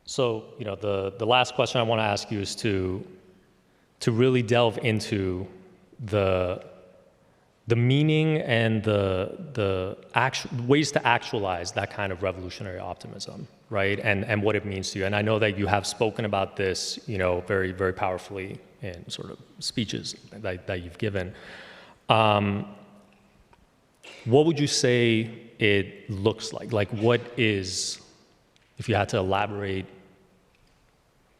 So, the last question I want to ask you is to really delve into the the meaning and the ways to actualize that kind of revolutionary optimism, right? And what it means to you. And I know that you have spoken about this, very, very powerfully in sort of speeches that you've given. What would you say it looks like? Like, what is, if you had to elaborate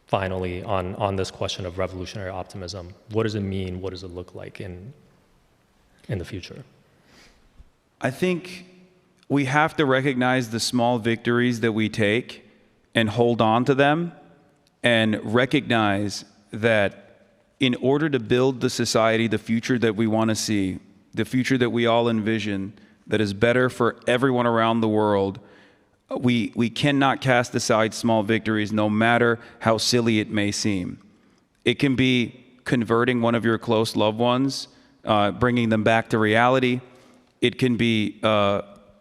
finally on this question of revolutionary optimism, what does it mean? What does it look like in the future? I think we have to recognize the small victories that we take and hold on to them, and recognize that in order to build the society, the future that we want to see, the future that we all envision, that is better for everyone around the world, we cannot cast aside small victories, no matter how silly it may seem. It can be converting one of your close loved ones, bringing them back to reality. It can be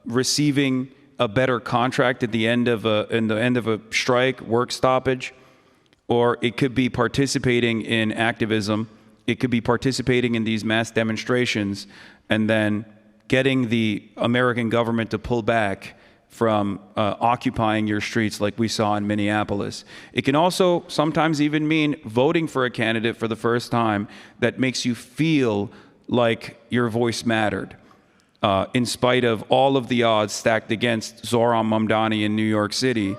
receiving a better contract at the end of a strike, work stoppage, or it could be participating in activism. It could be participating in these mass demonstrations and then getting the American government to pull back from occupying your streets like we saw in Minneapolis. It can also sometimes even mean voting for a candidate for the first time that makes you feel like your voice mattered, in spite of all of the odds stacked against Zohran Mamdani in New York City.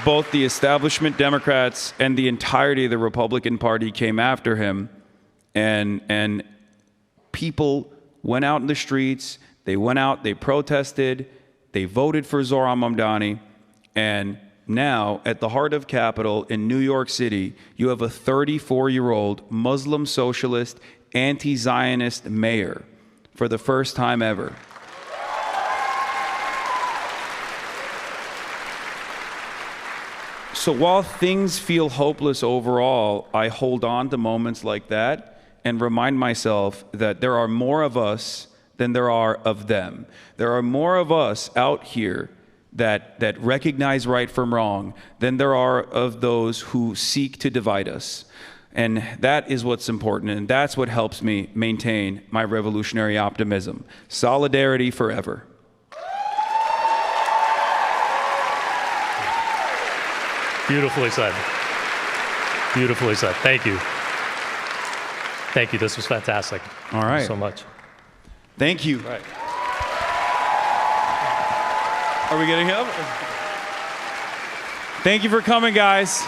Both the establishment Democrats and the entirety of the Republican Party came after him, and people went out in the streets, they went out, they protested, they voted for Zohran Mamdani, and now, at the heart of Capitol in New York City, you have a 34-year-old Muslim socialist, anti-Zionist mayor for the first time ever. So while things feel hopeless overall, I hold on to moments like that and remind myself that there are more of us than there are of them. There are more of us out here that recognize right from wrong than there are of those who seek to divide us. And that is what's important, and that's what helps me maintain my revolutionary optimism. Solidarity forever. Beautifully said. Beautifully said. Thank you. Thank you. This was fantastic. All right. Thank you so much. Thank you. Right. Are we getting him? Thank you for coming, guys.